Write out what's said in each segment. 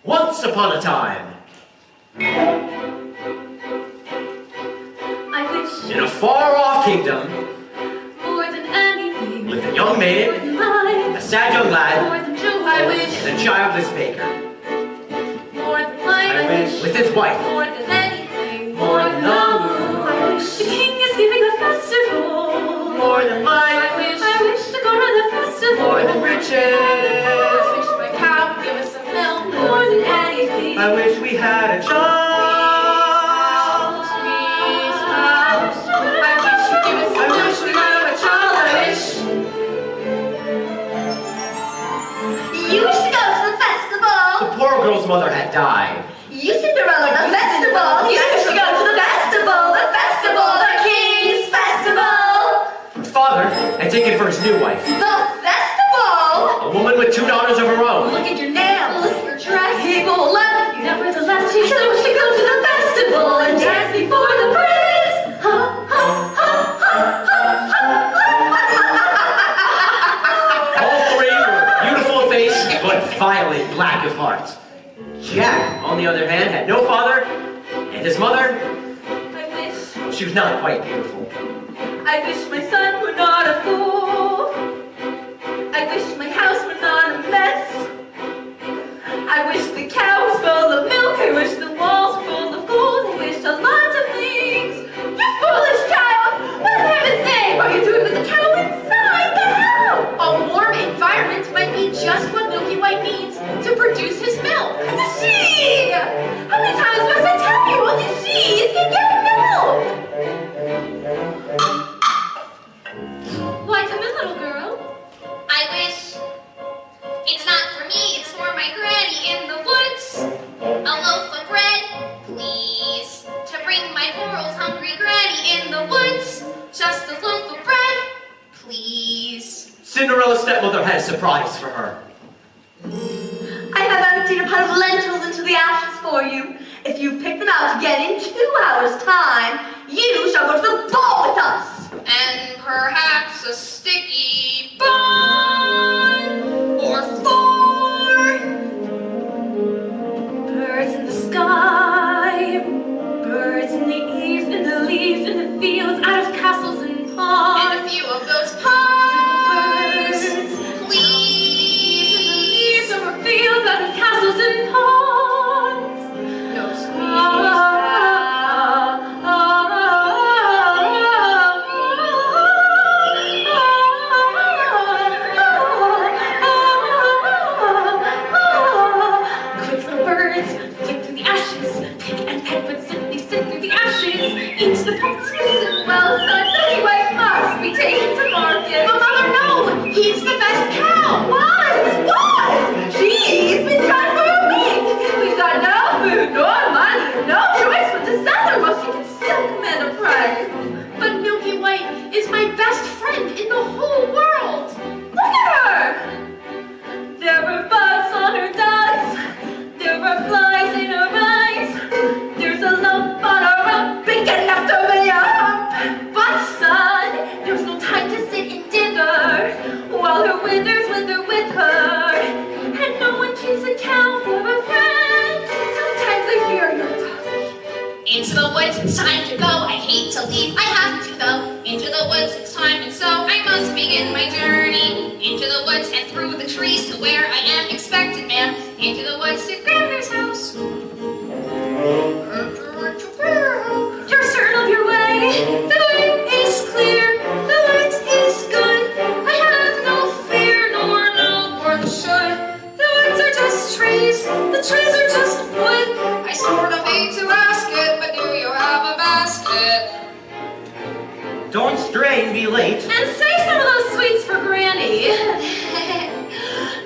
Once upon a time, I wish in a far-off kingdom, more than anything, lived a young maiden, more than life, a sad young lad, more than joy. I wish and a childless baker. more than life. I wish With his wife, more than anything, more than the moon. I wish the king is giving a festival. more than life, I wish to go to the festival. more than riches. I wish my cow would give us some milk. More than anything. I wish we had a child. You should go to the festival. The poor girl's mother had died. You, Cinderella, the festival. You should go to the festival. The festival. The king's festival. Her father had taken for his new wife, The festival. a woman with 2 daughters of her own. Look at your nails. Look at your dress. He will love you. Nevertheless, he said we should go to the festival and dance before the prince. Ha, ha, ha, ha, ha, All 3 were beautiful of face, but violent black of heart. Jack, on the other hand, had no father, and his mother, I wish, she was not quite beautiful. I wish my son were not a fool. I wish my house were not a mess. I wish the cow was full of milk. I wish the walls were full of gold. I wish a lot of things. You foolish child! What in heaven's name are you doing with the cow inside the house? A warm environment might be just what Milky White needs to produce his milk. It's a she! How many times must I tell you? Only she's can give milk! Why, come in, little girl. I wish it's not for me, it's for my granny in the woods. A loaf of bread, please, to bring my poor old hungry granny in the woods. Just a loaf of bread, please. Cinderella's stepmother had a surprise for her. I have emptied a pot of lentils into the ashes for you. If you pick them out again in 2 hours' time, you shall go to the ball with us. And perhaps a sticky bun or 4. Birds in the sky, birds in the eaves, in the leaves, in the fields, out of castles and ponds. And a few of those Birds, pies, in the please. leaves, over fields, out of castles and ponds. No squeeze. Quick little birds, flick through the ashes, pick and peck, but simply sit through the ashes, into the pots. Well, son, Milky White must be taken to market. But mother, no, he's the best cow. What? What? She's been trying for a week. We've got no food, nor money, no choice but to sell her while she can still command a price. But Milky White is my best friend in the whole world. Look at her. There were bugs on her duds. There were flies in her eyes. There's a lump on her rump big enough to be a hump. But son, there's no time to sit and dither while her withers wither with her. And no one keeps a cow for a friend. Sometimes I fear you're talking. Into the woods, it's time to go. I hate to leave, I have to though. Into the woods, it's time, and so I must begin my journey. Into the woods and through the trees to where I am expected, ma'am. Into the woods to grandmother's house. You're certain of your way. The way is clear. The light is good. I have no fear nor no work should. The woods are just trees. The trees are just wood. I sort of hate to ask it, but do you have a basket? Don't stray and be late. And save some of those sweets for Granny.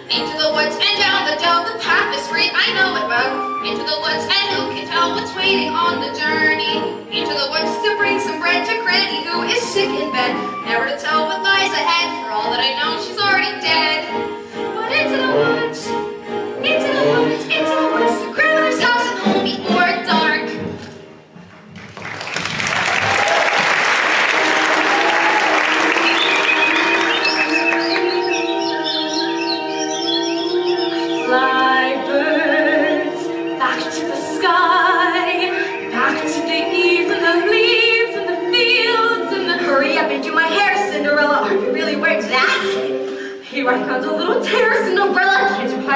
Into the woods and down the dell, the path is straight, I know it well. Into the woods and who can tell what's waiting on the journey. Into the woods to bring some bread to Granny who is sick in bed. Never to tell what lies ahead, for all that I know she's already dead. But into the woods, into the woods, into the woods, to grandmother's house and home before dark. Fly birds,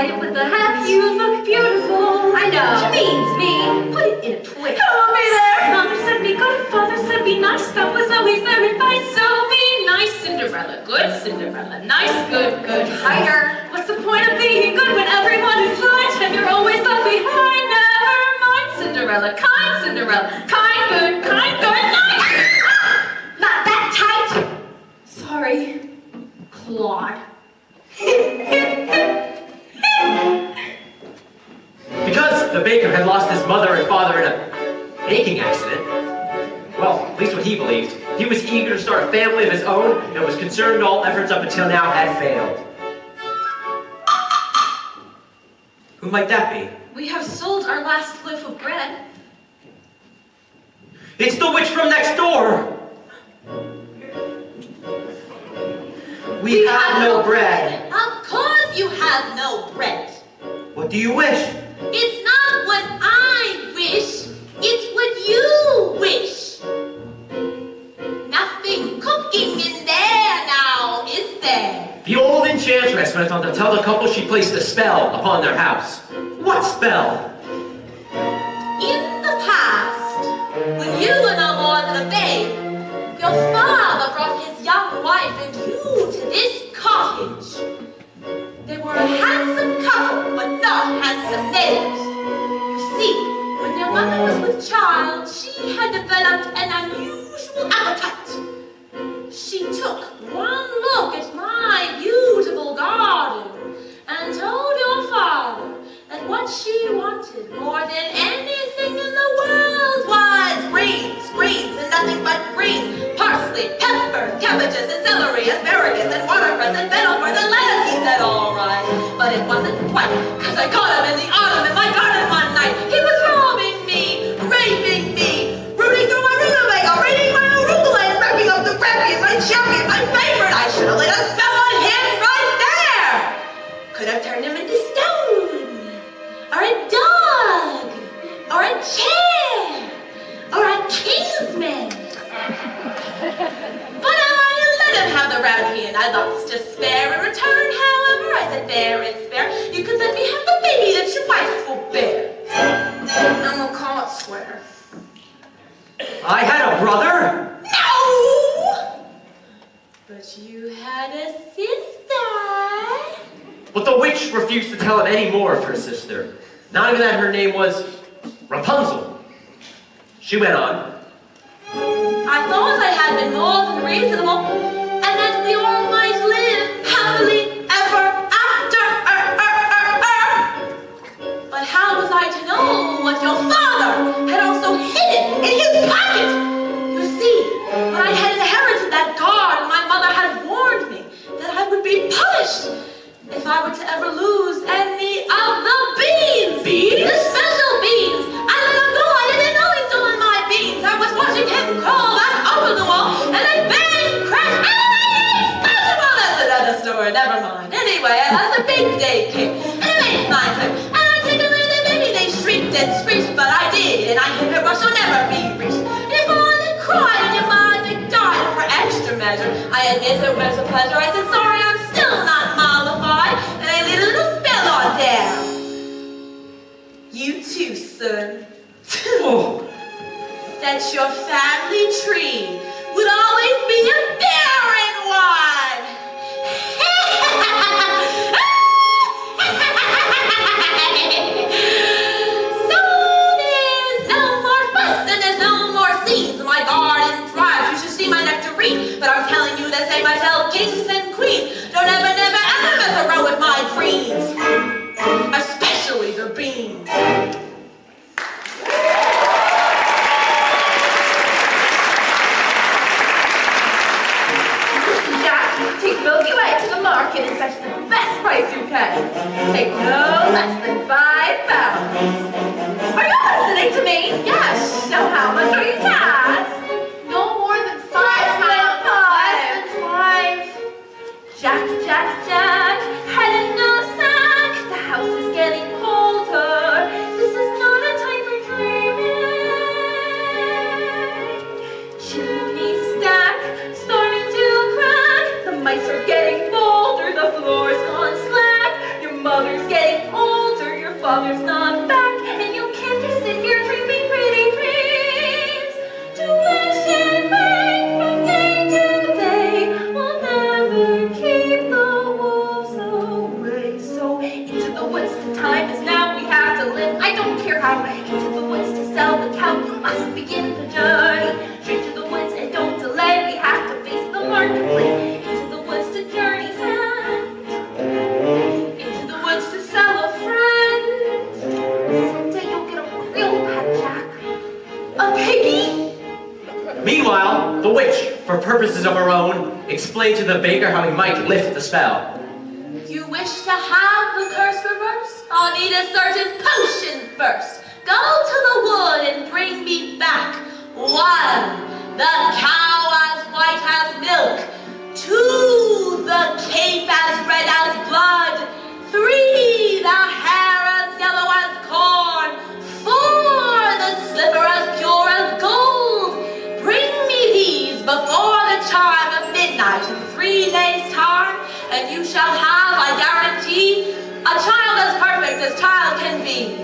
it with the hat. You look beautiful. I know. She means me. Put it in a twist. I'll be there. Mother said be good. Father said be nice. That was always their advice. So be nice, Cinderella. Good Cinderella. Nice, good, good. Hider. What's the point of being good when everyone is right and you're always left behind? Never mind, Cinderella. Kind Cinderella. Kind, good, nice. Not that tight. Sorry, Claude. Because the baker had lost his mother and father in a baking accident, well, at least what he believed, he was eager to start a family of his own and was concerned all efforts up until now had failed. Who might that be? We have sold our last loaf of bread. It's the witch from next door! We have no bread. Of course you have no bread. What do you wish? It's not what I wish, it's what you wish. Nothing cooking in there now, is there? The old enchantress went on to tell the couple she placed a spell upon their house. What spell? In the past, when you were no more than a babe, your father brought his young wife and you to this cottage. They were a handsome couple, but not handsome neighbors. You see, when your mother was with child, she had developed an unusual appetite. She took one look at my beautiful garden and told your father that what she wanted more than anything in the world was greens, and nothing but greens. Parsley, peppers, cabbages, and celery, asparagus, and watercress, and fennel and lettuce. He said, all right, but it wasn't quite, cause I caught him in the autumn in my garden one night. He was robbing me, raping me, rooting through my rutabaga, reading my arugula, and wrapping up the crappy in my champion, my favorite. I should have laid a spell on him right there. Could have turned him into stone, or a dog, or a chair, or a kingsman. But I let him have the rabbit and I lots to spare. In return, however, I said, fair is fair. You could let me have the baby that your wife will bear. And we'll call it square. I had a brother! No! But you had a sister. But the witch refused to tell him any more of her sister. Not even that her name was Rapunzel. She went on. I thought I had been more than reasonable, and that we all might live happily ever after. But how was I to know what your father had also hidden in his pocket? You see, when I had inherited that garden, my mother had warned me that I would be punished if I were to ever lose any of the beans. Beans? The special beans. I let him go. I didn't know he'd stolen my beans. I was watching him crawl back over the wall, and then bang, crash, well, that's another story. Never mind. Anyway, as the big day came, and it made my turn, and I take away the baby. They shrieked and screeched, but I did, and I hit her where she'll never be reached. And your father cried, and your mother died for extra measure. I admit it was a pleasure. I said, sorry, I'm still not mollified, and I laid a little spell on there. You too, son. Oh, That your family tree would always be a barren one. So there's no more fuss and there's no more seeds. My garden thrives. You should see my nectarine. But I'm telling you the same I tell kings and queens. Don't ever, never, ever mess around with my greens. Especially the beans. Take Milky Way to the market and fetch the best price you can. Take no less than 5 pounds. Are you listening to me? Yes. So how much are you to ask? No more than 5 Less than pounds. 5. Jack, Jack, Jack, head in the sack. The house is getting colder. This is not a time for dreaming. Chimney stack starting to crack. The mice are getting bolder. The floor's gone slack. Your mother's getting must begin the journey. Straight to the woods and don't delay. We have to face the marketplace. Into the woods to journey's end. Into the woods to sell a friend. Someday you'll get a real pet, Jack. A piggy? Meanwhile, the witch, for purposes of her own, explained to the baker how he might lift the spell. You wish to have the curse reversed? I'll need a certain potion first. Go to the wood and bring me back 1, the cow as white as milk. 2, the cape as red as blood. 3, the hair as yellow as corn. 4, the slipper as pure as gold. Bring me these before the chime of midnight in 3 days' time, and you shall have, I guarantee, a child as perfect as child can be.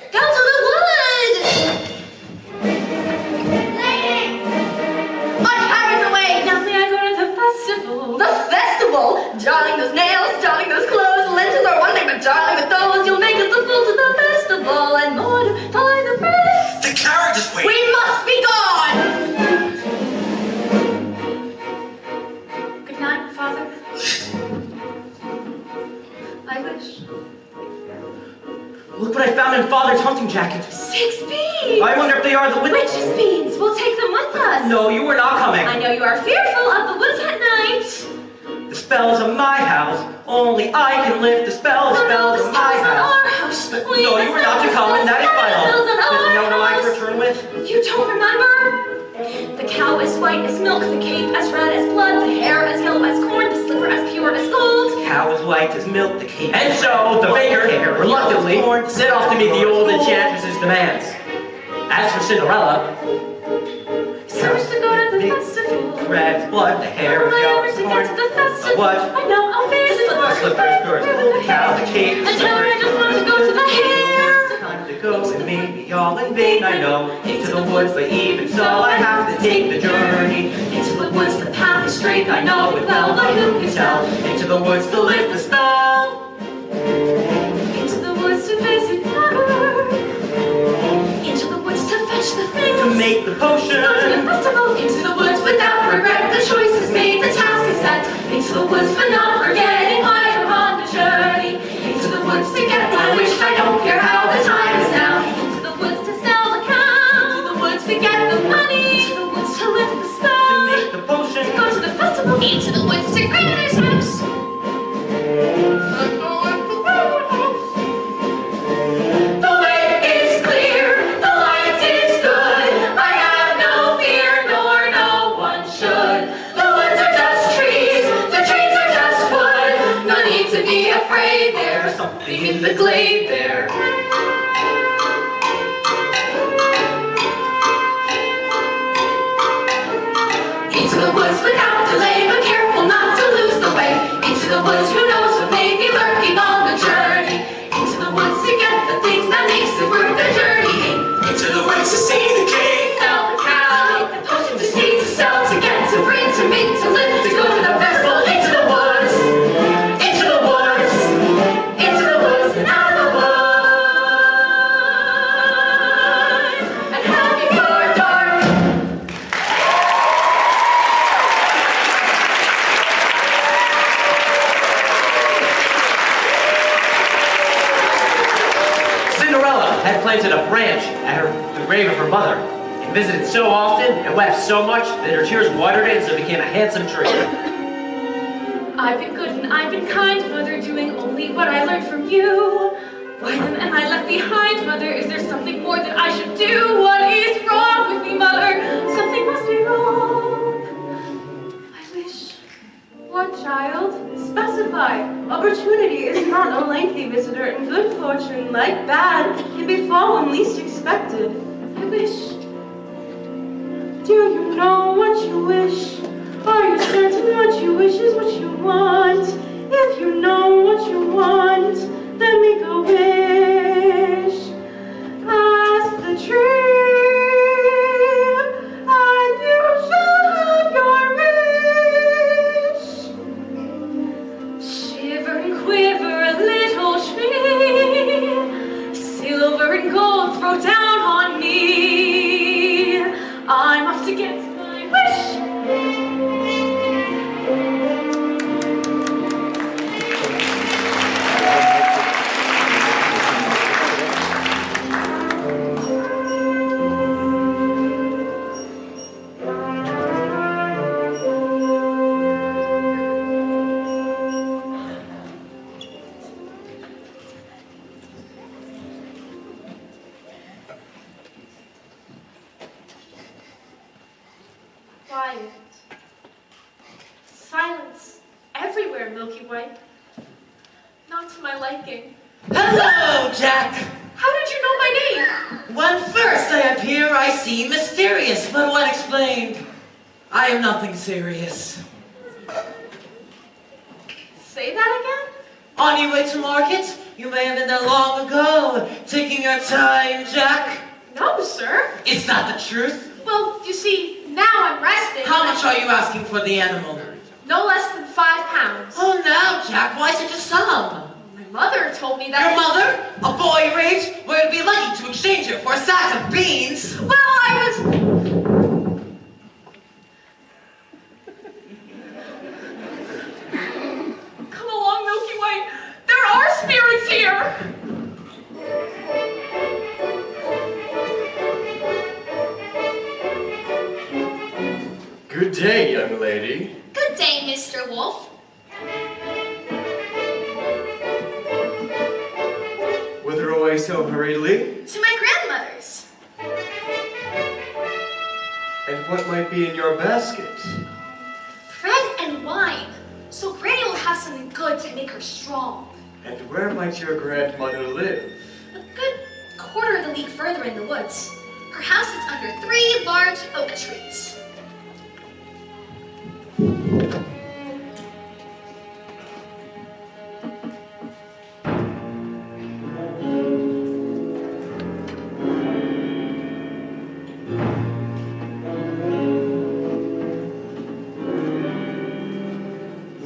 Go to the wood! Ladies! My carriage away! Now may I go to the festival? The festival? Darling those nails, darling those clothes, lentils are one thing, but darling with those, you'll make us the fool to the festival and mortify the rest. The carriage is waiting! We must be gone! Good night, Father. I wish. Look what I found in Father's hunting jacket. 6 beans! I wonder if they are the witches. Witches' beans! We'll take them with us. No, you are not coming. I know you are fearful of the woods at night. The spells of my house. Only I can lift the spell. The spells of my on house. our house. No, you are not to come, and that is final. There's no one I can return with. You don't remember? The cow as white as milk, the cape as red as blood, the hair as yellow as corn, the slipper as pure as gold. Cow is white as milk, the cake. And so the baker, reluctantly, set off to meet the old enchantress's demands. As for Cinderella, So much to go to the festival. red blood, the hair How is will I yellow ever as to corn. get to the festival? What? I know, I'll face it. Slippers, the cow, the cake, And tell her I just want to go to the hair. time to go, it may be all in vain, I know. Into the woods, but even so, I have to take the journey. Into the woods, the path is straight, I know it well, but who can tell? Into the woods to lift the spell. Into the woods to visit never. Into the woods to fetch the things. To make the potion. Go to the festival. Into the woods without regret. The choice is made, the task is set. Into the woods, but not forgetting I am on the journey. Into the woods to get my wish. I don't care how the time is now. Into the woods to sell the cow. Into the woods to get the money. Into the woods to lift the To spell. make the potion. To go to the festival. Into the woods to grandmother's house. The way is clear, the light is good. I have no fear, nor no one should. The woods are just trees, the trees are just wood. No need to be afraid, there's something in the glade there. Into the woods without delay, but careful not to lose the way. Into the woods, who knows what may be lurking on the journey. Into the woods to get the things that makes it worth the journey. Into the woods to see the cake. Sell the cow, make the potion to see, to sell, to get, to bring, to make, to live, to go to the festival. Into the woods, into the woods, into the woods, and out of the woods. And have before dark. Cinderella had planted a branch at the grave of her mother, and visited so often and wept so much that her tears watered it, so it became a handsome tree. I've been good and I've been kind, Mother, doing only what I learned from you. Why then am I left behind, Mother? Is there something more that I should do? What is wrong with me, Mother? Something must be wrong. I wish. What, child? Specify. Opportunity is not a lengthy visitor, and good fortune, like bad, can befall when least expected. I wish. Do you know what you wish? Are you certain what you wish is what you want? If you know what you want, then make a wish. Ask the tree, and you shall have your wish. Shiver and quiver a little tree, silver and gold throw down on me. I'm off to get my wish. Quiet. Silence everywhere, Milky Way. Not to my liking. Hello, Jack. How did you know my name? When first I appear, I seem mysterious, but when explained, I am nothing serious. Say that again? On your way to market? You may have been there long ago, taking your time, Jack. No, sir. Is that the truth? Well, you see, now I'm resting. How much are you asking for the animal? No less than 5 pounds. Oh, now, Jack, why such a sum? My mother told me Your that. mother? A boy your age? Would be lucky to exchange her for a sack of beans. Well, I was. Come along, Milky Way. There are spirits here. Good day, young lady. Good day, Mr. Wolf. Whither away so hurriedly? To my grandmother's. And what might be in your basket? Bread and wine. So Granny will have something good to make her strong. And where might your grandmother live? A good quarter of the league further in the woods. Her house is under 3 large oak trees.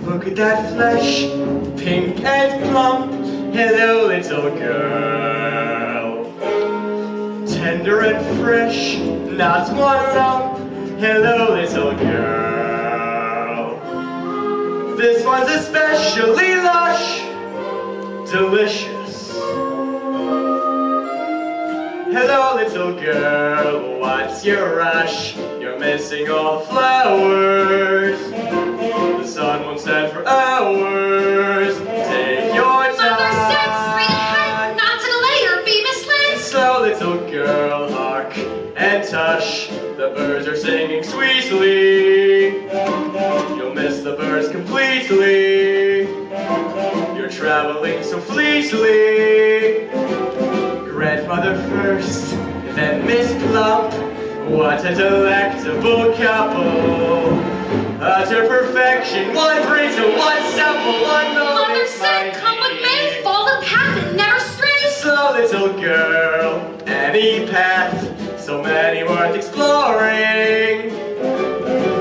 Look at that flesh, pink and plump. Hello, little girl. Tender and fresh, not one lump. Hello, little girl. This one's especially lush, delicious. Hello, little girl, what's your rush? You're missing all the flowers. The sun won't set for hours. Take your time. Mother said straight ahead, not to delay or be misled. So, little girl, hark and tush. The birds are singing sweetly. You'll miss the birds completely. You're traveling so fleetly. Grandmother first, then Miss Plump. What a delectable couple. Utter perfection, one brittle, one supple, one moment. Mother said, come what may, follow the path and never stray. So, little girl, any path, so many worth exploring.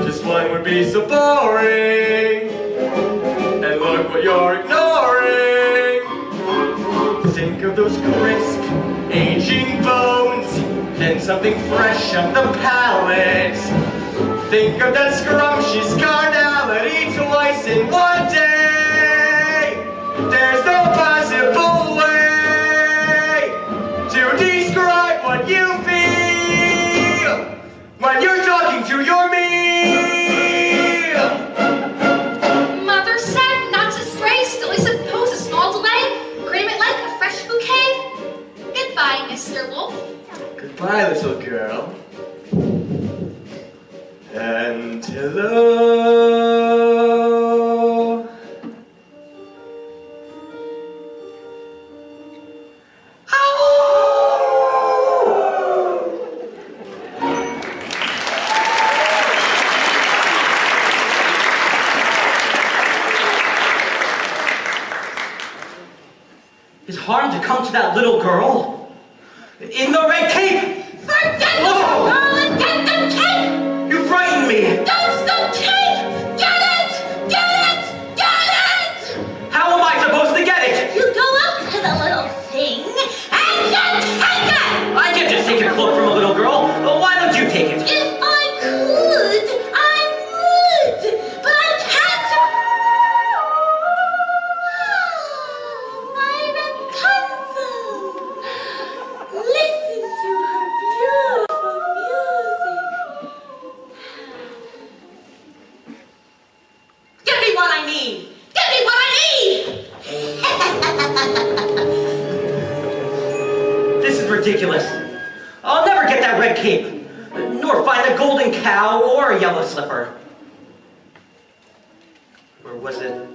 Just one would be so boring. And look what you're ignoring. Think of those crisp, aging bones, and something fresh up the palate. Think of that scrumptious carnality twice in one day. There's no possible way to describe what you feel when you're talking to your meal. Mother said not to stray, still I suppose a small delay. Granny might like a fresh bouquet. Goodbye, Mr. Wolf. Goodbye, little girl. And hello. Is harm to come to that little girl? In the red cape! Forget the Oh! girl and get the cake! You frightened me! That's the cake! Get it! Get it! Get it! How am I supposed to get it? You go up to the little thing and you take it! I ridiculous. I'll never get that red cape, nor find a golden cow or a yellow slipper. Or was it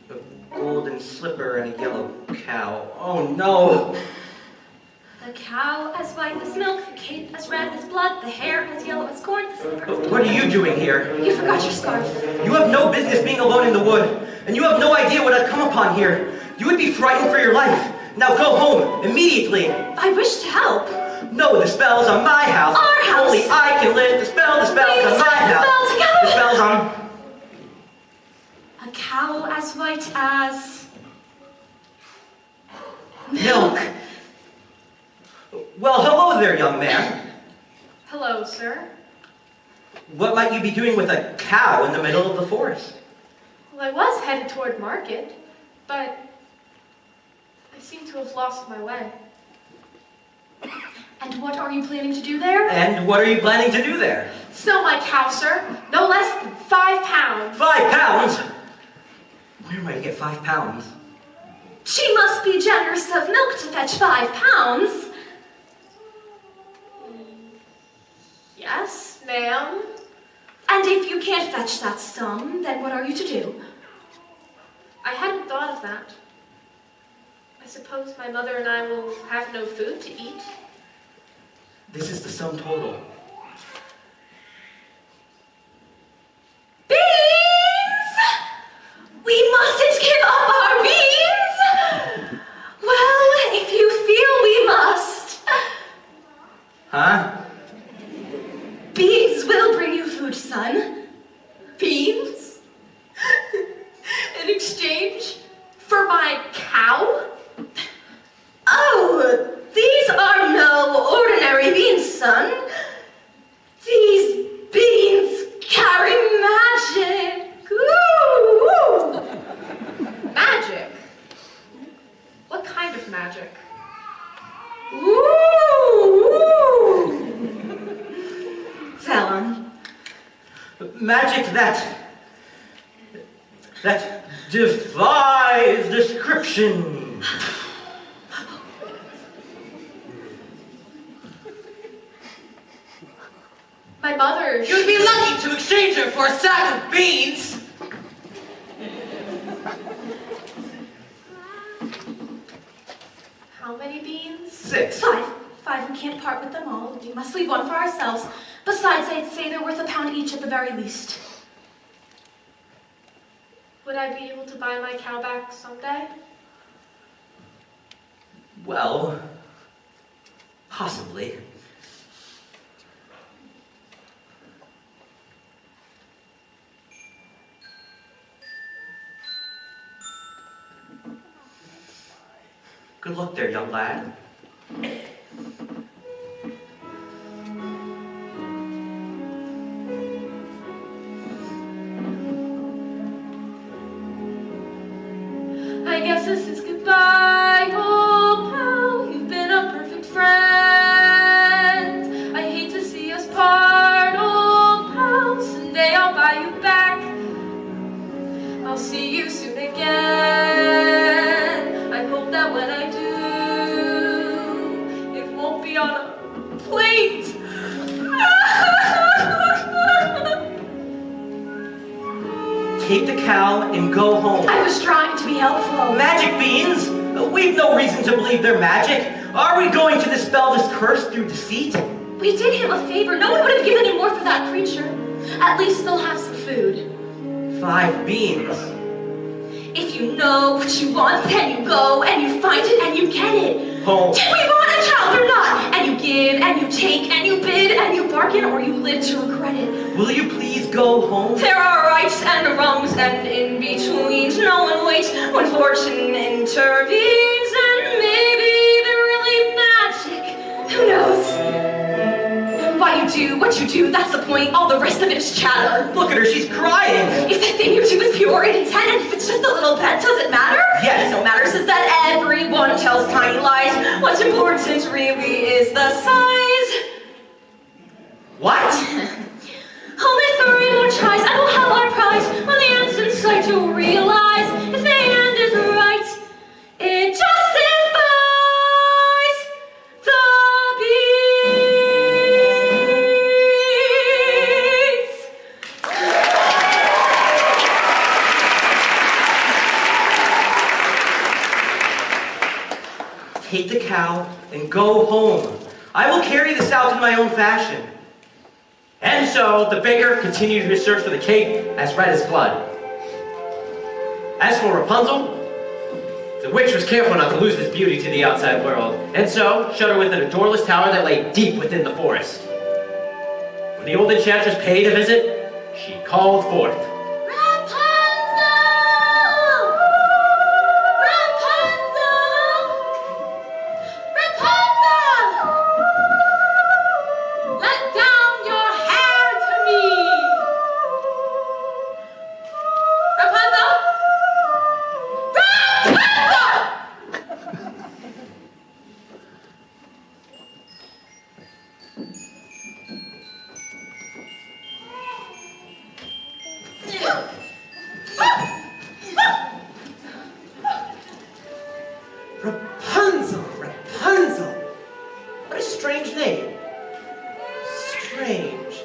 a golden slipper and a yellow cow? Oh no! The cow as white as milk, the cape as red as blood, the hair as yellow as corn, the slipper as What are you doing here? You forgot your scarf. You have no business being alone in the wood, and you have no idea what I've come upon here. You would be frightened for your life. Now go home, immediately. I wish to help. No, the spell's on my house. Our house. Only I can lift the spell's We on my say the house. spell together. The spell's on... A cow as white as... Milk. Well, hello there, young man. Hello, sir. What might you be doing with a cow in the middle of the forest? Well, I was headed toward market, but I seem to have lost my way. And what are you planning to do there? And what are you planning to do there? Sell my cow, sir. No less than 5 pounds. 5 pounds? Where am I to get 5 pounds? She must be generous of milk to fetch 5 pounds. Yes, ma'am. And if you can't fetch that sum, then what are you to do? I hadn't thought of that. I suppose my mother and I will have no food to eat. This is the sum total. Beans! We mustn't give up our beans! Well, if you feel we must. Huh? Beans will bring you food, son. Beans? In exchange for my cow? Oh, these are no ordinary beans, son. These beans carry magic. Ooh. Magic? What kind of magic? Ooh. Tell him. Magic that defies description. My mother. You'd be lucky to exchange her for a sack of beans. How many beans? 6. 5. 5. We can't part with them all. We must leave one for ourselves. Besides, I'd say they're worth £1 each at the very least. Would I be able to buy my cow back someday? Well, possibly. Good luck there, young lad. I guess this is goodbye, old pal. You've been a perfect friend. I hate to see us part, old pal. Someday I'll buy you back. I'll see you soon again. I hope that when I do, it won't be on a plate. Take the cow and go home. I was trying to be helpful. Magic beans? We've no reason to believe they're magic. Are we going to dispel this curse through deceit? We did him a favor. No one would have given him more for that creature. At least they'll have some food. 5 beans. If you know what you want, then you go and you find it and you get it. Home. Did we want a child or not? And you give and you take and you bid and you bargain, or you live to regret it. Will you please go home? There are rights and wrongs and in-betweens. No one waits when fortune intervenes. And maybe they're really magic. Who knows? Why you do what you do, that's the point. All the rest of it is chatter. Look at her, she's crying. If the thing you do is pure intent, and if it's just a little pet, does it matter? Yes. What matters is that everyone tells tiny lies. What's important really is the size. What? Only 3 more tries, and we'll have our prize. When the end's in sight, you'll realize if the end is right, it justifies the take the cow and go home. I will carry this out in my own fashion. And so the baker continued his search for the cape as red as blood. As for Rapunzel, the witch was careful not to lose this beauty to the outside world, and so shut her within a doorless tower that lay deep within the forest. When the old enchantress paid a visit, she called forth. Rapunzel! Rapunzel! Rapunzel! Let down your hair to me! Rapunzel! Rapunzel! Rapunzel, Rapunzel. What a strange name. Strange,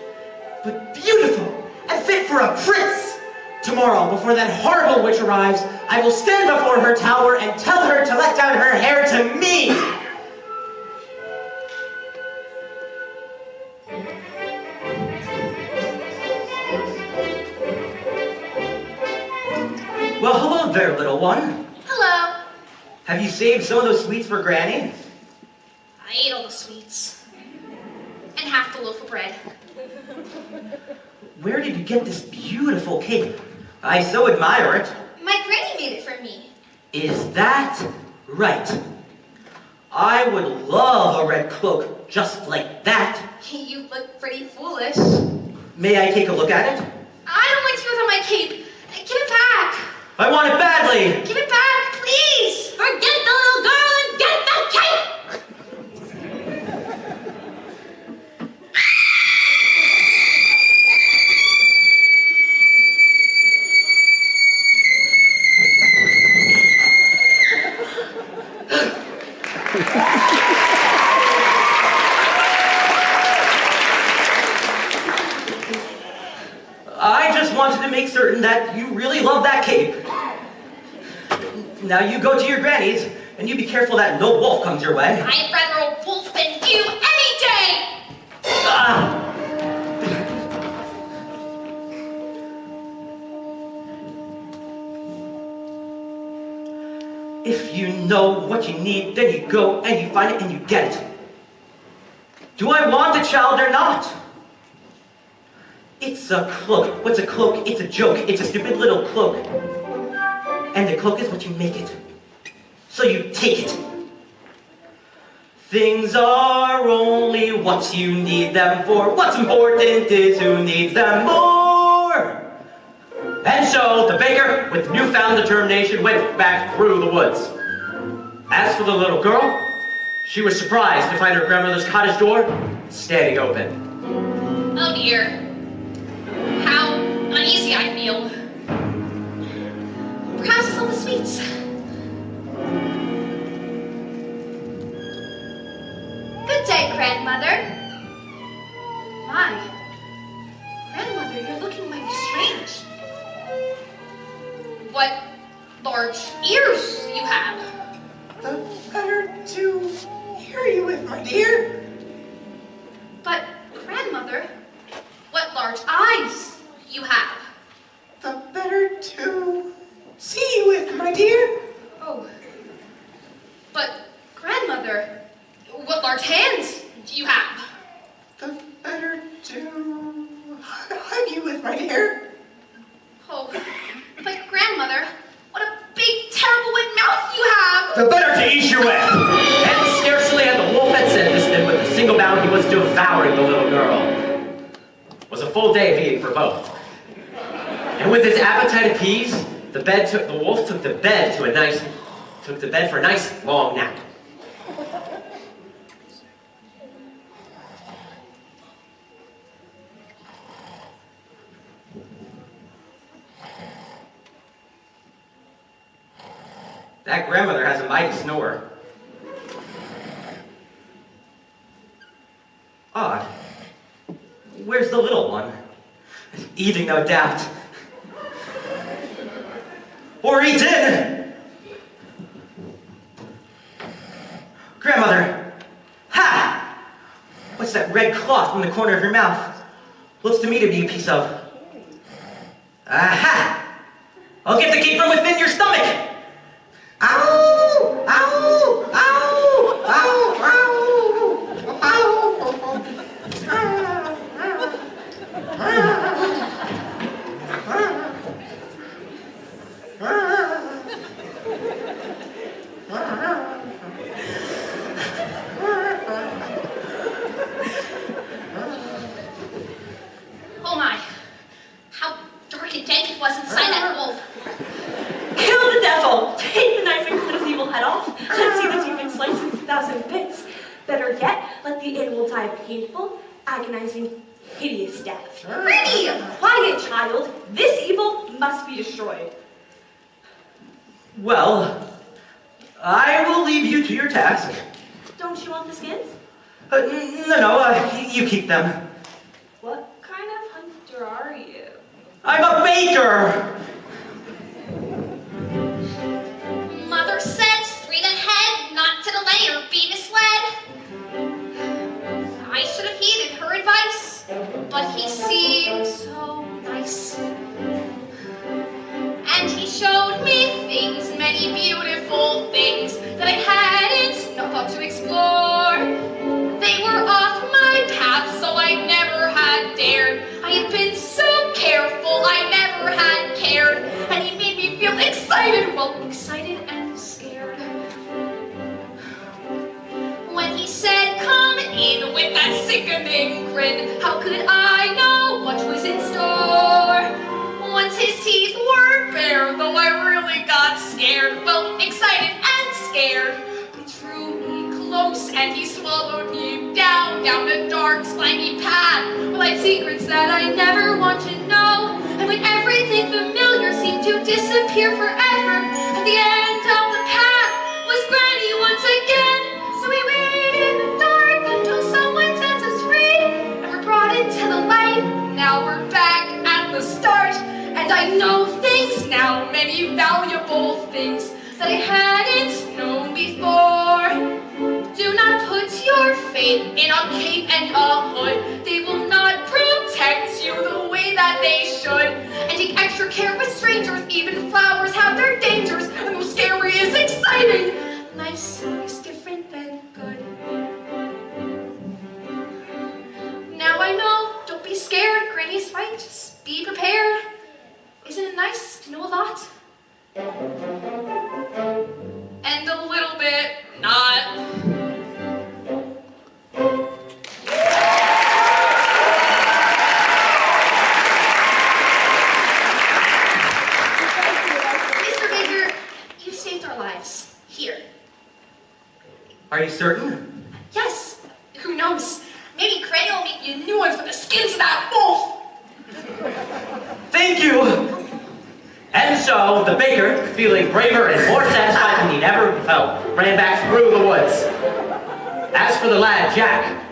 but beautiful and fit for a prince. Tomorrow, before that horrible witch arrives, I will stand before her tower and tell her to let down her hair to me. Well, hello there, little one. Hello. Have you saved some of those sweets for Granny? I ate all the sweets. And half the loaf of bread. Where did you get this beautiful cape? I so admire it. My granny made it for me. Is that right? I would love a red cloak just like that. You look pretty foolish. May I take a look at it? I don't like to without my cape. Give it back. I want it badly. Give it back, please. Forget the little girl and get the cape! I just wanted to make certain that you really love that cape. Now you go to your granny's, and you be careful that no wolf comes your way. I'd rather a wolf than you any day. Ah! If you know what you need, then you go and you find it and you get it. Do I want a child or not? It's a cloak. What's a cloak? It's a joke. It's a stupid little cloak. And the cloak is what you make it. So you take it. Things are only what you need them for. What's important is who needs them more. And so the baker, with newfound determination, went back through the woods. As for the little girl, she was surprised to find her grandmother's cottage door standing open. Oh dear. How uneasy I feel. Perhaps it's all the sweets. Good day, grandmother. My, grandmother, you're looking mighty strange. What large ears you have. The better to hear you with, my dear. But, grandmother, what large eyes you have. The better to see you with, my dear. Oh. But, grandmother, what large hands you have. The better to hug you with, my dear. Oh. But, grandmother, what a big, terrible wet mouth you have. The better to eat your way. And scarcely had the wolf had said this, than with a single bound he was devouring the little girl. It was a full day of eating for both. And with his appetite appeased, the wolf took the bed for a nice long nap. That grandmother has a mighty snore. Odd. Where's the little one? Eating, no doubt. Or eaten! red cloth in the corner of your mouth. Looks to me to be a piece of... Aha! I'll get the key from within your stomach! Ow! Ow! Ow! Ow! Ow! Oh my, how dark and dank it was inside that wolf. Kill the devil! Take the knife and cut his evil head off. Let's see the demon slice into 1,000 bits. Better yet, let the animal die a painful, agonizing, hideous death. Pretty! Quiet, child. This evil must be destroyed. Well, I will leave you to your task. Don't you want the skins? No, you keep them. What kind of hunter are you? I'm a baker! Mother said straight ahead, not to delay or be misled. I should have heeded her advice, but he seemed so nice. And he showed me things, many beautiful things that I hadn't no thought to explore. They were off my path, so I never had dared. I had been so careful, I never had cared. And he made me feel excited, well, excited and scared. When he said, come in with that sickening grin, how could I know what was in store? Once his teeth were bare, though I really got scared, well, excited and scared. He drew me close and he swallowed me down a dark, slimy path. Well, I'd secrets that I never want to know. And when everything familiar seemed to disappear forever, at the end of the path was Granny once again. So we waited in the dark until someone set us free, and we're brought into the light. Now we're back at the start, and I know things now, many valuable things that I hadn't known before. Do not put your faith in a cape and a hood. They will not protect you the way that they should. And take extra care with strangers. Even flowers have their dangers. And though scary is exciting, nice is different than good. Now I know, don't be scared. Granny's right, just be prepared. Isn't it nice to know a lot? And a little bit not. Mr. Baker, you saved our lives. Here. Are you certain? Yes. Who knows? Maybe Granny will make you new ones with the skins of that wolf. Thank you! And so, the baker, feeling braver and more satisfied than he'd ever felt, ran back through the woods. As for the lad, Jack,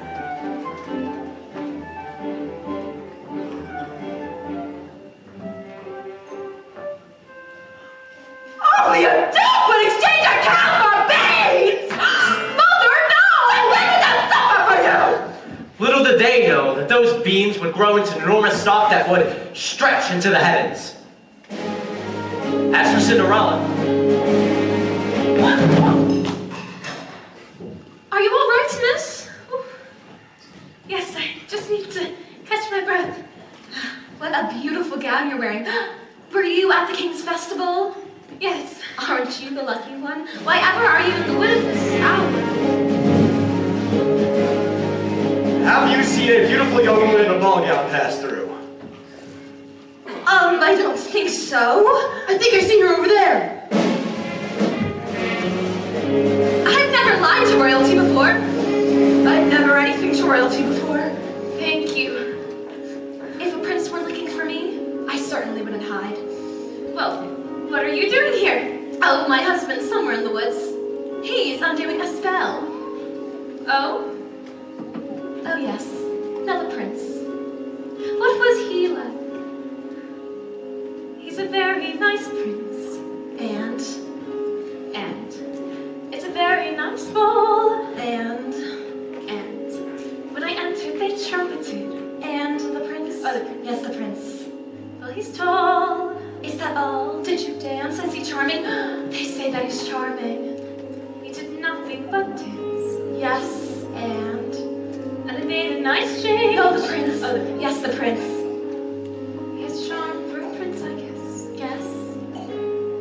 Oh, you dog would exchange a cow for beans! Mother, no! When did that suffer for you? little did they know that those beans would grow into an enormous stalk that would stretch into the heavens. As for Cinderella, Are you all right, miss? Ooh. Yes, I just need to catch my breath. What a beautiful gown you're wearing. Were you at the King's Festival? Yes. Aren't you the lucky one? Why ever are you in the wood at this hour? Have you seen a beautiful young woman in a ball gown pass through? I don't think so. I think I've seen her over there. I've never lied to royalty before. I've never anything to royalty before. Thank you. If a prince were looking for me, I certainly wouldn't hide. Well, what are you doing here? Oh, my husband's somewhere in the woods. He's undoing a spell. Oh? Oh, yes. Another prince. What was he like? He's a very nice prince. And it's a very nice ball. And when I entered charming? They say that he's charming. He did nothing but dance. Yes, and they made a nice change. No, the prince. Oh, yes, the prince. He has charm for a prince, I guess. Yes.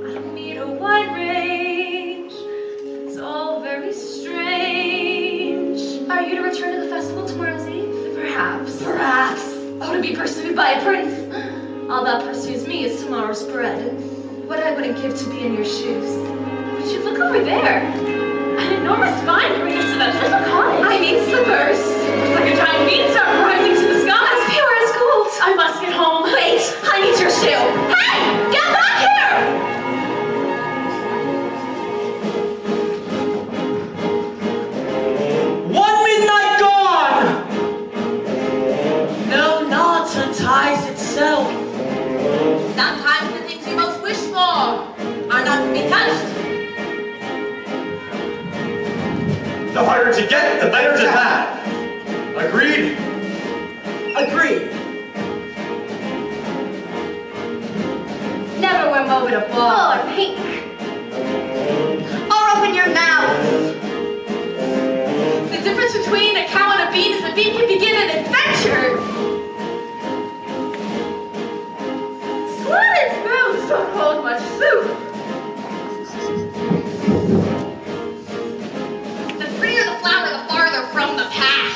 I don't need a wide range. It's all very strange. Are you to return to the festival tomorrow's Eve? Perhaps. Perhaps. Oh, to be pursued by a prince. All that pursues me is tomorrow's bread. What I wouldn't give to be in your shoes. Would you look over there? An enormous vine brings us to that little cottage. I need slippers. It's like a giant beanstalk rising to the sky. As pure as gold. I must get home. Wait, I need your shoe. Hey, get back here! One midnight gone! No knot unties itself. Sometimes the things you most wish for are not to be touched. The harder to get, the better to have. Agreed? Agreed. Never wear mauve at a ball or pink. Or open your mouth. The difference between a cow and a bean is a bean can begin an adventure. Slotted spoons don't hold much soup. The prettier the flower, the farther from the path.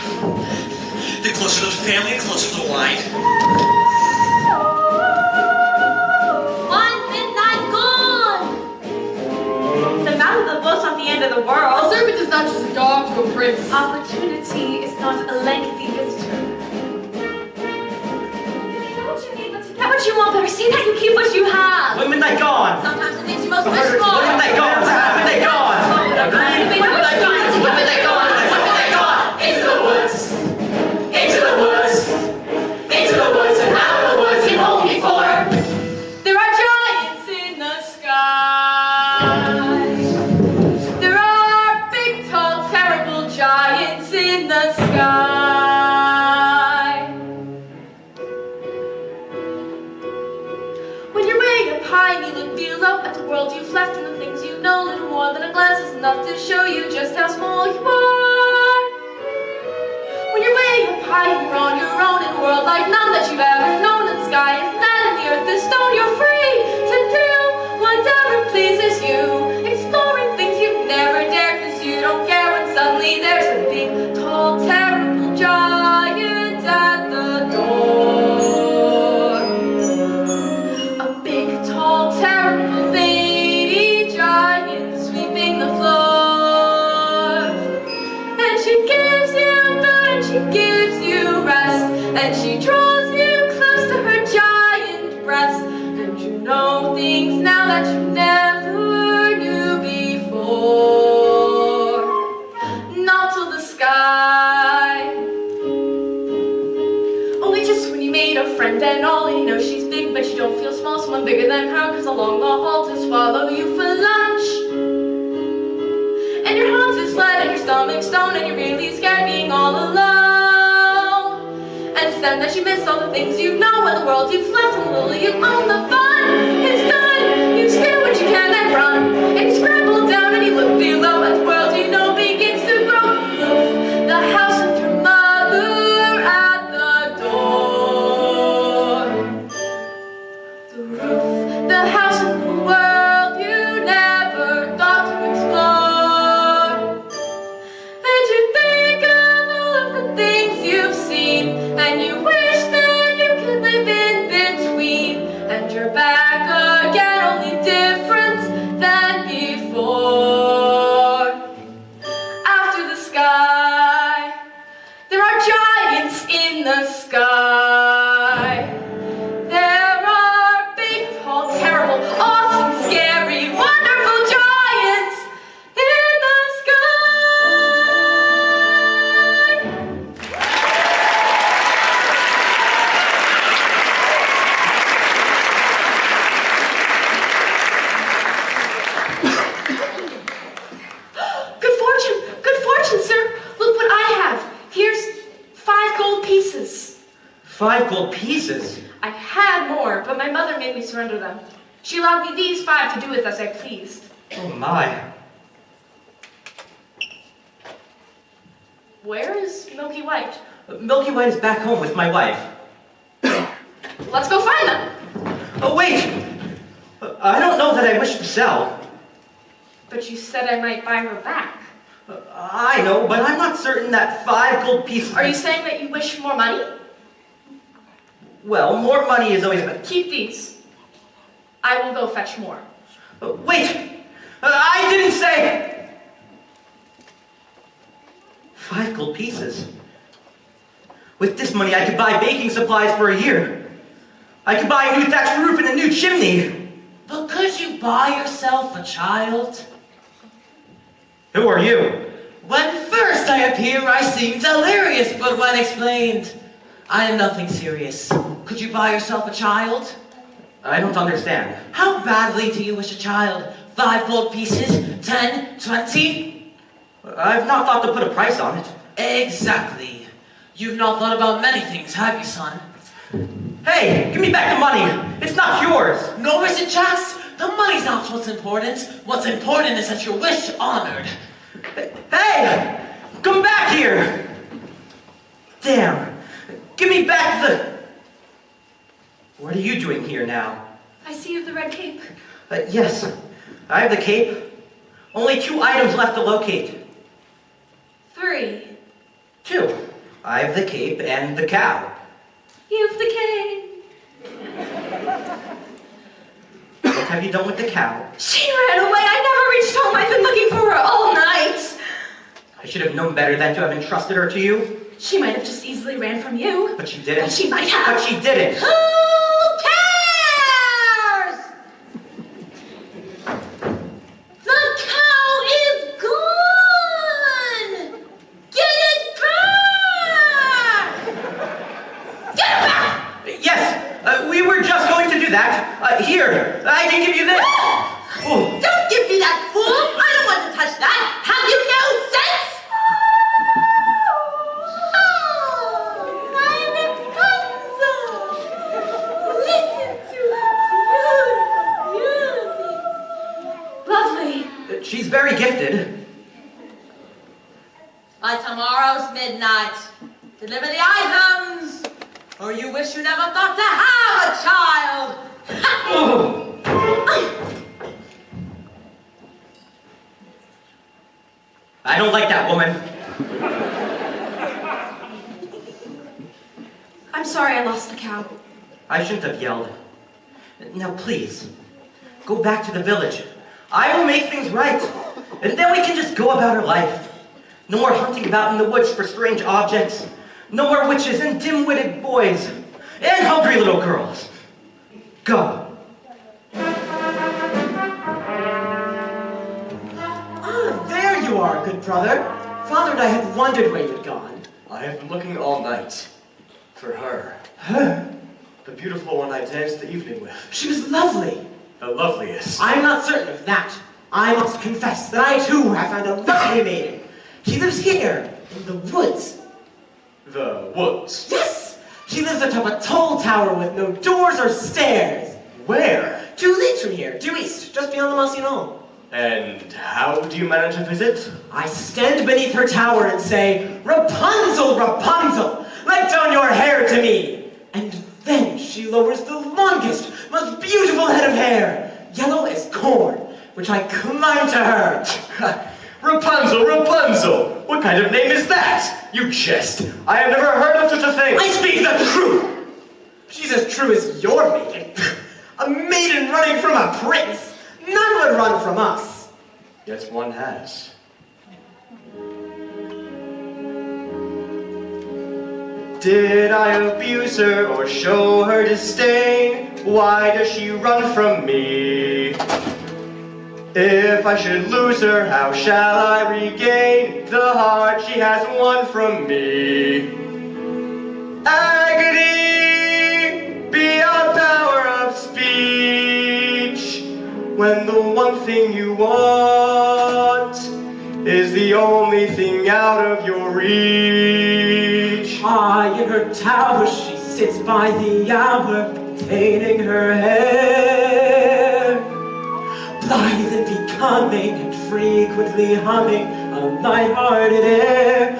The closer to the family, the closer to the wine. One midnight gone. The mouth of the boat's not the end of the world. A servant is not just a dog to a prince. Opportunity is not a lengthy visitor. Get what you want, better see that you keep what you have. One midnight gone. Sometimes the things you most The wish harder- for. One midnight gone. One midnight gone. Agreed. One midnight gone. One midnight gone. One midnight gone. Into the woods! Into the woods! Into the woods and out of the woods and home before! There are giants in the sky. There are big, tall, terrible giants in the sky. When you're way up high and you look below at the world you've left and the things you know, little more than a glance is enough to show you just how small you are. When you're way up high and you're on your own in a world like none that you've ever known, and the sky is net and the earth is stone, you're free to do whatever pleases you, exploring things you've never dared because you don't care when suddenly there's a big, tall, terrible giant at the door. A big, tall, terrible lady giant sweeping the floor. And she gives you food and she gives you rest, and she draws you close to her giant breast, and you know things now that you never knew before. Not till the sky. Only just when you made a friend and all, you know she's big but you don't feel small. Someone bigger than her comes along the hall to swallow you for lunch. And your heart's a sled and your stomach's stone and you're really scared being all alone. And it's then that you miss all the things you know and the world you've left and the little you own. The fun is done. You steal what you can and run. And you scramble down and you look below at the world you know begins to grow. The house and your mother at the door. The roof, the house and the world you never thought to explore. And you think of all of the things you've seen, and you wish that you could live in between. And you're back again, only different than before. After the sky, there are giants in the sky. There are big, tall, terrible, awesome, scary, wonderful giants in the sky. Good fortune, sir. Look what I have. Here's 5 gold pieces. 5 gold pieces. I had more, but my mother made me surrender them. She allowed me these 5 to do with as I pleased. Oh my. Where is Milky White? Milky White is back home with my wife. Let's go find them. Oh, wait! I don't know that I wish to sell. But you said I might buy her back. I know, but I'm not certain that 5 gold pieces... Are you saying that you wish more money? Well, more money is always... Keep these. I will go fetch more. Wait! I didn't say... 5 gold pieces. With this money, I could buy baking supplies for a year. I could buy a new thatched roof and a new chimney. But could you buy yourself a child? Who are you? When first I appear, I seem delirious, but when explained, I am nothing serious. Could you buy yourself a child? I don't understand. How badly do you wish a child? 5 gold pieces? 10? 20? I've not thought to put a price on it. Exactly. You've not thought about many things, have you, son? Hey, give me back the money. It's not yours. Nor is it just. The money's not what's important. What's important is that your wish honored. Hey, come back here. Damn. Give me back the... What are you doing here now? I see you have the red cape. Yes, I have the cape. Only 2 items left to locate. 3. 2. I have the cape and the cow. You have the cape. What have you done with the cow? She ran away. I never reached home. I've been looking for her all night. I should have known better than to have entrusted her to you. She might have just easily ran from you. But she didn't. But she might have. But she didn't. Who cares? The cow is gone! Get it back! Get it back! Yes, we were just going to do that. Here, I can give you this. Oh. Don't give me that, fool! I don't want to touch that! Have you no sense? Oh, my Rapunzel! Listen to her beautiful music. Lovely. She's very gifted. By tomorrow's midnight, deliver the items, or you wish you never thought to have a child! Oh. I don't like that woman. I'm sorry I lost the cow. I shouldn't have yelled. Now please, go back to the village. I will make things right. And then we can just go about our life. No more hunting about in the woods for strange objects. No more witches and dim-witted boys. And hungry little girls. Go. Ah, there you are, good brother. Father and I had wondered where you'd gone. I have been looking all night for her. Her? The beautiful one I danced the evening with. She was lovely. The loveliest. I'm not certain of that. I must confess that I too have found a lovely maiden. She lives here, in the woods. The woods. Yes! She lives atop a tall tower with no doors or stairs. Where? 2 leagues from here, due east, just beyond the Massinon. And how do you manage to visit? I stand beneath her tower and say, Rapunzel, Rapunzel, let down your hair to me. And then she lowers the longest, most beautiful head of hair, yellow as corn, which I climb to her. Rapunzel, Rapunzel! What kind of name is that? You jest. I have never heard of such a thing. I speak the truth. She's as true as your maiden. A maiden running from a prince. None would run from us. Yet one has. Did I abuse her or show her disdain? Why does she run from me? If I should lose her, how shall I regain the heart she has won from me? Agony beyond power of speech, when the one thing you want is the only thing out of your reach. High in her tower she sits by the hour, taining her hair. humming and frequently humming a light-hearted air.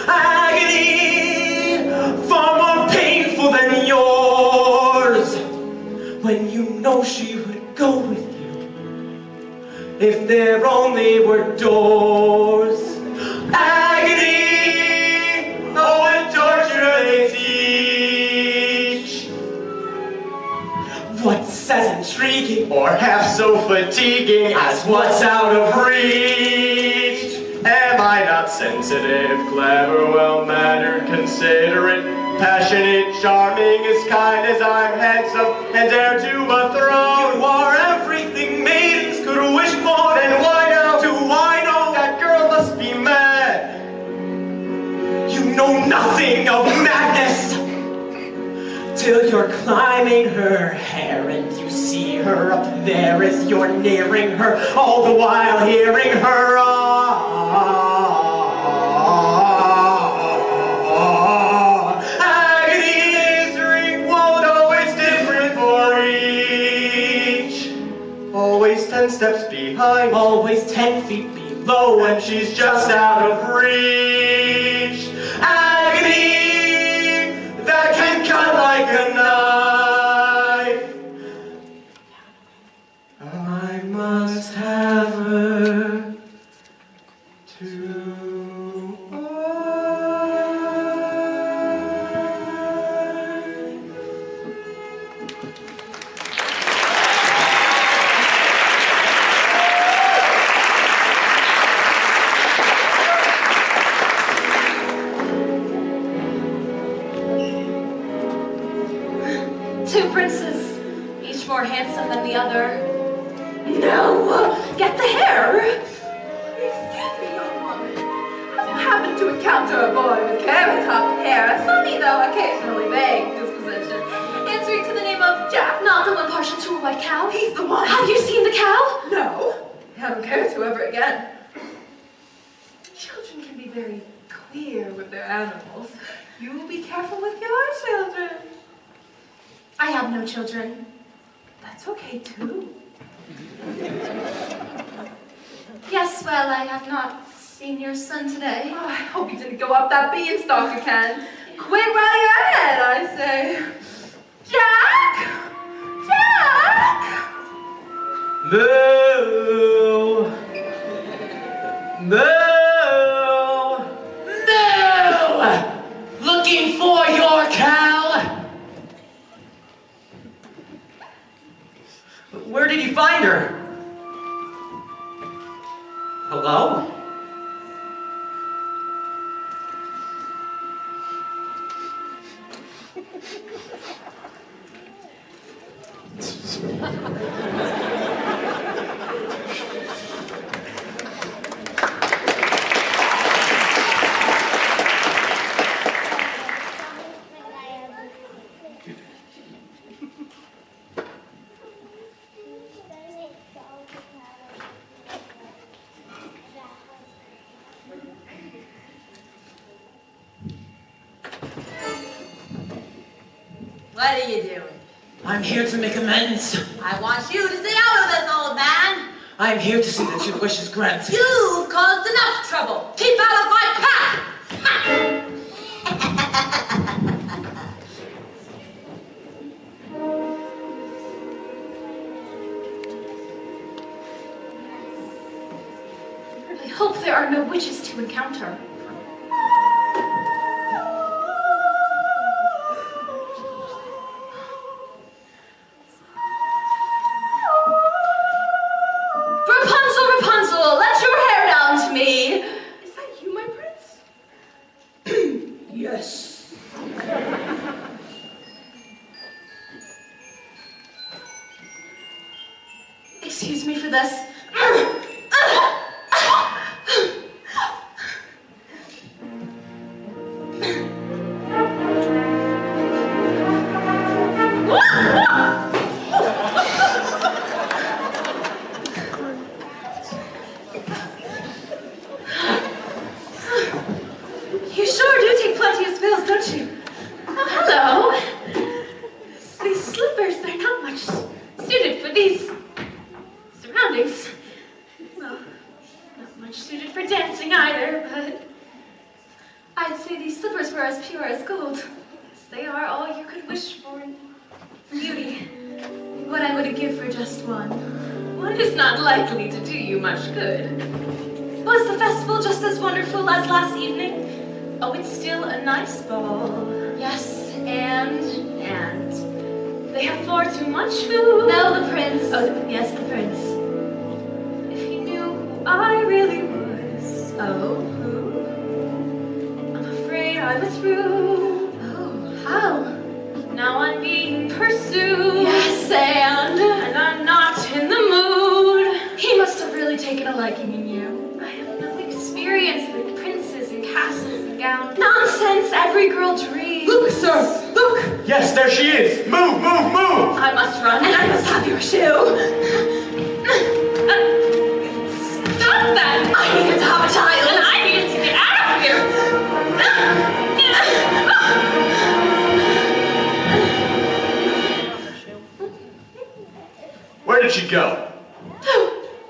Agony, far more painful than yours, when you know she would go with you if there only were doors. Agony, oh, and torture they teach. What's as intriguing Or half so fatiguing as what's out of reach. Am I not sensitive, clever, well-mannered, considerate, passionate, charming, as kind as I'm handsome, and heir to a throne? You are everything maidens could wish for. Then why now Do I know that girl must be mad? you know nothing of madness? Till you're climbing her hair and you see her up there as you're nearing her, all the while hearing her agony. Misery won't always different for each. Always 10 steps behind, Always 10 feet below, when she's just out of reach. Agony that can cut like a knife. I must have her To Two princes, each more handsome than the other. No! Get the hair! Excuse me, young woman. Have you happened to encounter a boy with carrot-top hair, a sunny though occasionally vague disposition, answering to the name of Jack? Not the one partial to a white cow? He's the one. Have you seen the cow? No, I don't care to ever again. Children can be very queer with their animals. You will be careful with your children. I have no children. That's okay too. Yes, well, I have not seen your son today. Oh, I hope you didn't go up that beanstalk again. Quit while you're ahead, I say. Jack! Jack! Moo! Moo! Moo! Looking for your cow? Where did you find her? Hello? What are you doing? I'm here to make amends. I want you to stay out of this, old man. I'm here to see that your wish is granted. You've caused enough trouble. Keep out of my path. I hope there are no witches to encounter. Rapunzel, Rapunzel, let your hair down to me. Is that you, my prince? Yes. Excuse me for this. You sure do take plenty of spills, don't you? Oh, hello. These slippers, they're not much but it's not likely to do you much good. Was the festival just as wonderful as last evening? Oh, it's still a nice ball. Yes, and They have far too much food. no, the prince. Oh, yes, the prince. If he knew who I really was. Oh, who? I'm afraid I was rude. Oh, how? Now I'm being pursued. Yes, and I'm not in the mood. he must have really taken a liking in you. I have no experience with princes and castles and gowns. Nonsense, every girl dreams. Look, sir! Look! Yes, there she is! Move, move, move! I must run. And I must have your shoe. Stop that! I needed to have a child. And I needed to get out of here. Where did she go?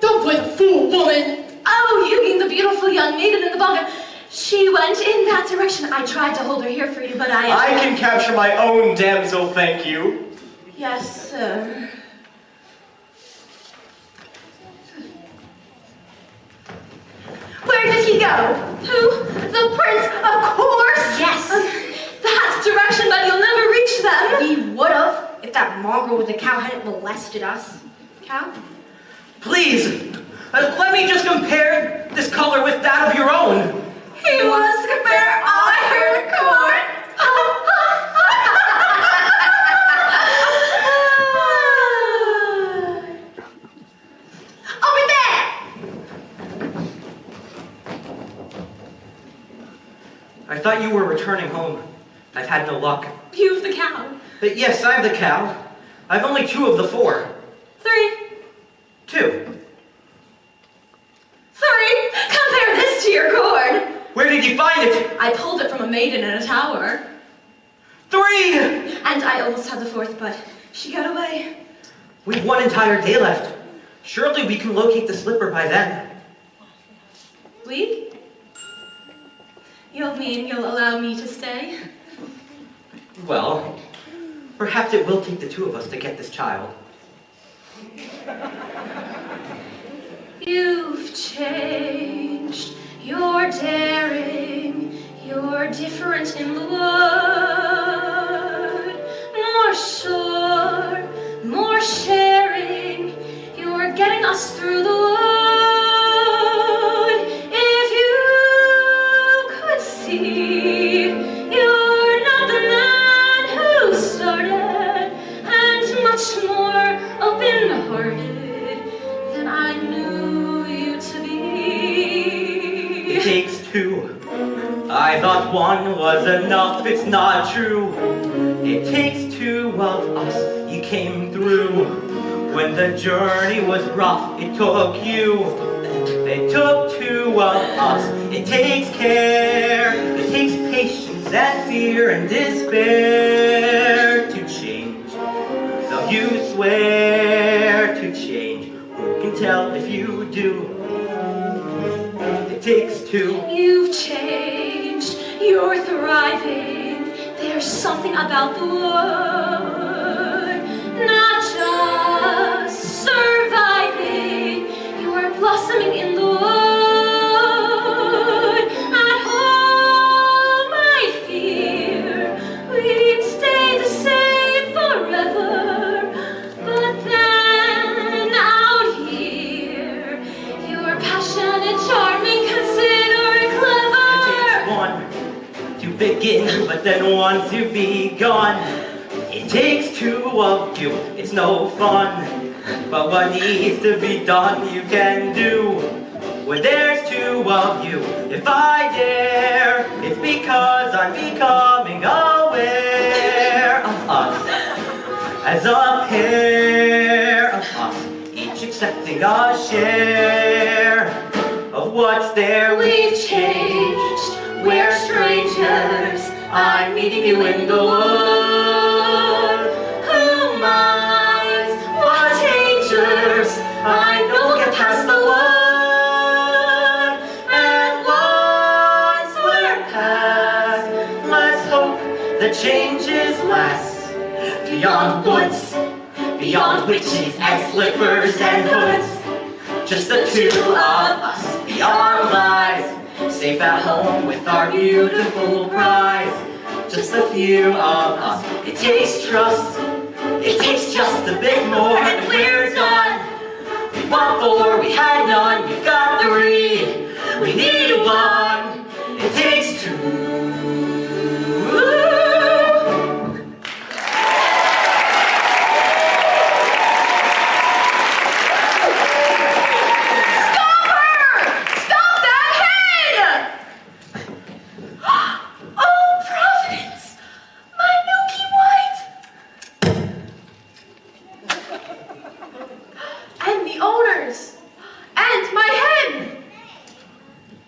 Don't play the fool, woman. Oh, you mean the beautiful young maiden in the ballroom. She went in that direction. I tried to hold her here for you, but I can capture my own damsel, thank you. Yes, sir. Where did he go? Who? The prince, of course. Yes. That direction, but you'll never reach them. We would have if that mongrel with the cow hadn't molested us. Cow? Please, let me just compare this color with that of your own. He wants to compare I heard corn. Over there. I thought you were returning home. I've had no luck. You've the cow. But yes, I have the cow. I've only 2 of the 4. 3. 2. 3. Compare this to your corn. Where did you find it? I pulled it from a maiden in a tower. 3! And I almost had the 4th, but she got away. We've 1 entire day left. Surely we can locate the slipper by then. We? You'll mean you'll allow me to stay? Well, perhaps it will take the 2 of us to get this child. You've changed. You're daring. You're different in the wood. More sure, more sharing. You're getting us through the wood. If you could see, you're not the man who started, and much more open-hearted than I knew you to be. It takes 2. I thought 1 was enough, it's not true. It takes 2 of us, you came through. When the journey was rough, it took you. It took 2 of us. It takes care, it takes patience and fear and despair to change. Though you swear to change, who can tell if you do? It takes 2. You've changed, you're thriving. There's something about the wood, not just surviving. You're blossoming in the wood. At home, I fear we'd stay the same forever. But then out here, you're passionate, charming, considerate, clever. It takes 1 to begin, but then 1 to be gone. It takes 2 of you, it's no fun. But what needs to be done, you can do. When there's 2 of you, if I dare, it's because I'm becoming aware of us. As a pair of us, each accepting a share of what's there. We've changed, we're strangers. I'm meeting you in the wood. Who minds what dangers? I know we'll get past the wood. And once we're past, Let's hope the changes last beyond woods, beyond witches and slippers and hoods. Just the two of us beyond lies, safe at home with our beautiful prize. Just a few of us. It takes trust. It takes just a bit more, and we're done. We want four, we had none. We got three. We need one. It takes two.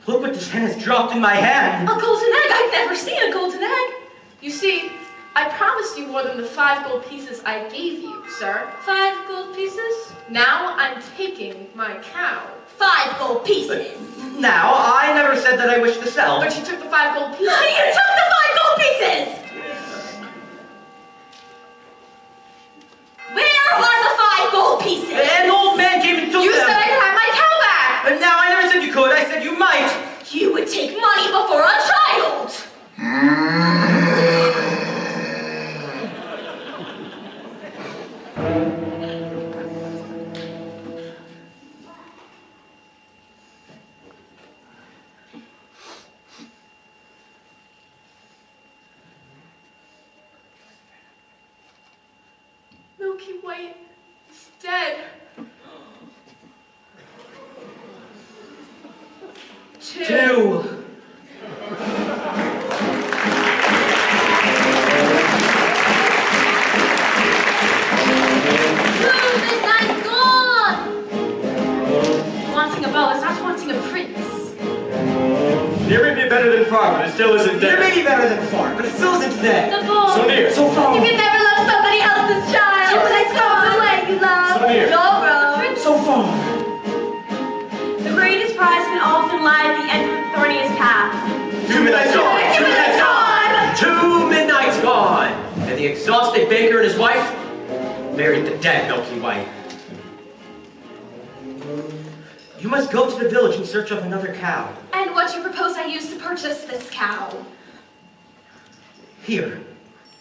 Look what this hen has dropped in my hand. A golden egg? I've never seen a golden egg. You see, I promised you more than the 5 gold pieces I gave you, sir. 5 gold pieces? Now I'm taking my cow. 5 gold pieces. Now, I never said that I wish to sell. But you took the 5 gold pieces. You took the 5 gold pieces! Where are the 5 gold pieces? An old man came and took You them. said I could have my cow back. And now, I never said you could. I said you might. You would take money before a child! Milky White is dead. Two. Midnight's gone! Wanting a bow is not wanting a prince. Near may be better than far, but it still isn't There there. may be better than far, but it still isn't there. The boy! So near. So far. You can never love somebody else's child! So Let's go the way you love So near. your road! So far. The greatest prize can often lie at the end of the thorniest path. 2 midnights gone. 2 midnights gone. 2 midnights gone. And the exhausted baker and his wife buried the dead Milky White. You must go to the village in search of another cow. And what do you propose I use to purchase this cow? Here.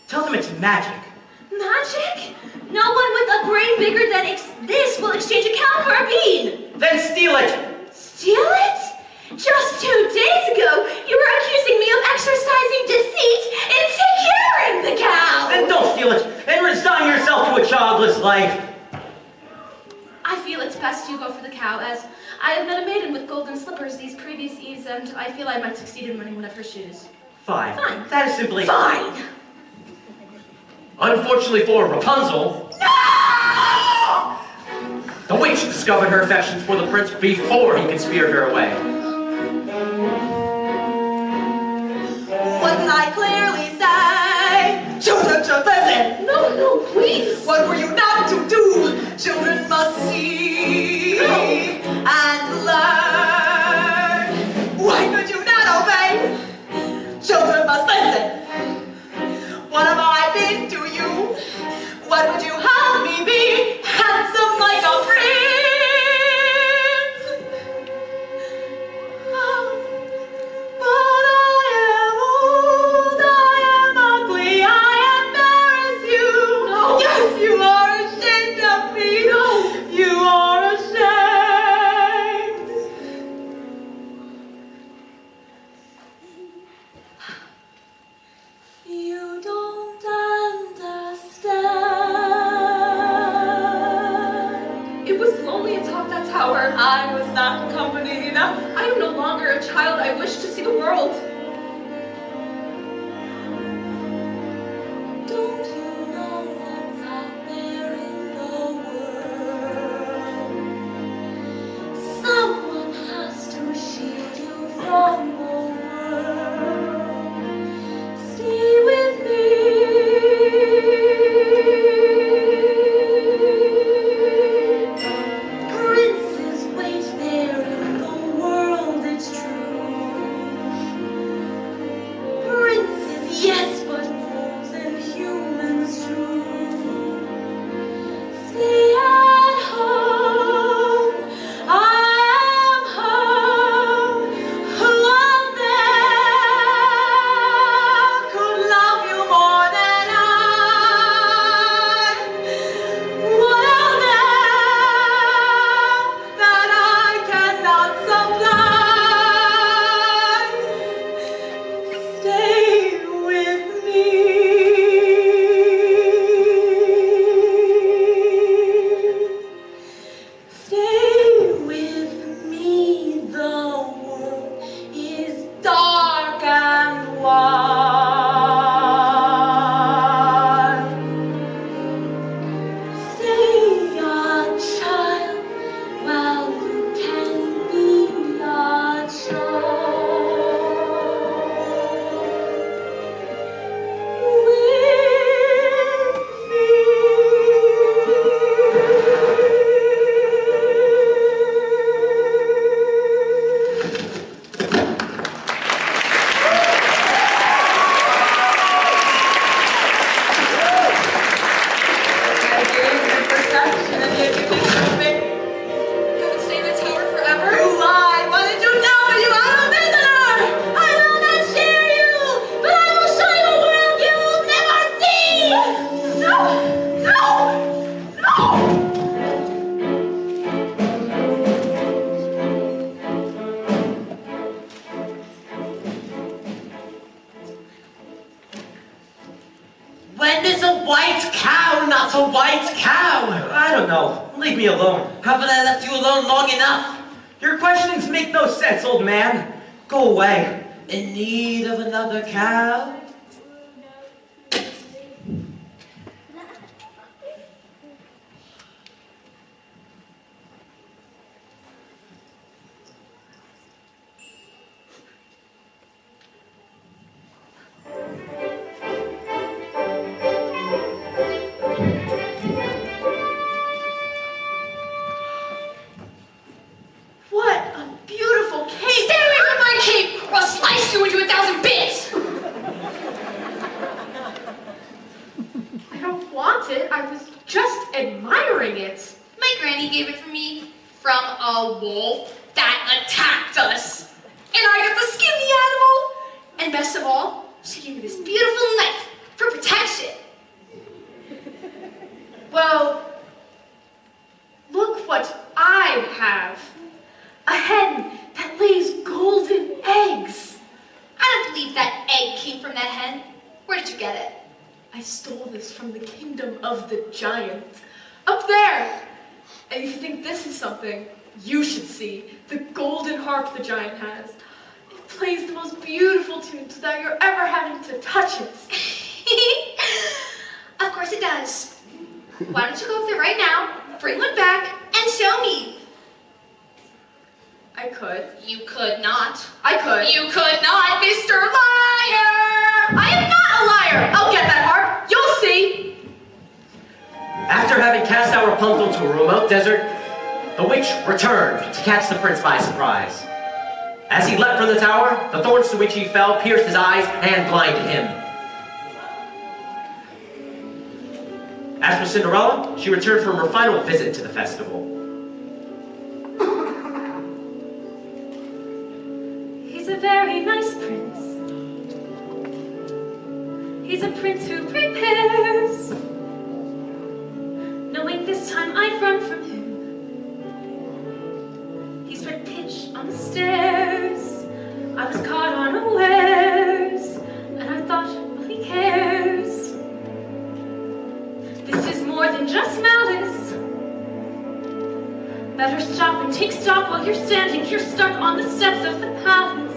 Tell them it's magic. Magic? No one with a brain bigger than this will exchange a cow for a bean! Then steal it. Steal it? Just 2 days ago, you were accusing me of exercising deceit in securing the cow! Then don't steal it. And resign yourself to a childless life. I feel it's best you go for the cow, as I have met a maiden with golden slippers these previous eves, and I feel I might succeed in winning one of her shoes. Fine. Fine. That is simply... Fine! Unfortunately for Rapunzel, No! the witch discovered her affections for the prince before he conspired her away. What did I clearly say? Children should listen! No, please! What were you not to do? Children must see and learn. Why could you not obey? Children must listen. What have I been to you? What would you have me be? Handsome like a prince. But I am old, I am ugly, I embarrass you. No. Yes, you are ashamed of me. No. You are ashamed. You don't understand. It was lonely atop that tower. I was not company enough. I am no longer a child. I wish to see the world. Don't you know what's out there in the world? Someone has to shield you from the world. Stay with me. Princes wait there in the world, it's true. not a white cow. I don't know. Leave me alone. Haven't I left you alone long enough? Your questions make no sense, old man. Go away. In need of another cow? What a beautiful cape! Stay away from my cape, or I'll slice you into 1,000 bits! I don't want it. I was just admiring it. My granny gave it for me from a wolf that attacked us. And I got to skin the animal. And best of all, she gave me this beautiful knife for protection. Well, look what I have. A hen that lays golden eggs. I don't believe that egg came from that hen. Where did you get it? I stole this from the kingdom of the giant. Up there! And if you think this is something, you should see the golden harp the giant has. It plays the most beautiful tunes without you're ever having to touch it. Of course it does. Why don't you go up there right now, bring one back, and show me? I could. You could not. I could. You could not, Mr. Liar! I am not a liar! I'll get that harp. You'll see. After having cast out Rapunzel to a remote desert, the witch returned to catch the prince by surprise. As he leapt from the tower, the thorns to which he fell pierced his eyes and blinded him. As for Cinderella, she returned from her final visit to the festival. He's a very nice prince. He's a prince who prepares, knowing this time I'd run from him. He's read pitch on the stairs. I was caught unawares, and I thought, well, he cares. This is more than just malice. Better stop and take stock while you're standing here stuck on the steps of the palace.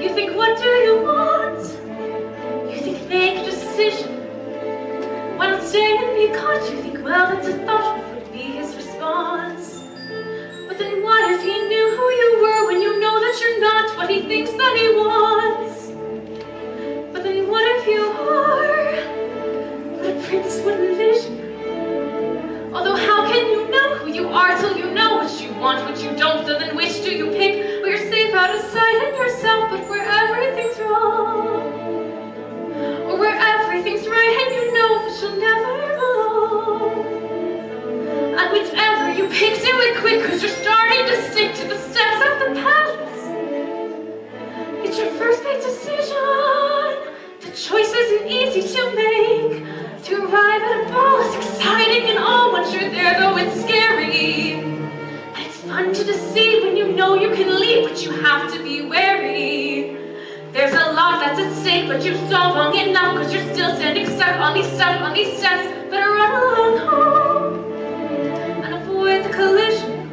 You think, what do you want? You think, make a decision. Why not stay and be caught? You think, well, that's a thought. What would be his response? But then what if he knew who you were when you know that you're not what he thinks that he wants? But then what if you are what a prince would envision? Although how can you know who you are till you know what you want, what you don't? So then which do you pick? Where you're safe out of sight in yourself, but where everything's wrong? Or where everything's right and you know that you'll never belong? And whichever you pick, do it quick, cause you're starting to stick to the steps of the palace. It's your first big decision. The choice isn't easy to make. To arrive at a ball is exciting and all once you're there, though it's scary. And it's fun to deceive when you know you can leave, but you have to be wary. There's a lot that's at stake, but you've stalled long enough, cause you're still standing stuck on these steps, Better run along home and avoid the collision.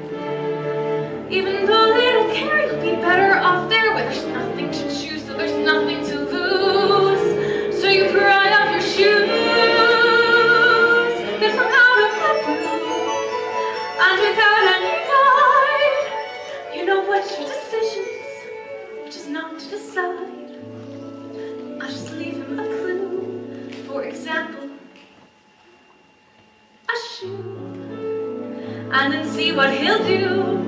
Even though they don't care, you'll be better off there where there's nothing to choose, so there's nothing to lose. So you pry up your shoes, get from out of that room, and without any guide, you know what your decision is, which is not to decide. I just leave him a clue, for example, a shoe, and then see what he'll do.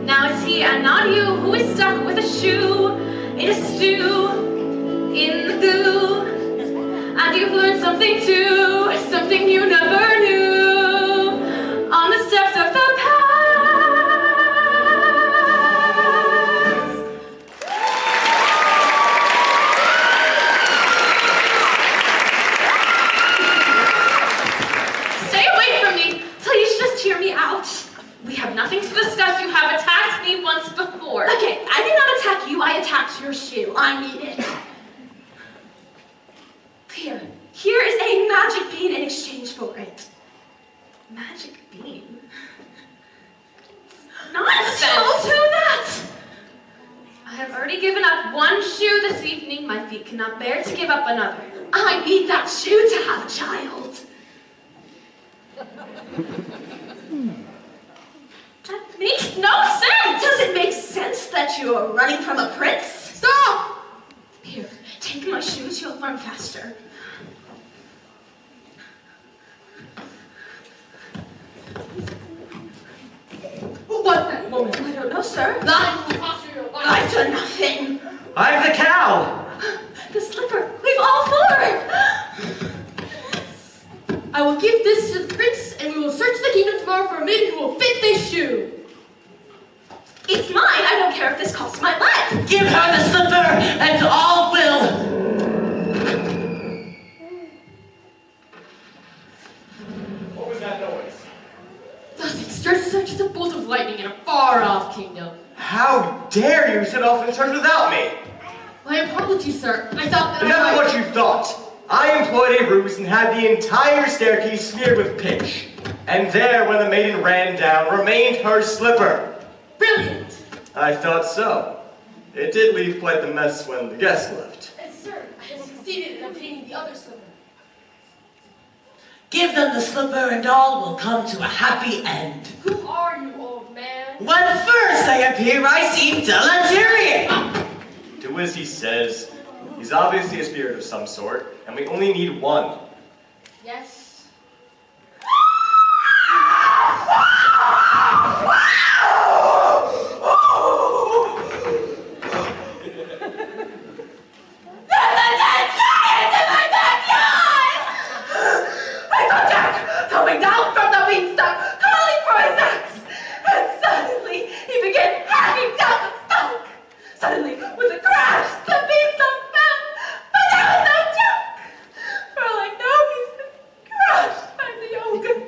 Now it's he and not you who is stuck with a shoe in a stew, in the goo. And you've learned something too, something you never knew, on the steps of the past. Stay away from me. Please just hear me out. We have nothing to discuss. You have attacked me once before. Okay, I did not attack you, I attacked your shoe. I need it. magic bean. Nonsense! Don't do that! I have already given up one shoe this evening. My feet cannot bear to give up another. I need that shoe to have a child. That makes no sense! Does it make sense that you are running from a prince? Stop! Here, take my shoes, you'll learn faster. What's that woman? I don't know, sir. That will cost you your life. I've done nothing. I'm the cow! The slipper, we've all fallen. I will give this to the prince, and we will search the kingdom tomorrow for a maiden who will fit this shoe. It's mine, I don't care if this costs my life. Give her the slipper, and all will. What was that noise? Nothing stirs such as a bolt of lightning in a far-off kingdom. How dare you set off in church without me? My apologies, sir. I thought that Never what you thought. I employed a ruse and had the entire staircase smeared with pitch. And there, when the maiden ran down, remained her slipper. Brilliant! I thought so. It did leave quite the mess when the guest left. And sir, I have succeeded in obtaining the other slipper. Give them the slipper, and all will come to a happy end. Who are you, old man? When first I appear, I seem deleterious. Do as he says. He's obviously a spirit of some sort, and we only need one. Yes. Coming down from the beanstalk, calling for his axe, and suddenly he began hacking down the stalk. Suddenly, with a crash, the beanstalk fell, but there was no joke. For all I know, he's been crushed by the ogre.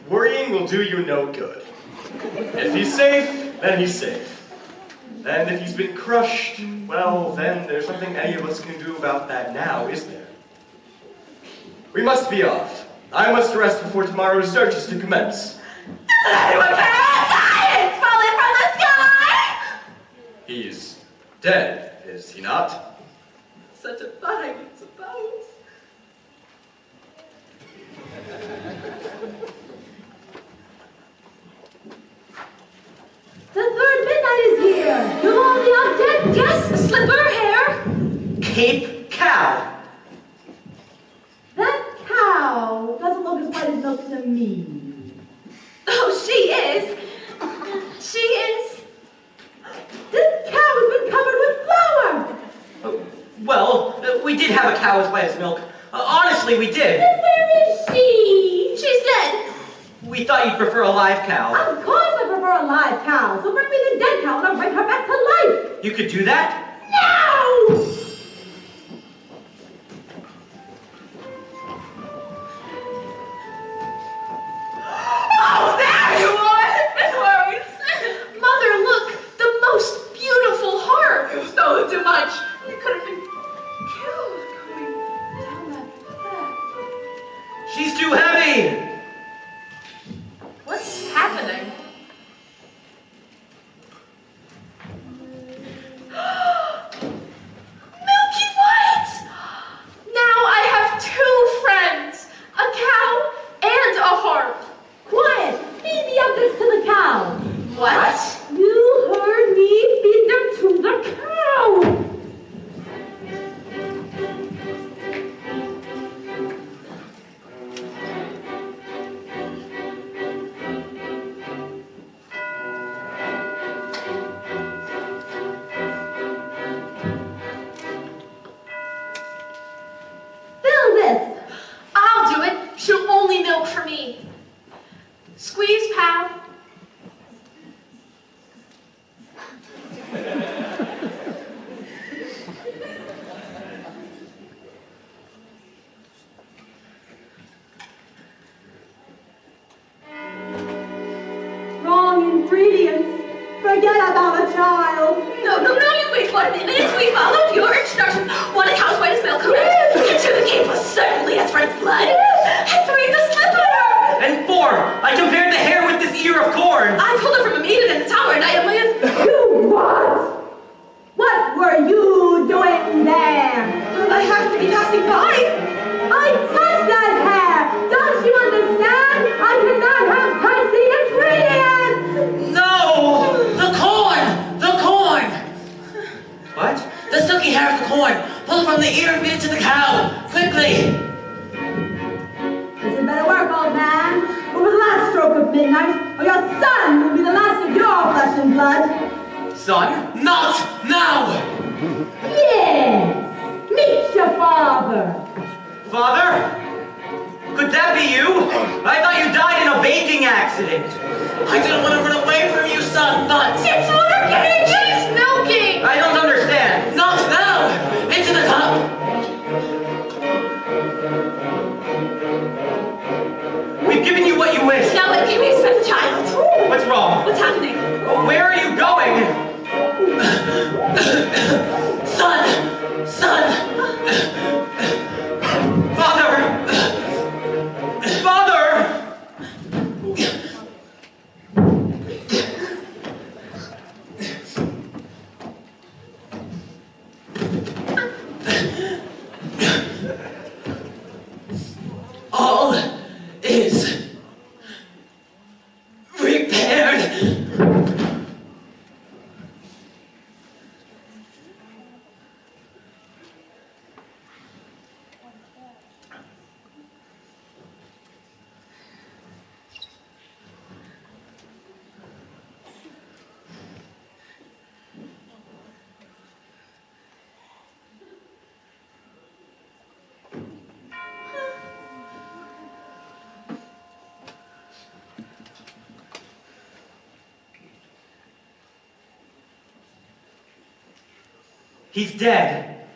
Worrying will do you no good. If he's safe, then he's safe. And if he's been crushed, well, then there's nothing any of us can do about that now, is there? We must be off. I must rest before tomorrow's search is to commence. Doesn't anyone care? It's falling from the sky! He's dead, is he not? Such a thought, I would suppose. The third midnight is here. You all the object? Yes, slipper hair. Cape Cow. That cow doesn't look as white as milk to me. Oh, she is. She is. This cow has been covered with flour. Well, we did have a cow as white as milk. Honestly, we did. Then where is she? She's dead. We thought you'd prefer a live cow. Of course I prefer a live cow. So bring me the dead cow and I'll bring her back to life. You could do that? No! Oh, there you are! It works! Mother, look! The most beautiful heart! You stole too much! You could have been killed going down that path. She's too heavy! What's happening? Milky White! Now I have two friends, a cow and a harp. Quiet! Feed the objects to the cow. What? You heard me. Feed them to the cow. Fill this. I'll do it. She'll only milk for me. Squeeze, pal. ingredients. Forget about a child. No, you wait 1 minute. We followed your instructions. 1 a cow's white as milk, correct? And 2, the cake was certainly as Fred's blood. And 3, the slipper. And 4, I compared the hair with this ear of corn. I pulled it from a maiden in the tower, and I am You what? What were you doing there? I happened to be passing by. I touched that hair! Don't you understand? I did not have touched the ingredients! No! The corn! The corn! What? The silky hair of the corn! Pull it from the ear and feed it to the cow! Quickly! This had better work, old man. Over the last stroke of midnight, or your son will be the last of your flesh and blood. Son? Not now! Yes! Meet your father! Father? Could that be you? I thought you died in a baking accident. I didn't want to run away from you, son, but... It's working! She's milking! I don't understand. Not now! Into the cup! We've given you what you wish. Now when can we expect the child? What's wrong? What's happening? Where are you going? Son! Son! Father! Father! All is repaired. He's dead.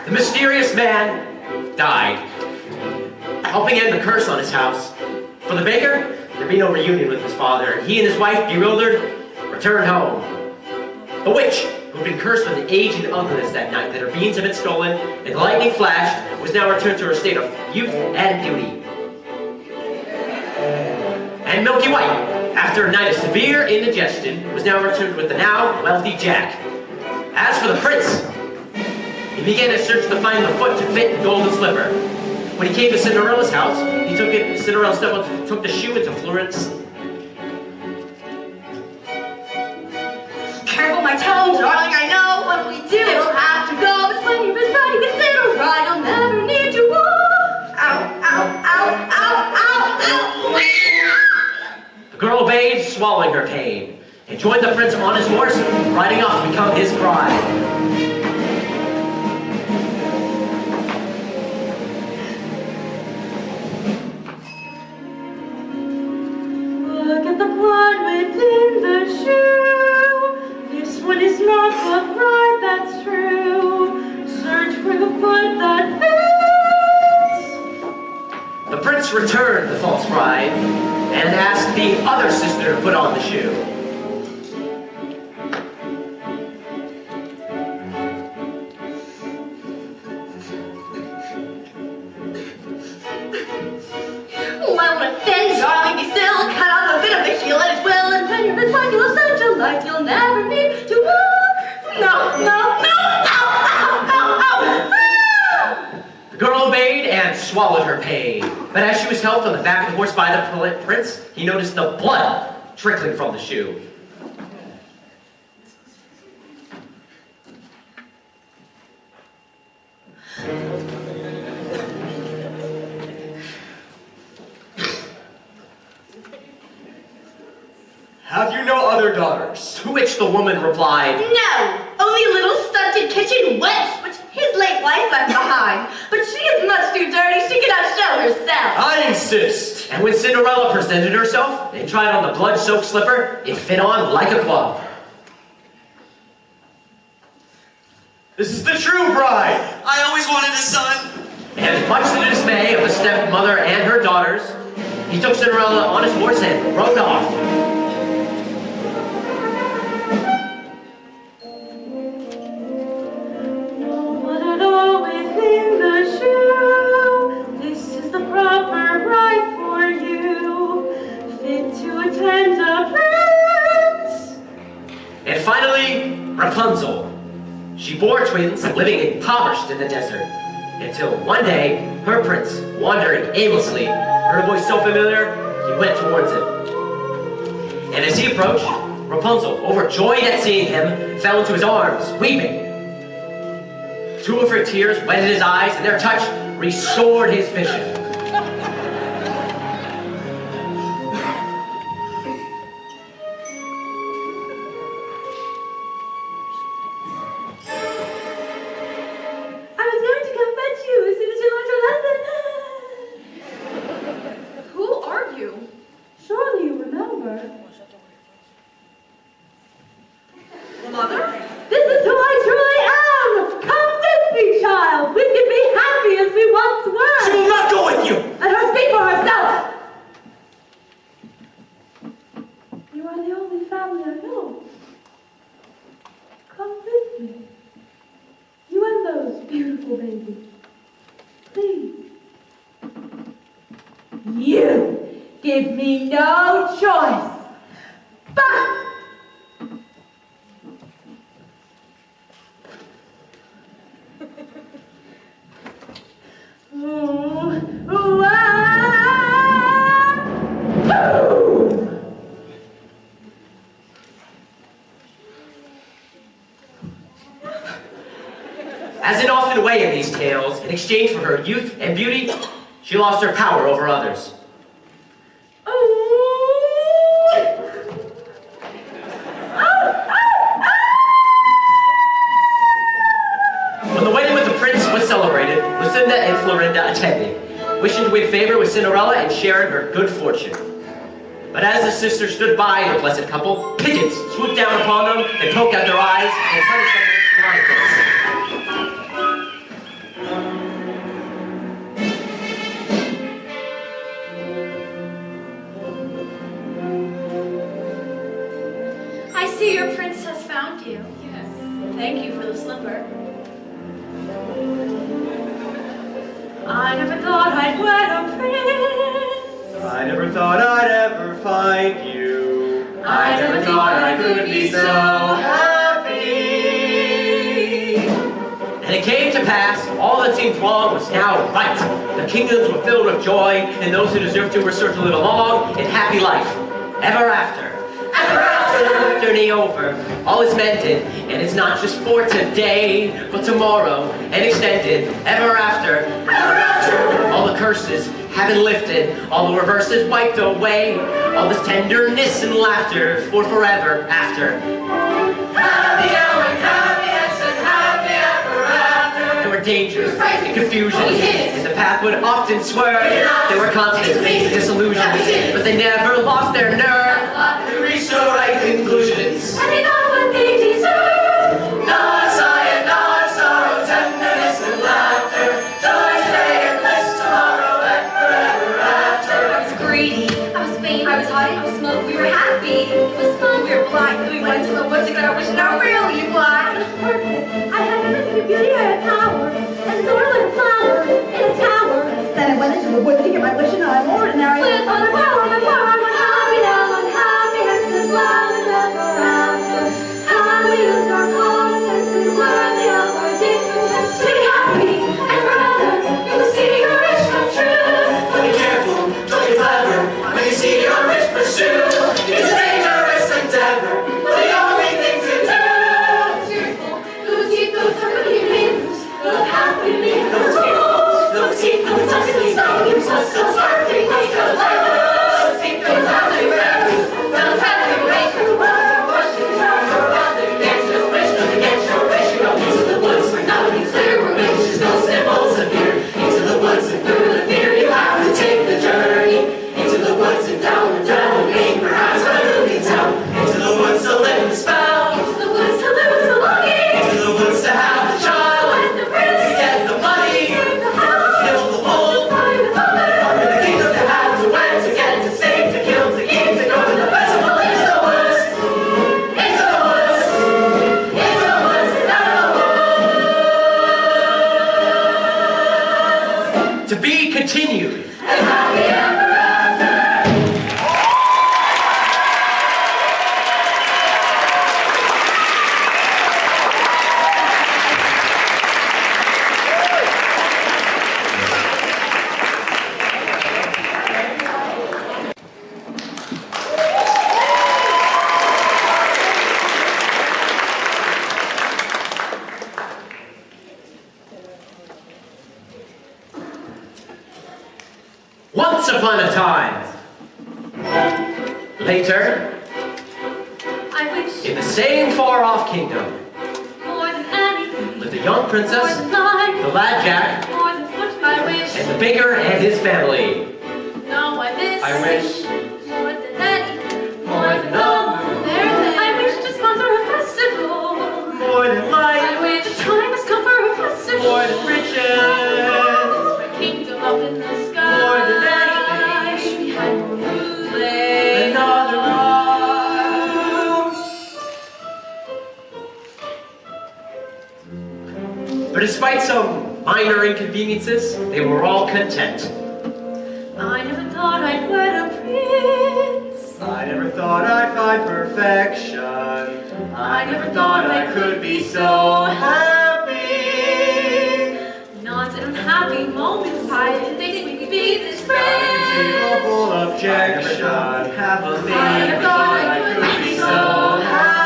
The mysterious man died, helping end the curse on his house. For the baker, there'd be no reunion with his father. He and his wife, bewildered, returned home. The witch, who'd been cursed with an age and ugliness that night, that her beans had been stolen, and lightning flashed, was now returned to her state of youth and beauty. And Milky White, after a night of severe indigestion, was now returned with the now wealthy Jack. As for the prince, he began a search to find the foot to fit the golden slipper. When he came to Cinderella's house, he took it, Cinderella took the shoe into Florence. Careful my tone, darling, I know what we do. It'll have to go, but when you've been trying to get settled right, I'll never need to walk. Ow, ow, ow, ow, ow, ow. The girl obeyed, swallowing her pain, and joined the prince on his horse, riding off to become his bride. Look at the blood within the shoe. This one is not the bride that's true. Search for the foot that fits. The prince returned the false bride, and asked the other sister to put on the shoe. I want to bend, darling, be still. Cut off a bit of the heel at its will, and when you're inside, you'll have such a life you'll never need to walk. No, no, no, ow, ow, ow, ow. The girl obeyed and swallowed her pain. But as she was helped on the back of the horse by the prince, he noticed the blood trickling from the shoe. Have you no other daughters? To which the woman replied, No, only a little stunted kitchen wench, which his late wife left behind. But she is much too dirty, she cannot show herself. I insist. And when Cinderella presented herself and tried on the blood-soaked slipper, it fit on like a glove. This is the true bride. I always wanted a son. And much to the dismay of the stepmother and her daughters, he took Cinderella on his horse and rode off. Put it all within the shoe. This is the proper bride for you, fit to attend a prince. And finally, Rapunzel. She bore twins, living impoverished in the desert, until one day, her prince, wandering aimlessly, heard a voice so familiar, he went towards him. And as he approached, Rapunzel, overjoyed at seeing him, fell into his arms, weeping. 2 of her tears wetted his eyes, and their touch restored his vision. I was going to come fetch you as soon as you learned your lesson. Who are you? Surely you remember. Mother? This is who I truly am! Come with me, child! We can be happy as we once She were! will not go with you. Let her speak for herself! You are the only family I know. Come with me. You and those beautiful babies. Please. You give me no choice. But ooh, ooh, ah, boom! As is often the way in these tales, in exchange for her youth and beauty, she lost her power over others. When the wedding with the prince was celebrated, Lucinda and Florinda attended, wishing to win favor with Cinderella and sharing her good fortune. But as the sisters stood by the blessed couple, pigeons swooped down upon them and poked out their eyes and punished them with blindness. I see your princess found you. Yes. Thank you for the slipper. I never thought I'd wed a prince. I never thought I'd ever find you. I never thought I could be so happy. And it came to pass, all that seemed wrong was now right. The kingdoms were filled with joy, and those who deserved to were certain to live a long and happy life, ever after. Ever after! Journey over, all is mended, and it's not just for today, but tomorrow, and extended, ever after. Ever after! All the curses have been lifted, all the reverses wiped away, all this tenderness and laughter for forever after. Happy hour, happy exit, happy ever after. There were dangers and confusion, and the path would often swerve. There were constant disillusions, but they never lost their nerve to reach the right conclusions. And they got what they deserve. Not sigh and not sorrow, tenderness and laughter, joy today and bliss tomorrow and forever after. I was greedy. I was vain. I was haughty. I was smug. We were happy. It was fun. We were blind. We went to the woods and got our wish. Now really blind. Perfect. I had everything, a beauty and a power, and soared like a flower in a tower. Then I went into the woods to get my wish, and I'm ordinary. With all the power and the power, I'm unhappy now, unhappy, hence this love is ever after. How we lose our common sense and worthy of our discontents. To be happy and forever, you will see your wish come true. But be careful, don't be clever, when you see your wish pursue. It's a dangerous endeavor, but the only thing to do. Cheerful. Those deep, those hungry neighbors. Look happily, Those tears, those teeth, those ugly stones, those sparkling, those continued. Once upon a time. Later, I wish in the same far-off kingdom, more than anything, lived a young more princess, than life, the lad Jack, more than foot. I wish, and the baker and his family. no, I miss. I wish more than anything, more than the moon, I wish to sponsor a festival. more than life, I wish the time has come for a festival. more than riches, My kingdom up in the sky. more than anything. We had more music. Another room. But despite some minor inconveniences, they were all content. I never thought I'd wed a prince. I never thought I'd find perfection. I never thought I could be so happy. Not an unhappy moments. I didn't think we could be this friends. Unbelievable objection. Happily, I never thought I could be so happy.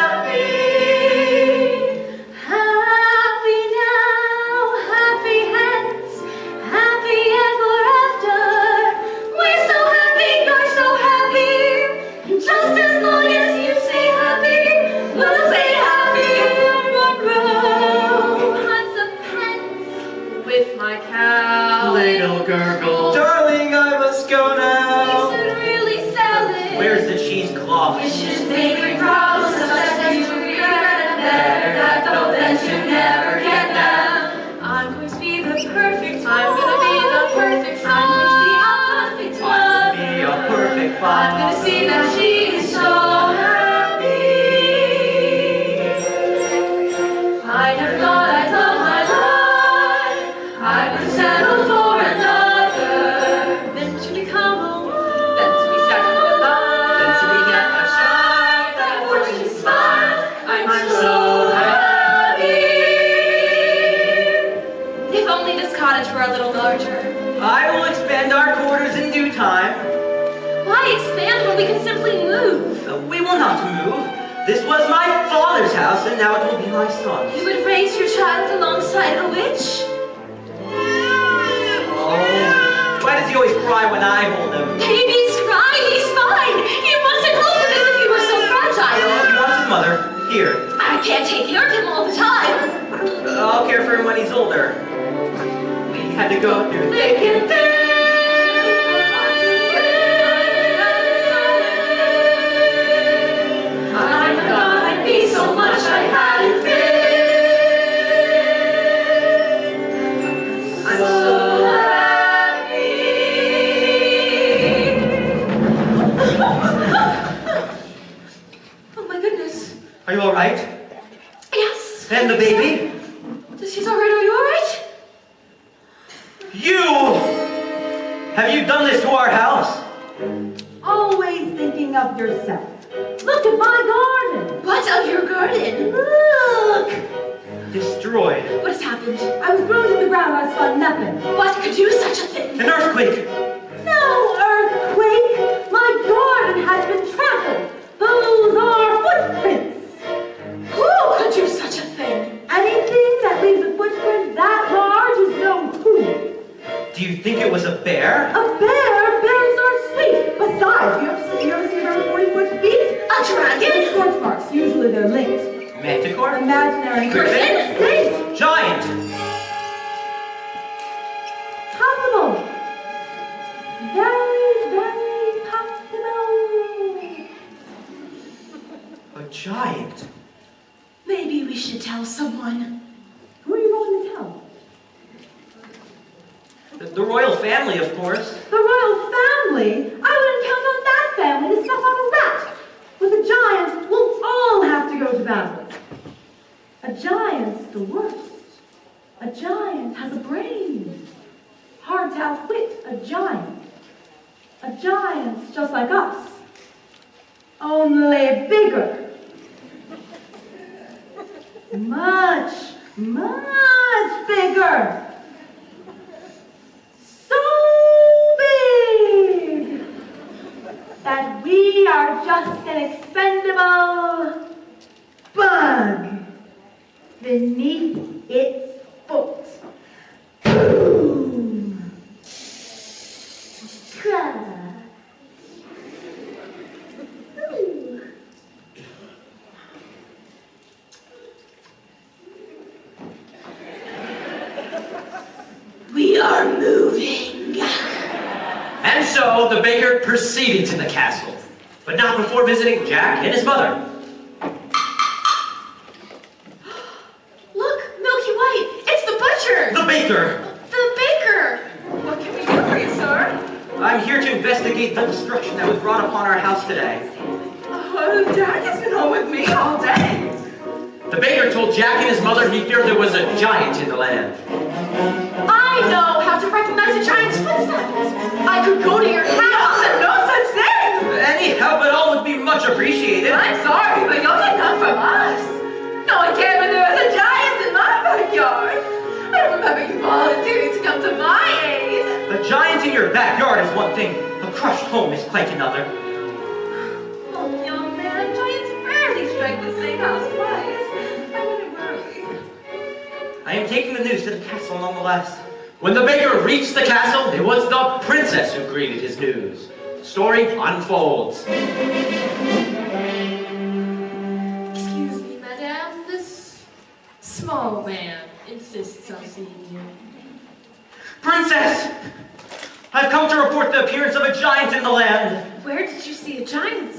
happy now, happy hence, happy ever after. We're so happy, you're so happy. And just as long as you stay happy, we'll stay happy in one row. Lots of pence with my cow. little gurgle. Darling, I must go We now. should really sell it. Where's the cheesecloth? We should make problems such that you regret it. Better that though than to never get them. I'm going to be the perfect. I'm gonna be the perfect. I'm going to be a perfect one. Be a perfect I'm gonna father. see that she is so happy. I never thought I'd love my life. I would settle for another. Then to become a woman. Then to be sad for love. Then to be get a shine. That fortune smiles. I'm so happy. If only this cottage were a little larger. I will expand our quarters in due time. Why expand when we can simply move? We will not move. This was my father's house, and now it will be my son's. You would raise your child alongside a witch? Oh, why does he always cry when I hold him? Baby's crying, he's fine. You mustn't hold him as if he were so fragile. He wants his mother. Here. I can't take care of him all the time. I'll care for him when he's older. We had to go through Thick and thin. I thought I'd be so much I hadn't been. I'm so happy. Oh my goodness. Are you all right? Yes. And the baby? She's all right. Are you all right? You! Have you done this to our house? Always thinking of yourself. Look at my garden. What of your garden? Look! Destroyed. What has happened? I was thrown to the ground. I saw nothing. What could do such a thing? An earthquake. No earthquake. My garden has been trampled. Those are footprints. Who could do such a thing? Anything that leaves a footprint that large is no food. Do you think it was a bear? A bear? Bears are sweet. Besides, you ever seen a bear with 40-foot feet? A dragon? Scorch marks. Usually they're linked. Manticore? Imaginary. Griffin? Snakes. Giant. Possible. Very, very possible. A giant. Maybe we should tell someone. Who are you going to tell? The royal family, of course. The royal family? I wouldn't count on that family to snuff out a rat. With a giant, we'll all have to go to battle. A giant's the worst. A giant has a brain. hard to outwit a giant. A giant's just like us, only bigger. Much, much bigger. So big that we are just an expendable bug beneath its foot. Boom. Crash. Ooh. We are moving. And so the baker proceeded to the castle, but not before visiting Jack and his mother. Look, Milky White, it's the butcher! The baker! The baker! What can we do for you, sir? I'm here to investigate the destruction that was brought upon our house today. Oh, Jack has been home with me all day. The baker told Jack and his mother he feared there was a giant in the land. I know how to recognize a giant's footsteps. I could go to your house and no such thing. Any help at all would be much appreciated. I'm sorry, but you'll get none from us. No one cared when there was a giant in my backyard. I remember you volunteering to come to my aid. A giant in your backyard is one thing. A crushed home is quite another. Oh, young man, giants rarely strike the same house twice. I wouldn't worry. I am taking the news to the castle nonetheless. When the baker reached the castle, it was the princess who greeted his news. The story unfolds. Excuse me, madame. This small man insists on seeing you. Princess! I've come to report the appearance of a giant in the land. Where did you see a giant?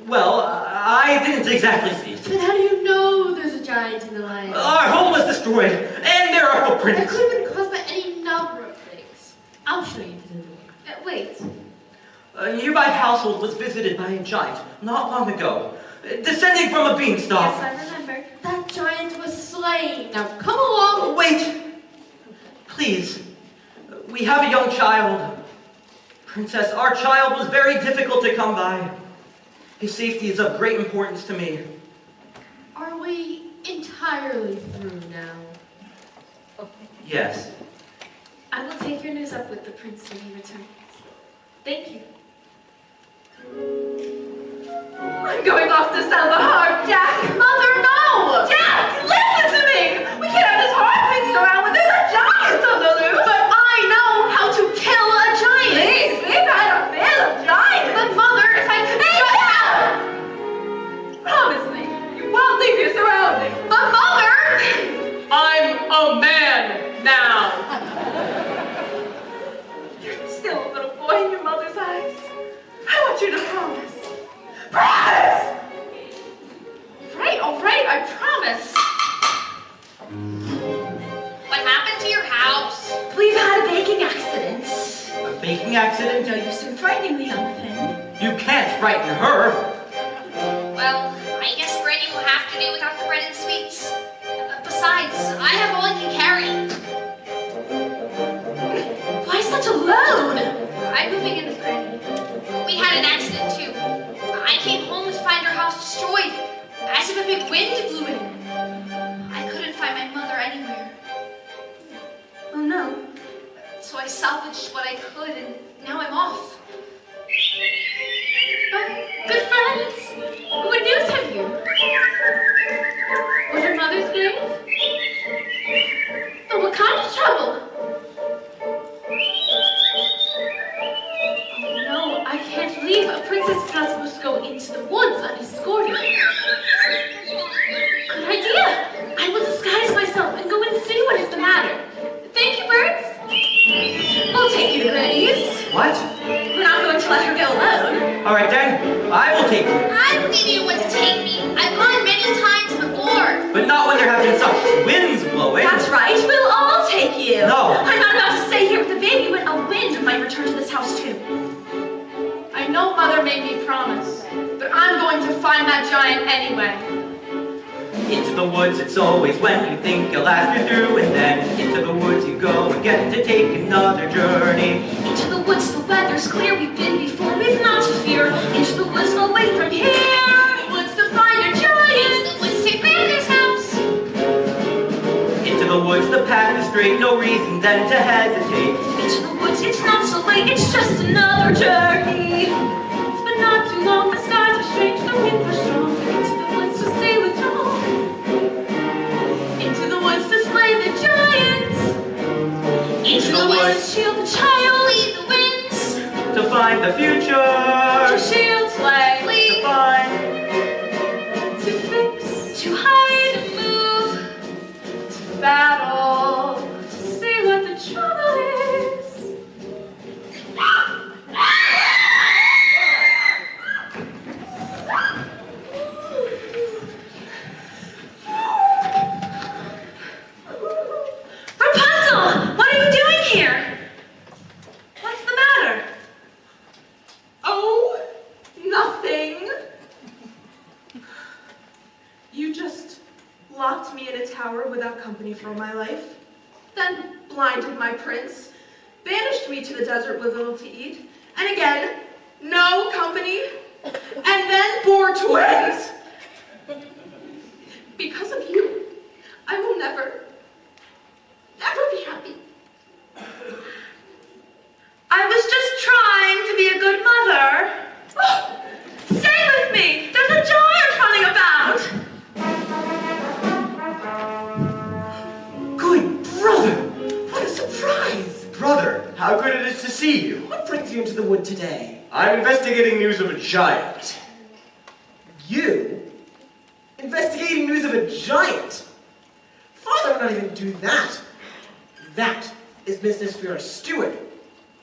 Well, I didn't exactly see it. Then how do you know there's a giant in the land? Our home was destroyed, and there are That footprints. could have been caused by any number of things. I'll show you the door. Wait. A nearby household was visited by a giant not long ago, descending from a beanstalk. Yes, I remember. That giant was slain. Now come along. Wait! Please. We have a young child. Princess, our child was very difficult to come by. His safety is of great importance to me. Are we entirely through now? Yes. I will take your news up with the prince when he returns. Thank you. I'm going off to sell the harp, Jack! Mother, no! Jack, listen to me! We can't have this harp hanging around when there's a giant on the loose! But I know how to kill a giant! Please, we've had a fan of giants! But Mother, if I could promise me, you won't leave your surroundings! But Mother! I'm a man now. You're still a little boy in your mother's eyes. I want you to promise. Promise! All right, I promise. What happened to your house? We've had a baking accident. A baking accident? No use in frightening the young thing. You can't frighten her. Well, I guess Granny will have to do without the bread and sweets. Besides, I have all I can carry. Why such a load? I'm moving in with Granny. We had an accident too. I came home to find our house destroyed, as if a big wind blew in. I couldn't find my mother anywhere. Oh no. So I salvaged what I could, and now I'm off. Good friends, what news have you? Was your mother's grave? Oh, what kind of trouble? Oh no, I can't leave. A princess is not supposed to go into the woods unescorted. Good idea. I will disguise myself and go and see what is the matter. Thank you, birds. I'll take you to Granny's. What? We're not going to let her go alone. All right then, I will take you. I don't need anyone to take me. I've gone many times before. But not when there have been such winds blowing. That's right, we'll all take you. No. I'm not about to stay here with the baby when a wind might return to this house too. I know Mother made me promise, but I'm going to find that giant anyway. Into the woods, it's always when you think you'll last you through, and then into the woods you go and get to take another journey. Into the woods, the weather's clear. We've been before, we've not to fear. Into the woods, away from here. Woods to find a giant. The woods to Grandma's house. Into the woods, the path is straight, no reason then to hesitate. Into the woods, it's not so late. It's just another journey. It's been not too long. The skies are strange, the winds are strong. Into the woods to see what's wrong. Into the woods to slay the giants. Into the woods to shield the child. Lead the winds. To find the future. To shield, slay, To find. to fix, to hide, To move. to battle, to see what the trouble is. Rapunzel, what are you doing here? What's the matter? Oh, nothing. You just locked me in a tower without company for my life, then blinded my prince, banished me to the desert with little to eat, and again, no company, and then bore twins. Because of you, I will never be happy. I was just trying to be a good mother. Oh, stay with me. There's a giant running about. Good brother! What a surprise! Brother, how good it is to see you. What brings you into the wood today? I'm investigating news of a giant. You? Investigating news of a giant? Father would not even do that. That is business for your steward,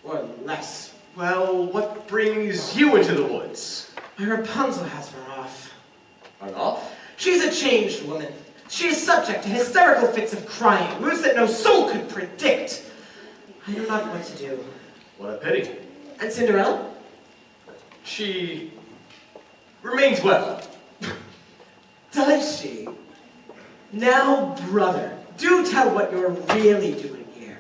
or less. Well, what brings you into the woods? My Rapunzel has run off. Run off? She's a changed woman. She is subject to hysterical fits of crying, moods that no soul could predict. I know not what to do. What a pity. And Cinderella? She remains well. Does she? Now, brother, do tell what you're really doing here.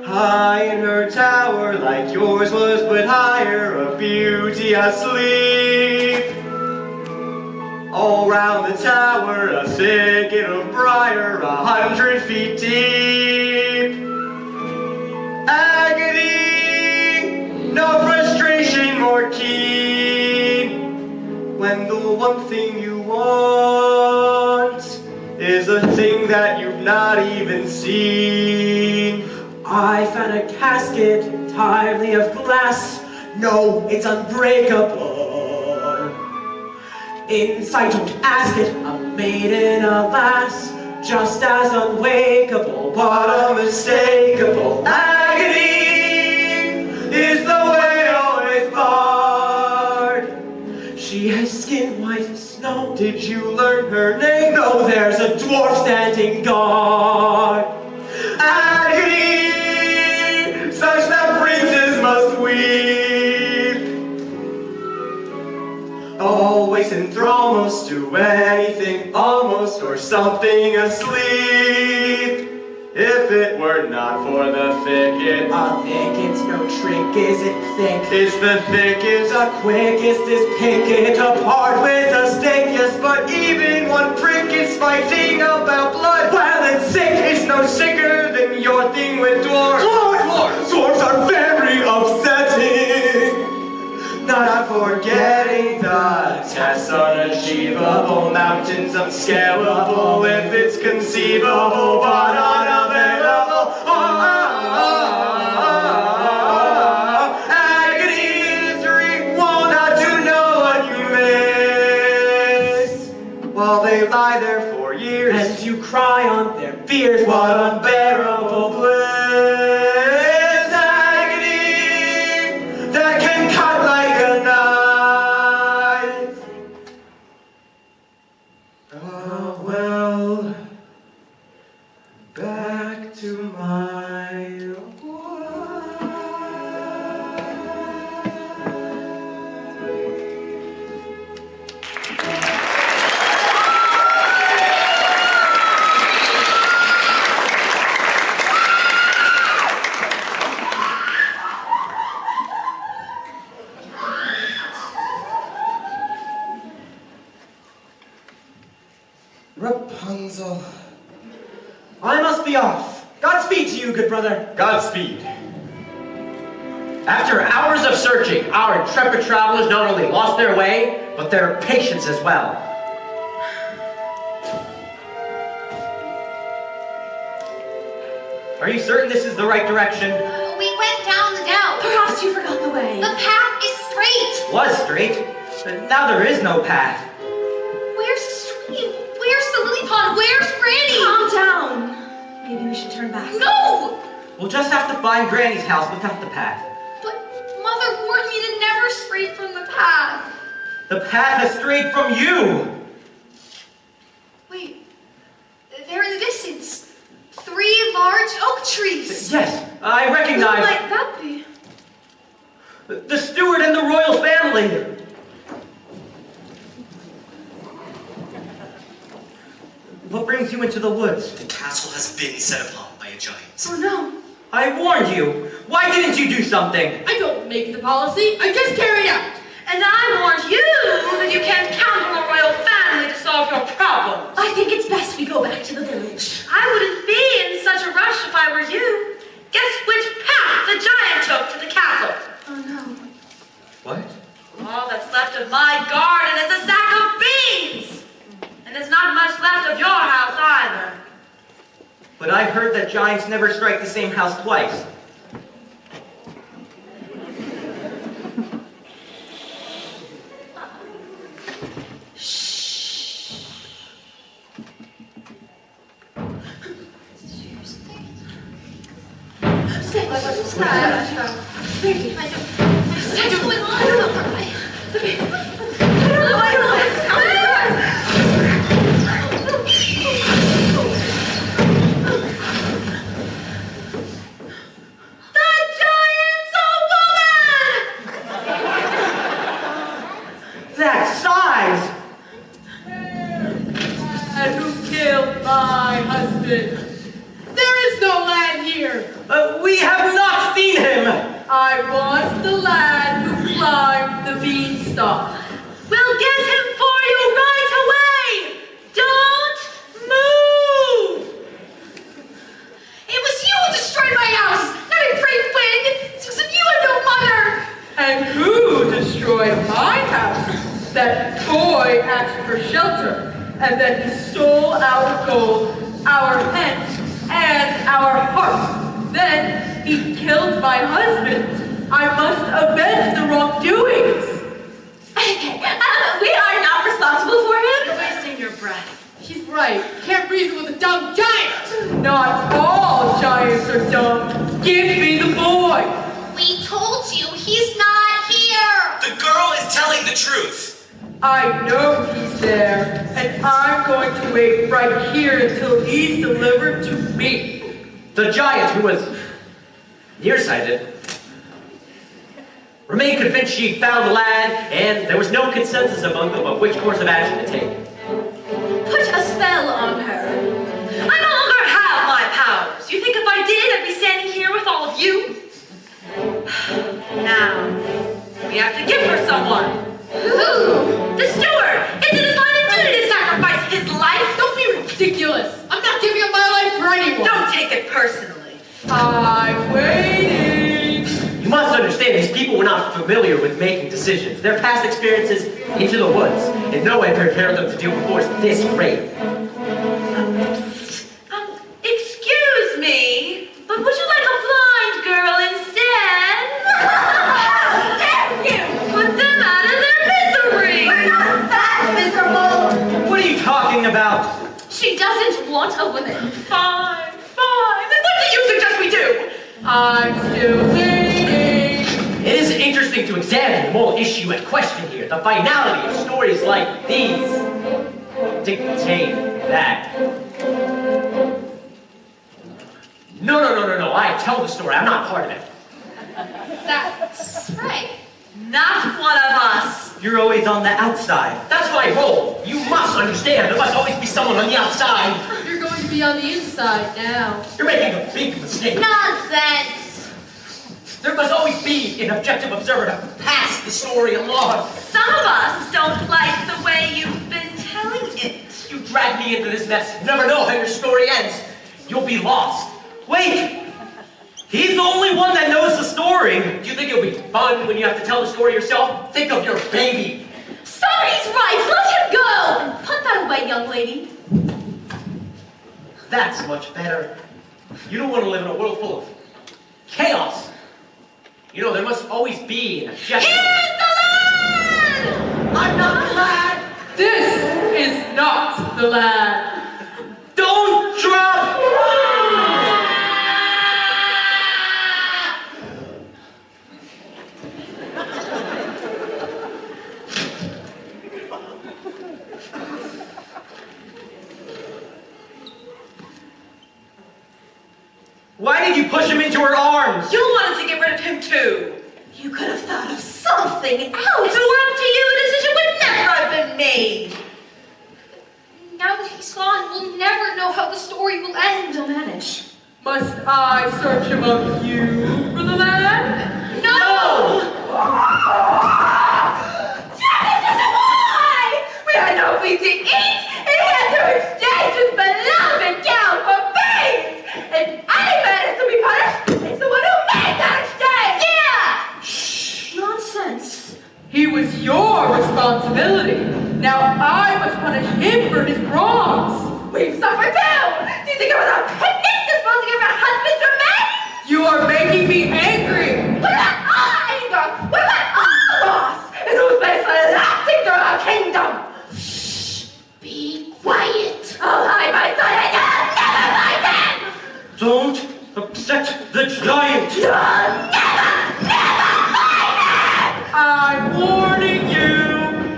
High in her tower, like yours was but higher, a beauty asleep. All round the tower, a thicket of briar, 100 feet deep. Agony, no frustration more keen, when the one thing you want is a thing that you've not even seen. I found a casket entirely of glass. No, it's unbreakable. Inside, don't ask it, a maiden, alas, just as unwakeable, but unmistakable. Agony is the way always barred. She has skin white as snow. Did you learn her name? No, there's a dwarf standing guard. Agony, such that princes must weep. Always enthralled, do anything almost or something asleep. If it were not for the thicket, A thicket's no trick, is it thick? it's the thickest. The quickest is pick it apart with a stick. Yes, but even one prick is fighting about blood. Well, it's sick. It's no sicker than your thing with dwarves. Dwarves are very upsetting. Not forgetting the tests unachievable, mountains unscalable if it's conceivable, but unavailable. Agony is equal not to know what you miss, while they lie there for years. And you cry on their fears. What unbearable bliss, agony that can cut like a knife. Oh well, back to my wife. be off. Godspeed to you, good brother. Godspeed. After hours of searching, our intrepid travelers not only lost their way, but their patience as well. Are you certain this is the right direction? We went down the dell. Perhaps you forgot the way. The path is straight. Was straight, but now there is no path. Where's the stream? Where's the lily pond? Where's Granny? Calm down. Maybe we should turn back. No! We'll just have to find Granny's house without the path. But Mother warned me to never stray from the path. The path has strayed from you. Wait, there in the distance, 3 large oak trees. Yes, I Who recognize might that be? the steward and the royal family. What brings you into the woods? The castle has been set upon by a giant. Oh no. I warned you. Why didn't you do something? I don't make the policy, I just carry it out. And I warned you that you can't count on the royal family to solve your problems. I think it's best we go back to the village. I wouldn't be in such a rush if I were you. Guess which path the giant took to the castle? Oh no. What? All that's left of my garden is a sack of beans! And there's not much left of your house either. But I heard that giants never strike the same house twice. That size! And who killed my husband? There is no lad here. We have not seen him! I want the lad who climbed the beanstalk. We'll get him for you right away! Don't move! It was you who destroyed my house, not a great wind. It's because of you I no mother. And who destroyed my house? That boy asked for shelter, and then he stole our gold, our pence, and our hearts. Then he killed my husband. I must avenge the wrongdoings. We are not responsible for him. You're wasting your breath. She's right. Can't reason with a dumb giant. Not all giants are dumb. Give me the boy. We told you he's not here. The girl is telling the truth. I know he's there, and I'm going to wait right here until he's delivered to me. The giant, who was nearsighted, remained convinced she found the lad, and there was no consensus among them of which course of action to take. Put a spell on her. I no longer have my powers. You think if I did, I'd be standing here with all of you? Now, we have to give her someone. Who? The steward! It's in his line of duty to sacrifice his life! Don't be ridiculous. I'm not giving up my life for anyone. Don't take it personally. I'm waiting. You must understand, these people were not familiar with making decisions. Their past experiences into the woods in no way prepared them to deal with force this great. Excuse me, but would you like a blind girl instead? Thank you! Put them out of their misery! We're not that miserable! What are you talking about? She doesn't want a woman. Fine, fine. Then what do you suggest we do? I'm still waiting. It is interesting to examine the moral issue at question here. The finality of stories like these dictate that. No. I tell the story. I'm not part of it. That's right. Not one of us. You're always on the outside. That's my role. You must understand. There must always be someone on the outside. You're going to be on the inside now. You're making a big mistake. Nonsense. There must always be an objective observer to pass the story along. Some of us don't like the way you've been telling it. You drag me into this mess. You never know how your story ends. you'll be lost. Wait! He's the only one that knows the story. Do you think it'll be fun when you have to tell the story yourself? Think of your baby. Somebody's right! Let him go! And put that away, young lady. That's much better. You don't want to live in a world full of chaos. You know, there must always be an objective. Here's the land! I'm not glad. This is not the lad. Don't drop! Why did you push him into her arms? You wanted to get rid of him too. You could have thought of something else. If it were up to you, the decision would never have been made. Now that he's gone, we'll never know how the story will end. We'll manage. Must I search among you for the lad? No! Jack is alive! We had no food to eat, and he had to exchange his beloved gown for beans! And any man is to be punished, it's the one who made that exchange! Yeah! Shh! Nonsense. He was your responsibility. Now I must punish him for his wrongs. We've suffered too! Do you think it was a picnic disposing of your husband's remains? You are making me angry. What about our anger? What about our loss? And who's been collapsing through our kingdom? Shh! Be quiet! I'll hide my son and you'll never find him! Don't upset the giant! You'll never find him! I'm warning you.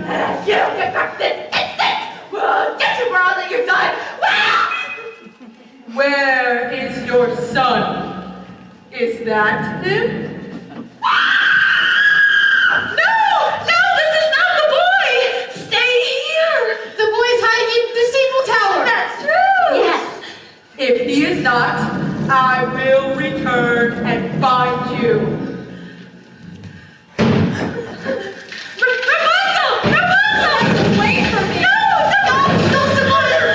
And if you get back this instant, we'll get you for all that you've done! Where is your son? Is that him? No! No, this is not the boy! Stay here! The boy's hiding in the steeple tower. That's true! Yes! If he is not, I will return and find you. Rapunzel! Rapunzel! Wait for me! No! Don't support her!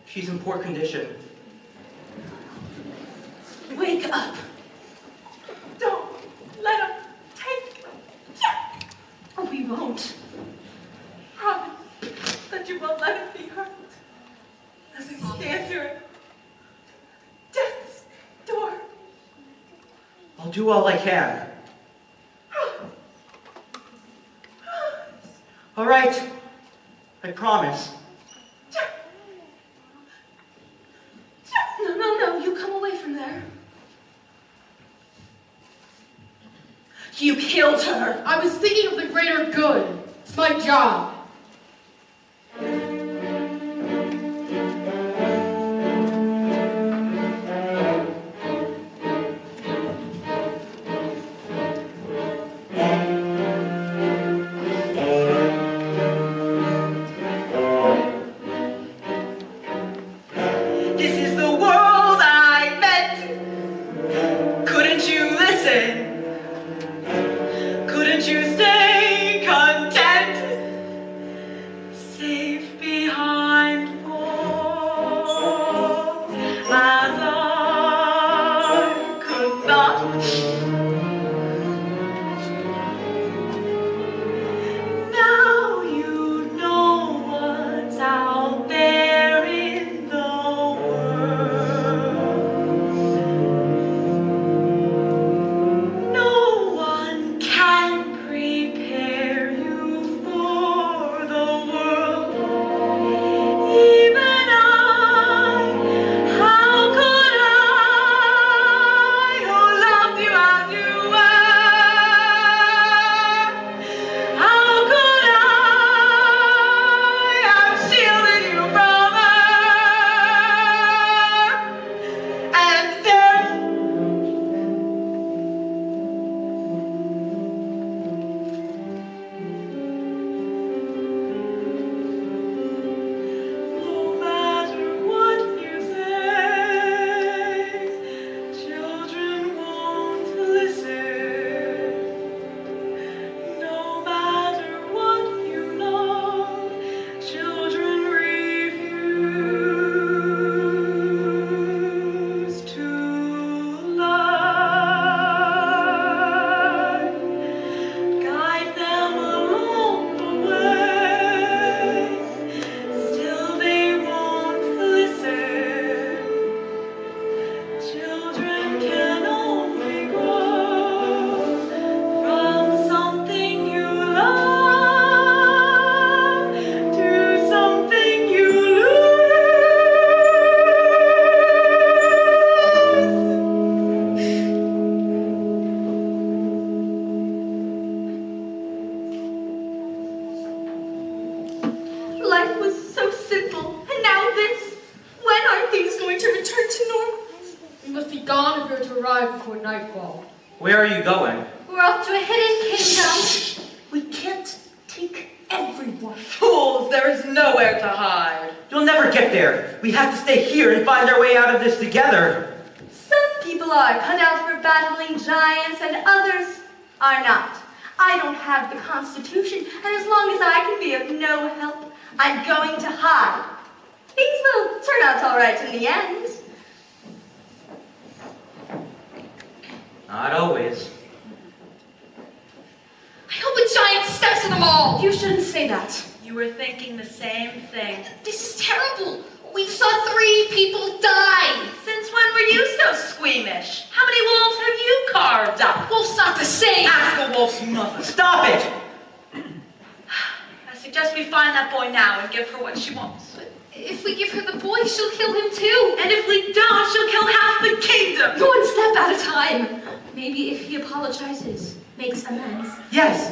She's in poor condition. Wake up! Don't let him take Jack! Or we won't. Promise that you won't let him be hurt. As I stand here at death's door. I'll do all I can. All right. I promise. No, you come away from there. You killed her. I was thinking of the greater good. It's my job. This is the world I meant. Couldn't you listen? Couldn't you stay content? arrive before nightfall. Where are you going? We're off to a hidden kingdom. We can't take everyone. Fools, there is nowhere to hide. You'll never get there. We have to stay here and find our way out of this together. Some people are cut out for battling giants and others are not. I don't have the constitution, and as long as I can be of no help, I'm going to hide. Things will turn out all right in the end. Not always. I hope a giant steps in them all. You shouldn't say that. You were thinking the same thing. This is terrible. We saw 3 people die. Since when were you so squeamish? How many wolves have you carved up? Wolf's not the same. Ask a wolf's mother. Stop it! I suggest we find that boy now and give her what she wants. If we give her the boy, she'll kill him too. And if we don't, she'll kill half the kingdom. One step at a time. Maybe if he apologizes, makes amends. Yes.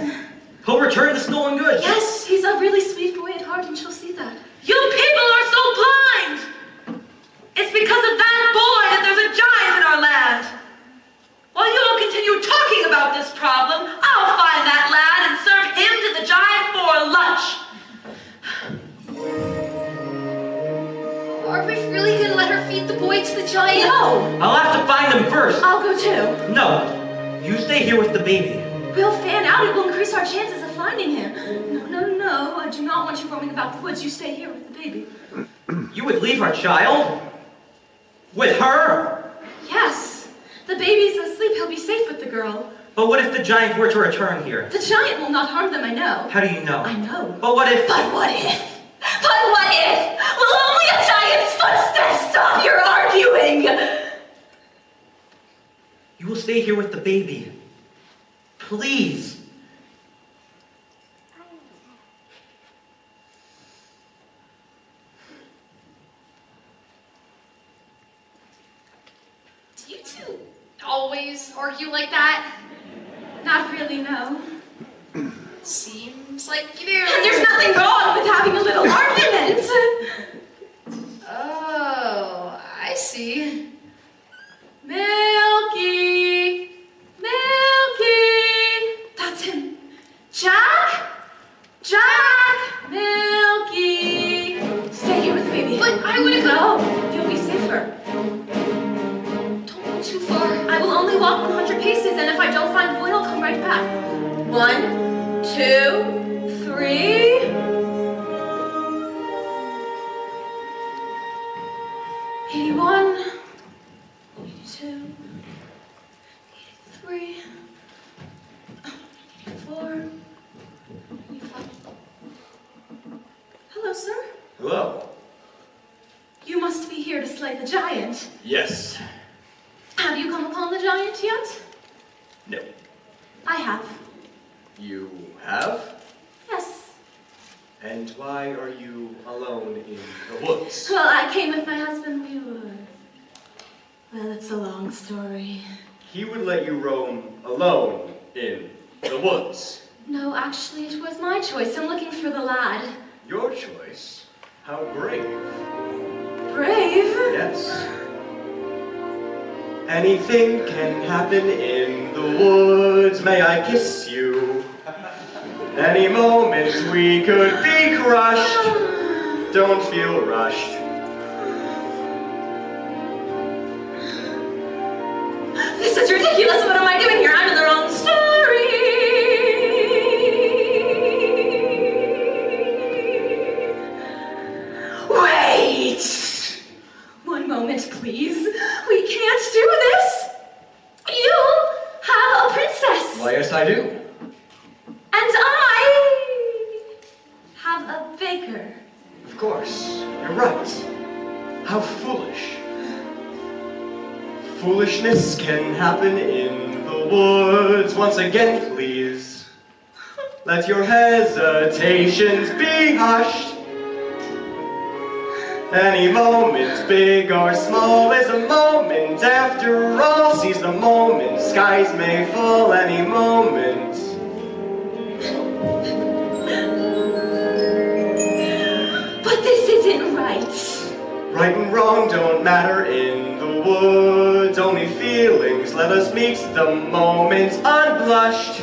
He'll return the stolen goods. Yes, he's a really sweet boy at heart, and she'll see that. You people are so blind! It's because of that boy that there's a giant in our land. While you all continue talking about this problem, I'll find that lad and serve him to the giant for lunch. Are we really gonna let her feed the boy to the giant? No! I'll have to find them first. I'll go too. No. You stay here with the baby. We'll fan out. It will increase our chances of finding him. No. I do not want you roaming about the woods. You stay here with the baby. You would leave our child? With her? Yes. The baby's asleep. He'll be safe with the girl. But what if the giant were to return here? The giant will not harm them, I know. How do you know? I know. But what if... But what if? Will only a giant's footsteps stop your arguing? You will stay here with the baby. Please. Do you two always argue like that? Not really, no. Seems like you do. And there's nothing wrong with having a little argument. Oh, I see. Milky! That's him. Jack! Milky! Stay here with the baby. But I wanna go. No, you'll be safer. Don't go too far. I will only walk 100 paces, and if I don't find the boy, I'll come right back. 1, 2, 3. 81, 82, 83, 84, 85. Hello, sir. Hello. You must be here to slay the giant. Yes. Have you come upon the giant yet? No. I have. You have? Yes. And why are you alone in the woods? Well, I came with my husband. Well, it's a long story. He would let you roam alone in the woods. No, actually, it was my choice. I'm looking for the lad. Your choice? How brave. Brave? Yes. Anything can happen in the woods. May I kiss you? Any moment we could be crushed. Don't feel rushed. This is ridiculous. What am I doing here? I'm in the wrong story. Wait! 1 moment, please. We can't do this. You have a princess. Why, yes, I do. And I have a baker. Of course. You're right. How foolish. Foolishness can happen in the woods. Once again, please. Let your hesitations be hushed. Any moment, big or small, is a moment. After all, seize the moment. Skies may fall any moment. But this isn't right. Right and wrong don't matter in the woods. Only lovely feelings, let us meet the moment unblushed.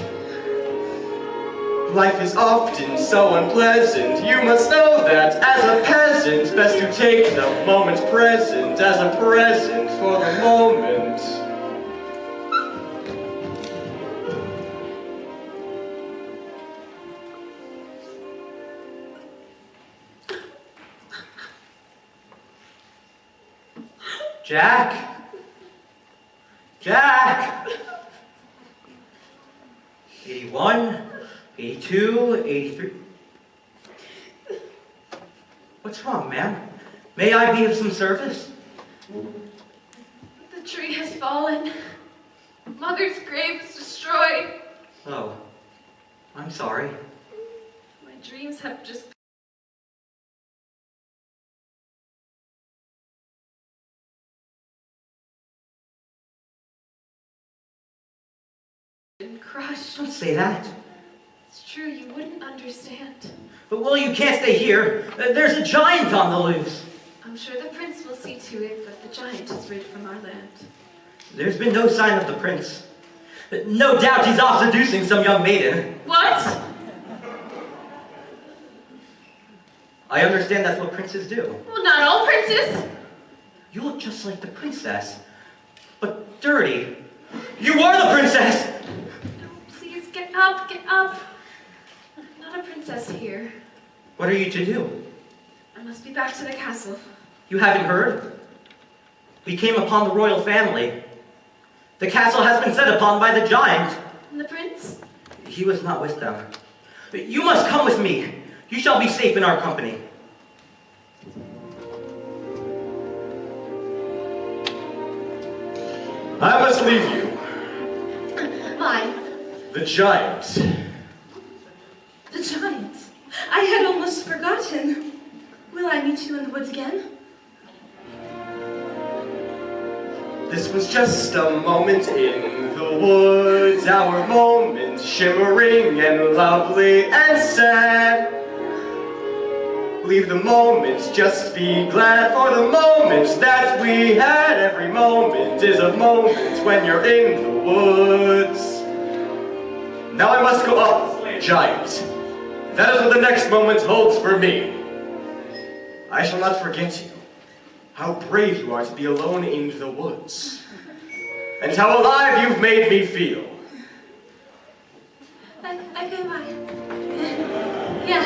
Life is often so unpleasant, you must know that as a peasant, best to take the moment present as a present for the moment. Jack? Jack! 81, 82, 83. What's wrong, ma'am? May I be of some service? The tree has fallen. Mother's grave is destroyed. Oh, I'm sorry. My dreams have just been crushed. Don't say that. It's true, you wouldn't understand. But, well, you can't stay here. There's a giant on the loose. I'm sure the prince will see to it, but the giant is rid from our land. There's been no sign of the prince. No doubt he's off seducing some young maiden. What? I understand that's what princes do. Well, not all princes. You look just like the princess, but dirty. You are the princess! Please get up, get up. I'm not a princess here. What are you to do? I must be back to the castle. You haven't heard? We came upon the royal family. The castle has been set upon by the giant. And the prince? He was not with them. You must come with me. You shall be safe in our company. I must leave you. Why? The giant. The giant. I had almost forgotten. Will I meet you in the woods again? This was just a moment in the woods, our moment, shimmering and lovely and sad. Leave the moments, just be glad for the moments that we had. Every moment is a moment when you're in the woods. Now I must go up, giant. That is what the next moment holds for me. I shall not forget you. How brave you are to be alone in the woods. And how alive you've made me feel. Okay, bye. Yeah,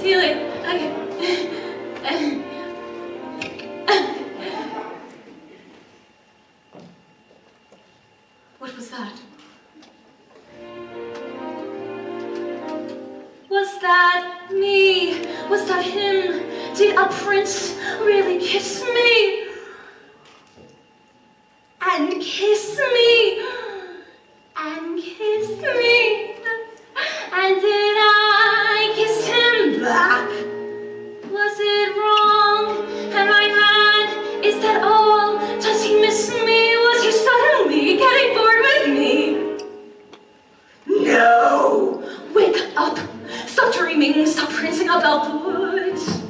see you later. Okay. What was that? Was that me? Was that him? Did a prince really kiss me? And kiss me? And kiss me? And did I kiss him back? Was it wrong? Am I mad? Is that all? Does he miss me? Was he suddenly getting bored with me? No! Wake up! Stop dreaming, stop prancing about the woods.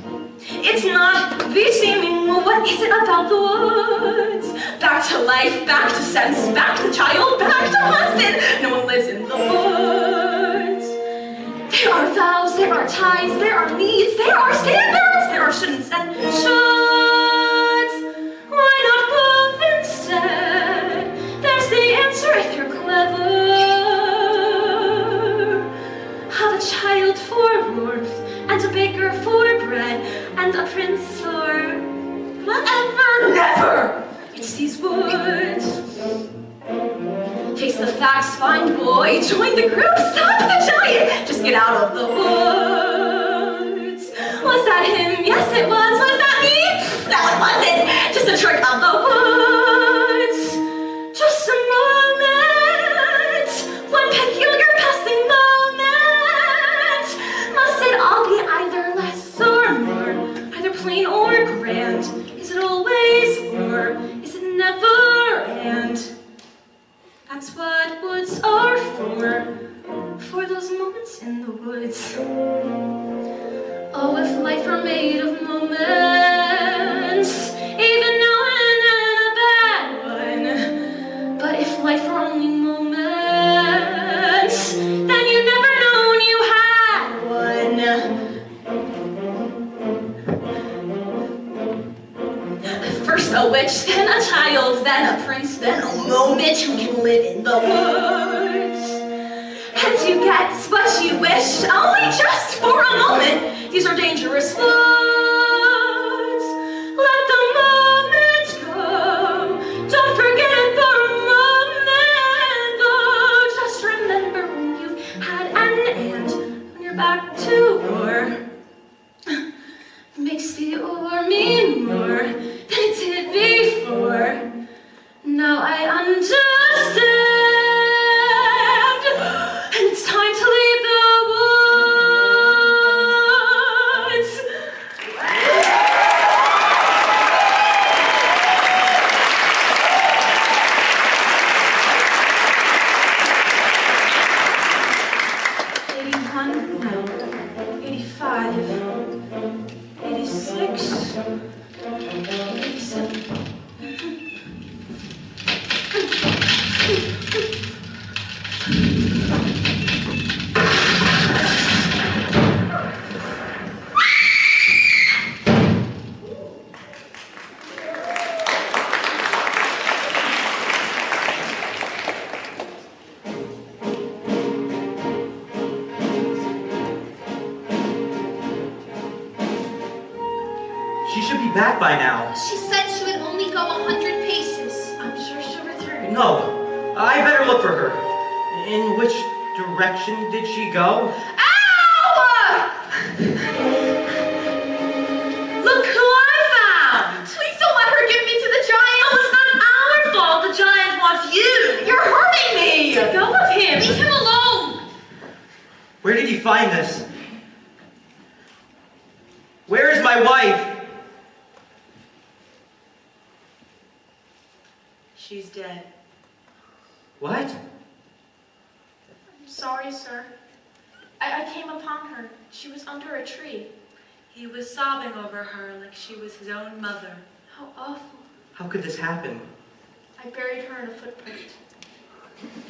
It's not the seeming, what is it about the woods? Back to life, back to sense, back to child, back to husband. No one lives in the woods. There are vows, there are ties, there are needs, there are standards, there are shouldn'ts and shoulds. Why not both instead? There's the answer if you're clever. Have a child for warmth, and a baker for bread, and a prince for whatever. Never! It's these woods. Face the facts, fine boy. Join the group, stop the giant. Just get out of the woods. Was that him? Yes, it was. Was that me? No, it wasn't. Just a trick of the woods. Just a moment. One peculiar passing moment. Must it all be either less or more? Either plain or grand? Is it always or is it never and? That's what woods are for those moments in the woods. Oh, if life were made of moments, even now and then a bad one, a child, then a prince, then a moment who can live in the woods. And you get what you wish, only just for a moment. These are dangerous woods. Let the moment go. Don't forget it for a moment, though. Just remember when you've had an and when you're back to war. Makes the or mean more than it did before. Now I understand, and it's time to leave the woods. 81, no, 85. 86, 87. She should be back by now. She said she would only go 100 paces. I'm sure she'll return. No, I better look for her. In which direction did she go? Ow! Look who I found! Please don't let her give me to the giant! Oh, it's not our fault. The giant wants you. You're hurting me. Let go of him. Leave him alone. Where did you find this? Where is my wife? She's dead. What? I'm sorry, sir. I came upon her. She was under a tree. He was sobbing over her like she was his own mother. How awful. How could this happen? I buried her in a footprint.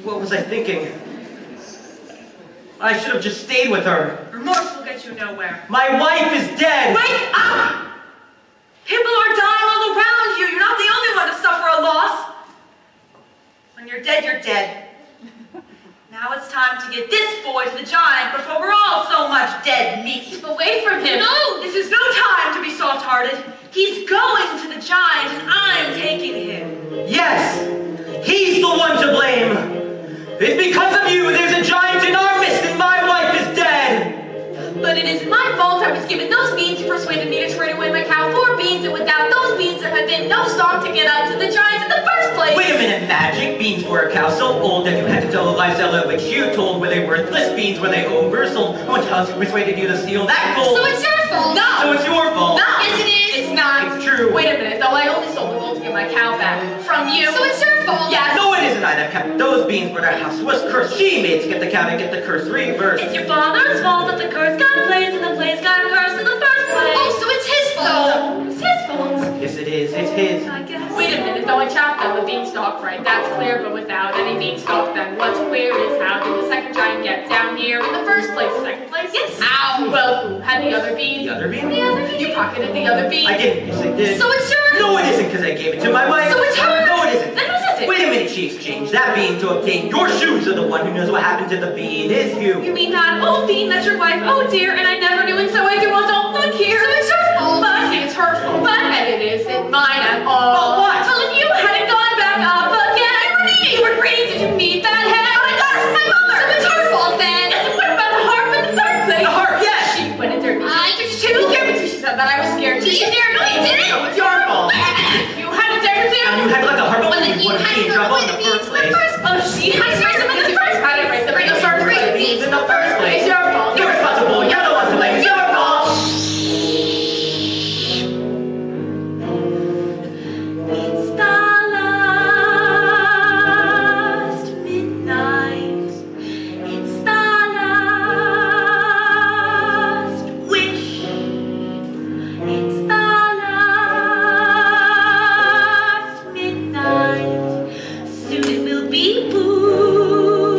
What was I thinking? I should have just stayed with her. Remorse will get you nowhere. My wife is dead! Wake up! People are dying all around you. You're not the only one to suffer a loss. When you're dead, you're dead. Now it's time to get this boy to the giant before we're all so much dead meat. Keep away from him. No, this is no time to be soft-hearted. He's going to the giant and I'm taking him. Yes! He's the one to blame! It's because of you there's a giant in our midst and my wife is dead! But it is my fault I was given those beans who persuaded me to trade away my cow for beans, and without those beans there had been no stock to get up to the giants in the first place. Wait a minute, Magic. Beans were a cow so old that you had to tell a lie seller which you told were they worthless. Beans were they oversold. Which house persuaded you to steal that gold? So it's your fault. No! So it's your fault. No. Yes, it is. It's not. It's true. Wait a minute, though. I only sold the gold to get my cow back from you. So it's your fault. Yes. No, it isn't I that kept those beans, but our house was cursed. She made to get the cow to get the curse reversed. It's your father's fault that the curse got placed and the place got cursed in the first place. Oh, so it's his fault. So, it's his fault. Yes, it is. It's his. I guess. Wait a minute, though. I chopped down the beanstalk, right? That's clear, but without any beanstalk, then what's clear is how did the second giant get down here in the first place? Second place? Yes. Ow! Well, who had the other bean? The other bean? The other bean. You pocketed the other bean. I didn't. Yes, I did. So it's yours. No, it isn't, because I gave it to my wife. So it's her. No, it isn't. Then whose is it? Wait a minute, she exchanged that bean to obtain your shoes, so the one who knows what happened to the bean is you. You mean that old bean that's your wife? Oh dear, and I never knew, and so I do. Well, don't look here. So it's your fault. But it's her fault. But and it isn't mine at all. Well, what? Well, if you hadn't gone back up again, you were greedy. Did you need that head? But I got it from my mother. So it's her fault then. Yes, and what about the harp in the third place? The harp, yes. She went in there. I She didn't dare me to. She said that I was scared. Did you dare? No, you didn't. No, it's your fault. You had to dare to. And you had like a harp, Well, then you you wanted to had be in to trouble throw in away the the first beans in the place. Oh, she had to raise them in the first. Had it right. The radio started Raise the beans in the first place. It's your fault. You're responsible. You're the one to blame. It's your fault. It's the last midnight. It's the last wish. It's the last midnight. Soon it will be moonlight.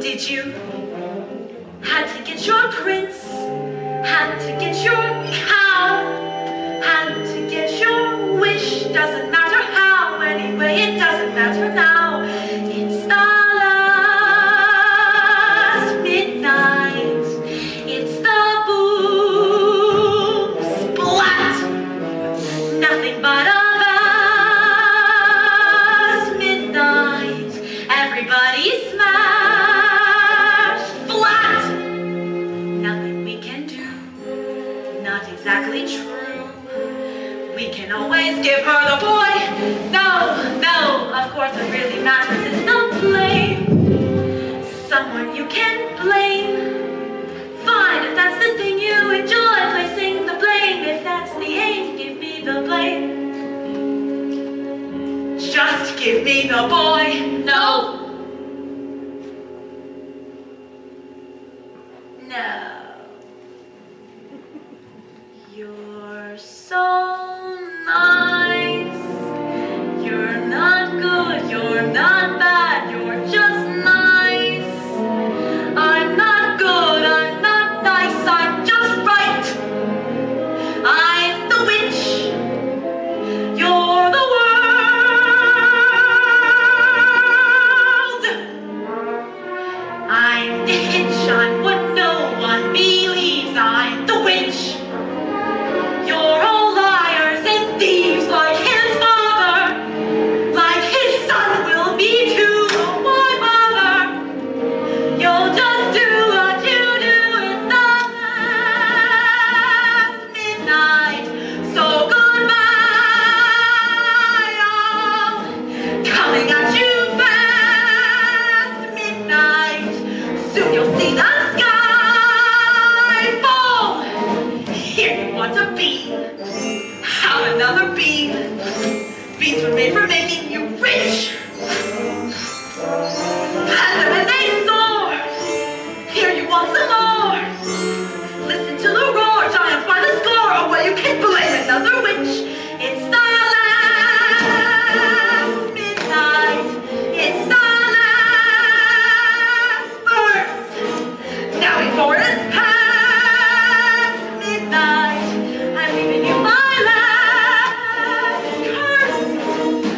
did you? Had to get your prince, had to get your cow, had to get your wish. Doesn't matter how, anyway, it doesn't matter now. It's the last midnight. It's the boom splat. Nothing but a vast midnight. Everybody smashed flat. Nothing we can do, not exactly true. We can always give her the boy. No, no, of course what really matters is the blame. Someone you can blame. Fine, if that's the thing you enjoy, placing the blame. If that's the aim, give me the blame. Just give me the boy. No. No. You're so nice. You're not good, you're not bad, you're just nice. I'm not good, I'm not nice, I'm just right. I'm the witch. You're the world. I'm the hitch, I'm what no one believes. I'm the witch. You're all liars and thieves like his father, like his son will be too. Oh, why bother? You'll just do what you do. It's the last midnight, so goodbye. Oh, coming at you fast, midnight. Soon you'll see the sky fall. Here you want to be. Have another bean. Beans were made for making you rich. Pat them and they soar. Here you want some more. Listen to the roar. Giants by the score. Oh, well, you can blame another witch. It's the last midnight. It's the last verse. Now before it's past midnight, I'm leaving you my last curse.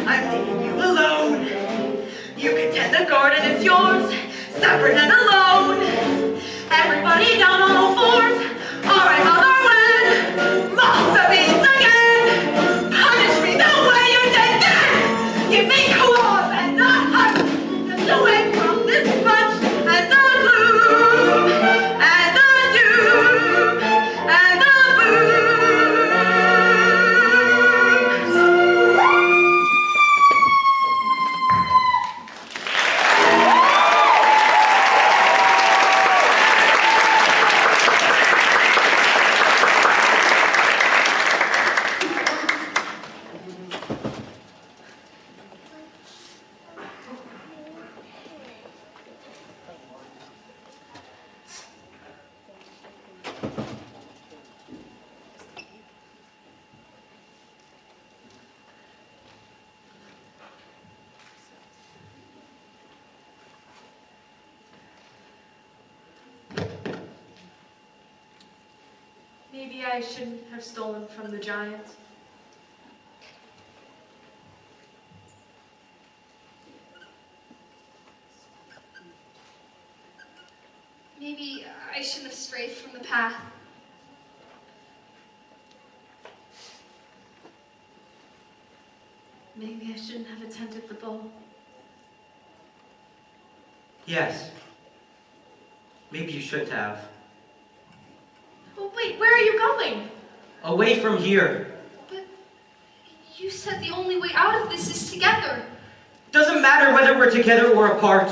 I'm leaving you alone. You can tend the garden, it's yours, separate and alone. Everybody down on all fours. All right, mother, when moss the beans again. Punish me the way you did then. Give me claws and a hug. Just away from this bunch and the gloom and the doom and the Maybe I shouldn't have stolen from the giant. Maybe I shouldn't have strayed from the path. Maybe I shouldn't have attended the ball. Yes. Maybe you shouldn't have. Well, wait, where are you going? Away from here. But you said the only way out of this is together. Doesn't matter whether we're together or apart.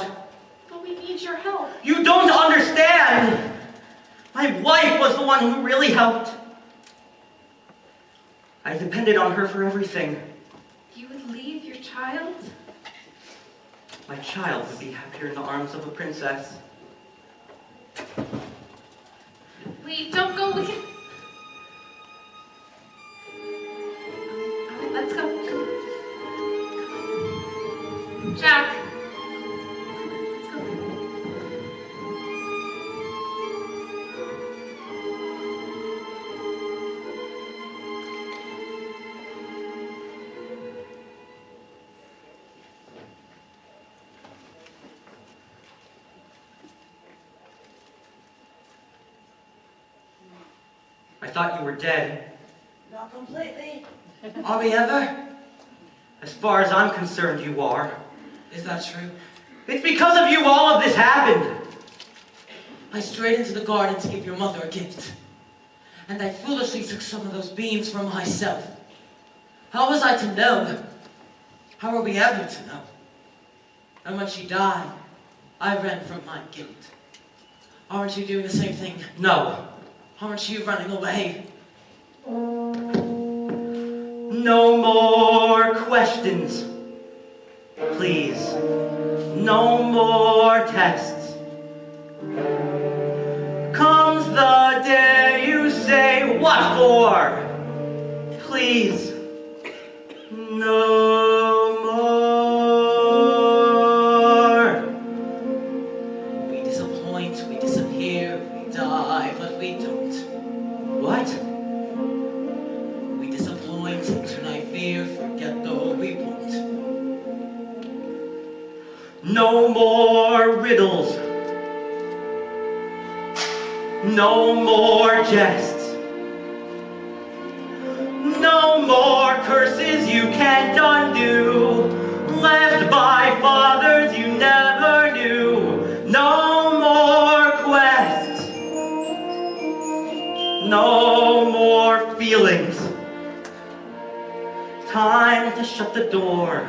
But we need your help. You don't understand! My wife was the one who really helped. I depended on her for everything. You would leave your child? My child would be happier in the arms of a princess. Wait, don't go. We can. Alright, let's go. Jack. Let's go. thought you were dead. Not completely. Are we ever? As far as I'm concerned, you are. Is that true? It's because of you all of this happened. I strayed into the garden to give your mother a gift. And I foolishly took some of those beans for myself. How was I to know? How are we ever to know? And when she died, I ran from my guilt. Aren't you doing the same thing? No. Aren't you running away? No more questions. Please. No more tests. Comes the day you say, what for? Please. No more. We disappoint, we disappear, we die, but we don't. What? We disappoint, turn I fear, forget though we won't. No more riddles. No more jests. No more curses you can't undo. Left by fathers you never knew. No more quests. No more feelings. Time to shut the door.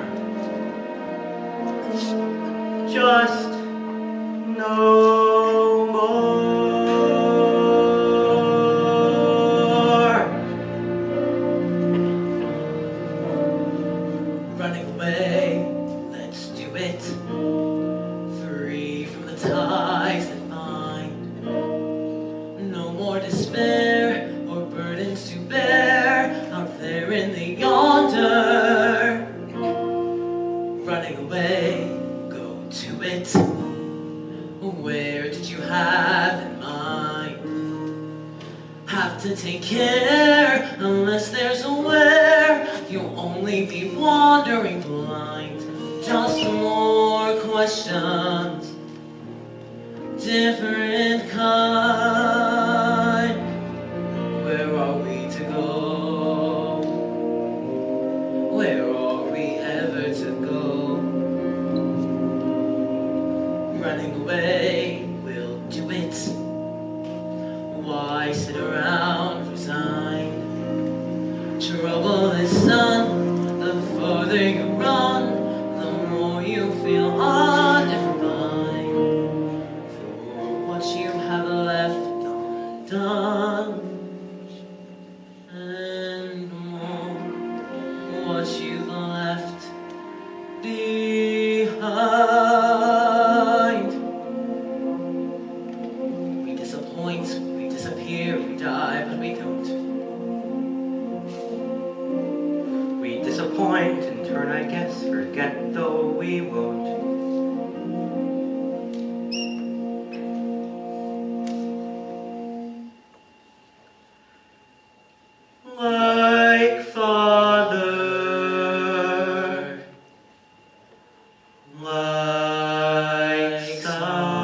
Just no more. Running away, let's do it. Free from the ties that bind. No more despair or burdens to bear out there in the yonder. Running away, go to it. Where did you have in mind? Have to take care unless there's a where. You'll only be wandering blind. Just more questions, different kind. Where are we to go? Where are we ever to go? Running away, we'll do it. Why sit around resigned? Trouble is son, the farther you run, the more you feel undefined. For what you have left undone, and more what you've left behind. We disappoint, we disappear, we die, but we don't. We disappoint in turn, I guess, forget though we won't. Like father, like son.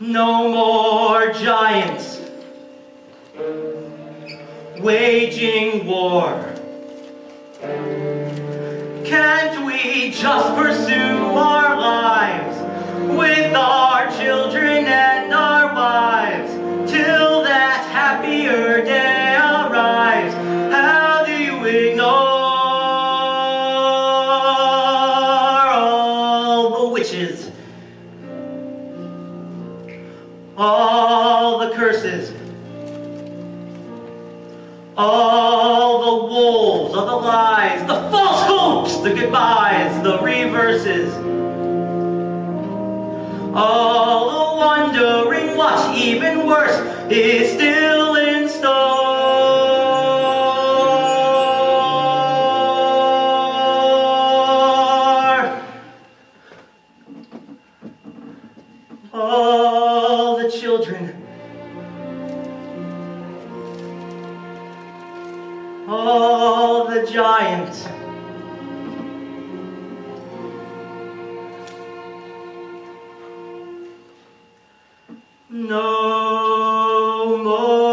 No more giants waging war. Can't we just pursue our lives with our children and our wives till that happier day arrives? How do you ignore all the witches? All the curses, all the wolves, all the lies, the false hopes, the goodbyes, the reverses, all the wondering what even worse is still in store. giant. No more.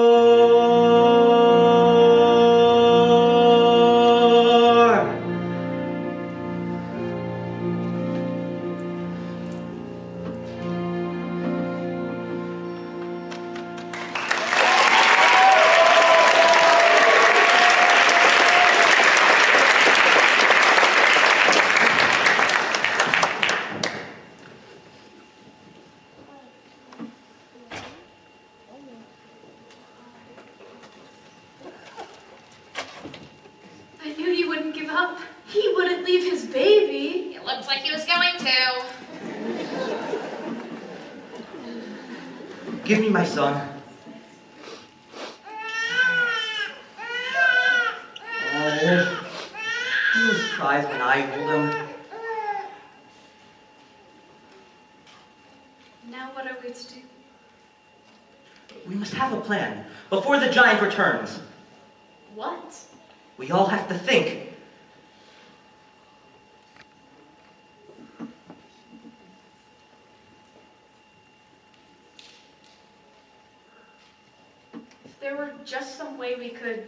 I knew he wouldn't give up. He wouldn't leave his baby. It looks like he was going to. Give me my son. Oh, he always cries when I hold him. Now what are we to do? We must have a plan before the giant returns. What? We all have to think. If there were just some way we could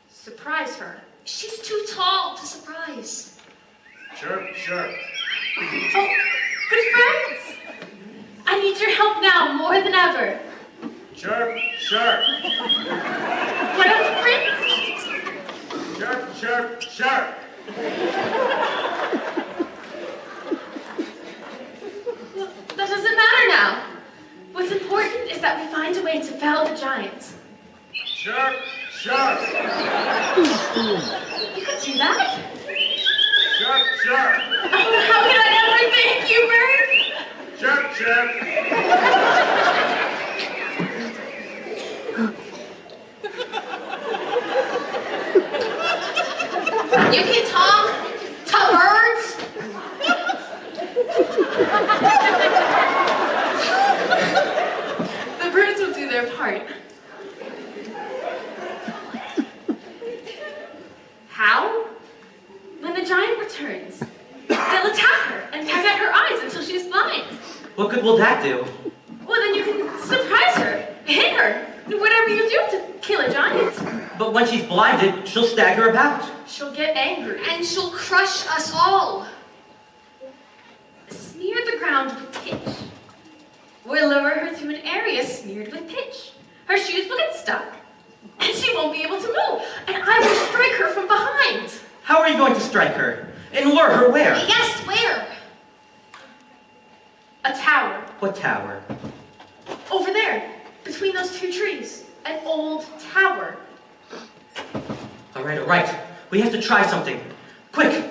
surprise her. She's too tall to surprise. Chirp, chirp. Oh, good friends! I need your help now more than ever. Chirp, chirp. What about the prince? Chirp, chirp, chirp. That doesn't matter now. What's important is that we find a way to fell the giant. Chirp, chirp. You could do that? Chirp, chirp. Oh, how could I ever thank you, birds? Chirp, chirp. You can talk to birds? The birds will do their part. How? When the giant returns, they'll attack her and peck at her eyes until she's blind. What good will that do? Well, then you can surprise her, hit her, whatever you do to kill a giant. But when she's blinded, she'll stagger about. She'll get angry. And she'll crush us all. Smear the ground with pitch. We'll lower her to an area smeared with pitch. Her shoes will get stuck, and she won't be able to move. And I will strike her from behind. How are you going to strike her? And lure her where? Yes, where? A tower. What tower? Over there, between those two trees. An old tower. All right. We have to try something. Quick!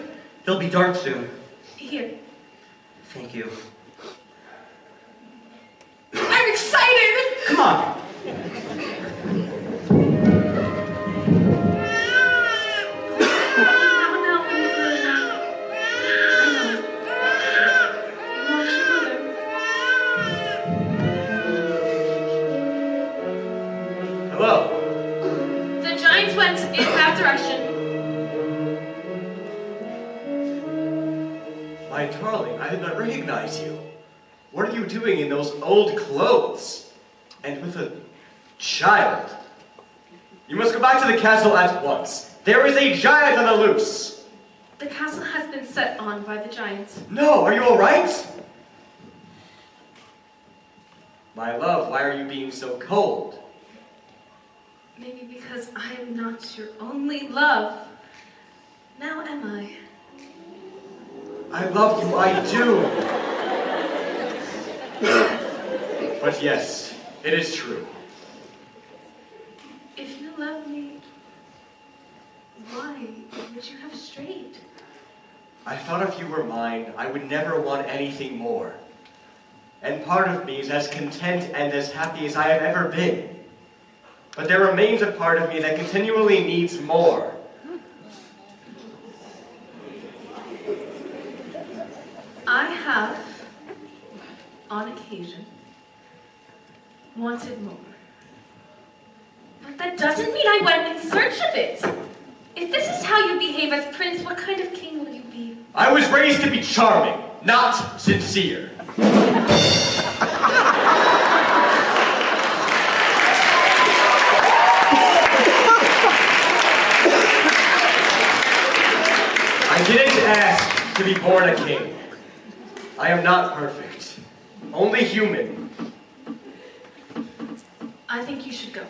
It'll be dark soon. Here. Thank you. I'm excited! Come on! Now, when you grow up, I know. You lost your mother. Hello. The giants went in that direction. My darling, I did not recognize you. What are you doing in those old clothes? And with a child? You must go back to the castle at once. There is a giant on the loose. The castle has been set on by the giants. No, are you all right? My love, why are you being so cold? Maybe because I am not your only love. Now am I? I love you, I do. But yes, it is true. If you love me, why would you have strayed? I thought if you were mine, I would never want anything more. And part of me is as content and as happy as I have ever been. But there remains a part of me that continually needs more. I have, on occasion, wanted more. But that doesn't mean I went in search of it. If this is how you behave as prince, what kind of king will you be? I was raised to be charming, not sincere. I didn't ask to be born a king. I am not perfect, only human. I think you should go.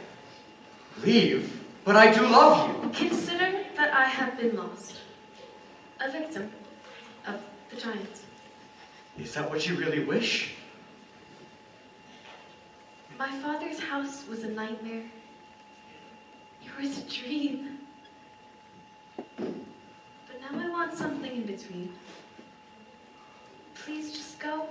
Leave? But I do love you. Consider that I have been lost. A victim of the giants. Is that what you really wish? My father's house was a nightmare. Yours a dream. But now I want something in between. Please just go.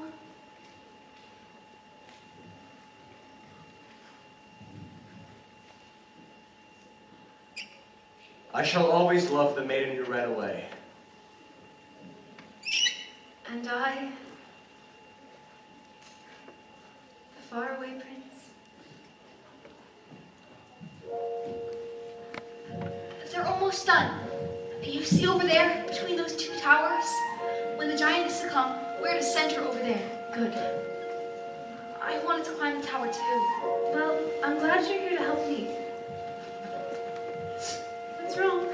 I shall always love the maiden who ran away. And I, the faraway prince. They're almost done. You see over there, between those two towers? When the giant is to come, we're in the center over there. Good. I wanted to climb the tower too. Well, I'm glad you're here to help me. What's wrong?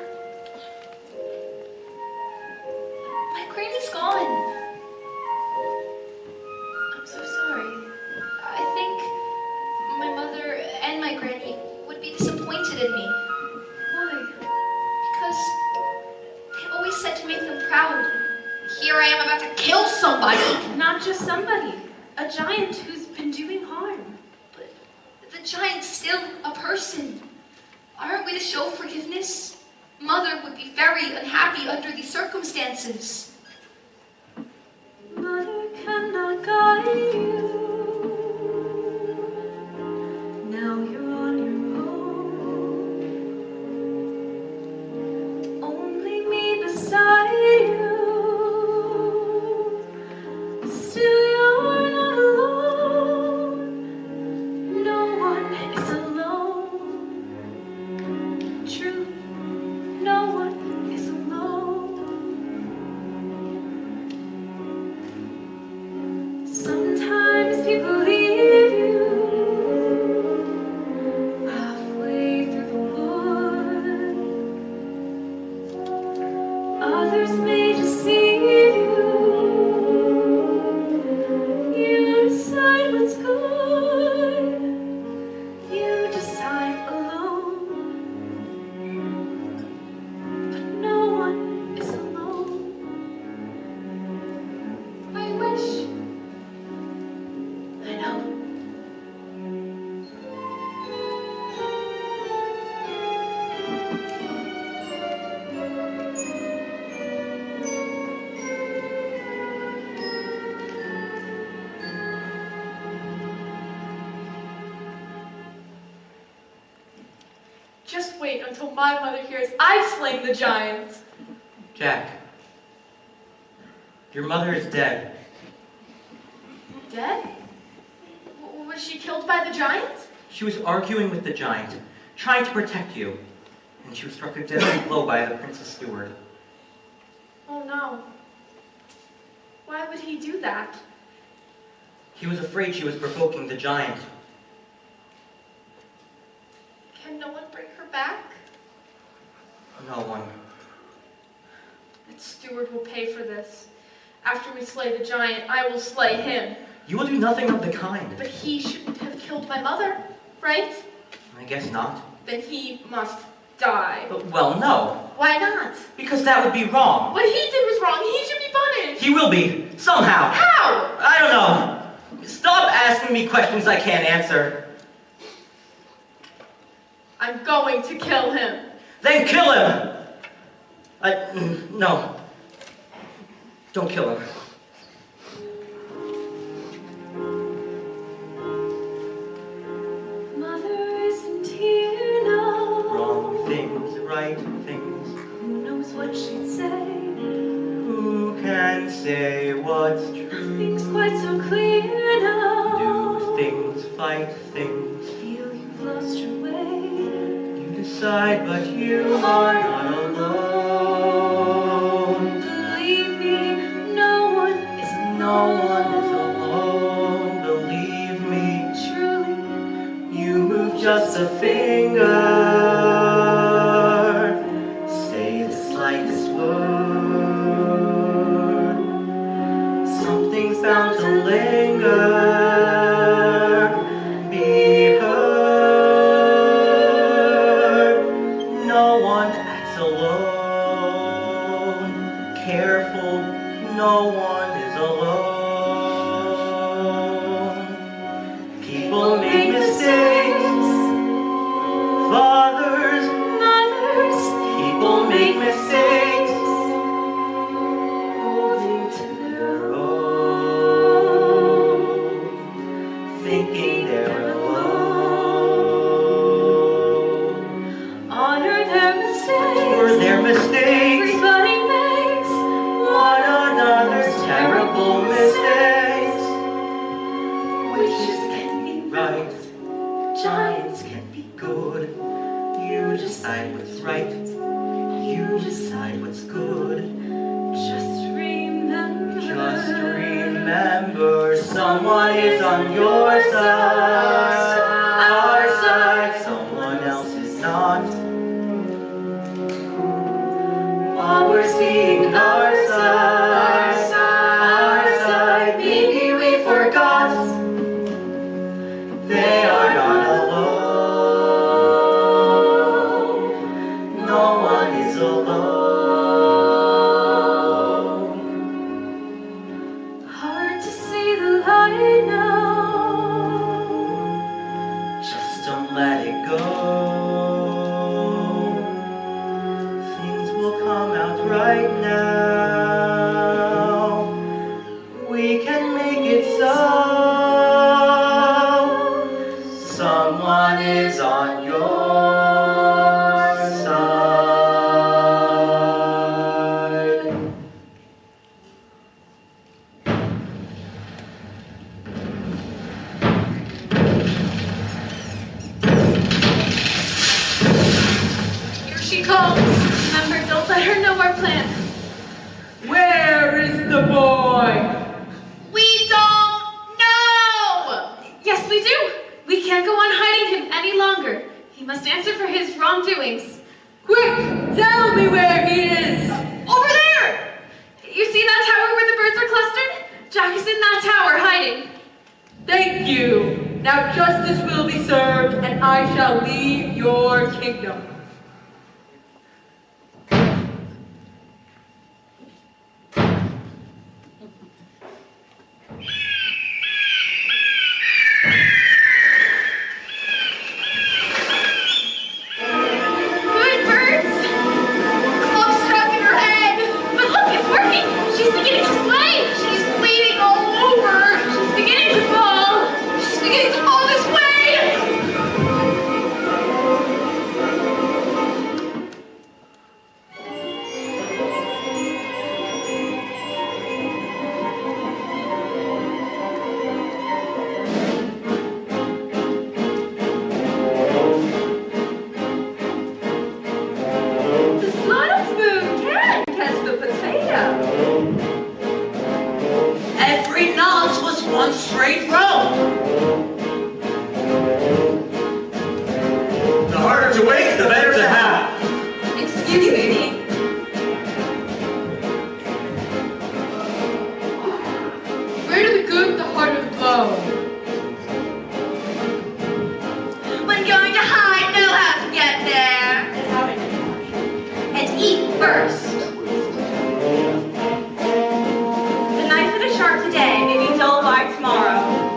My granny's gone. I'm so sorry. I think my mother and my granny would be disappointed in me. Why? Because they always said to make them proud. Here I am about to kill somebody. Not just somebody. A giant who's been doing harm. But the giant's still a person. Aren't we to show forgiveness? Mother would be very unhappy under these circumstances. Mother cannot guide you. Now you're on your own. Only me beside you. Still you're not alone. No one is alone. True, no one is alone. Sometimes people leave you halfway through the wood. Others may deceive you. You decide what's good. You decide alone. But no one is alone. I wish. I know. Just wait until my mother hears I've slain the giant. Jack, your mother is dead. Dead? Was she killed by the giant? She was arguing with the giant, trying to protect you, and she was struck a deadly blow by the prince's steward. Oh no. Why would he do that? He was afraid she was provoking the giant. Can no one bring her back? No one. That steward will pay for this. After we slay the giant, I will slay him. You will do nothing of the kind. But he shouldn't have killed my mother, right? I guess not. Then he must die. Well, no, Why not? because that would be wrong. What he did was wrong. He should be punished. He will be, somehow. How? I don't know. Stop asking me questions I can't answer. I'm going to kill him. Then kill him! No. Don't kill him. Mother isn't here now. Wrong things, right things. Who knows what she'd say? Who can say what's true? Nothing's quite so clear now. Do things, fight things. Feel you've lost your way. You decide, but you are not alone. slightest word. Something's bound to linger, be heard. No one acts alone. Careful, no one is alone. People make mistakes. Fathers, mothers, people make mistakes. Holding to their own, thinking they're alone. Honor their mistakes. For their mistakes, Everybody makes one another's terrible mistakes. wishes can be Right, giants can be good. You decide what's right. You decide what's good. Just remember. Just remember, someone is on your side, our side, someone else is not. While we're seeing our side, maybe we forgot they are not alone. No one is alone. Hard to see the light now. Just don't let it go. Things will come out right now. We can make it so. Someone is on your side. Here she comes. Remember, don't let her know our plan. Where is the boy? We don't know! Yes, we do. We can't go on hiding him any longer. He must answer for his wrongdoings. Quick, tell me where he is. Over there! You see that tower where the birds are clustered? Jack is in that tower, hiding. Thank you. Now justice will be served, and I shall leave your kingdom. Good birds. Club stuck in her head. But look, it's working. She's beginning to sway. She's bleeding all over. She's beginning to fall. She's beginning to fall this way. The slaughter spoon can catch the potato. Every notch was one straight row. The harder to wait, the better to have. Excuse me. Greater the good, the harder the blow. When going to hide, know how to get there. And eat first. The knife of the shark today may be dull by tomorrow.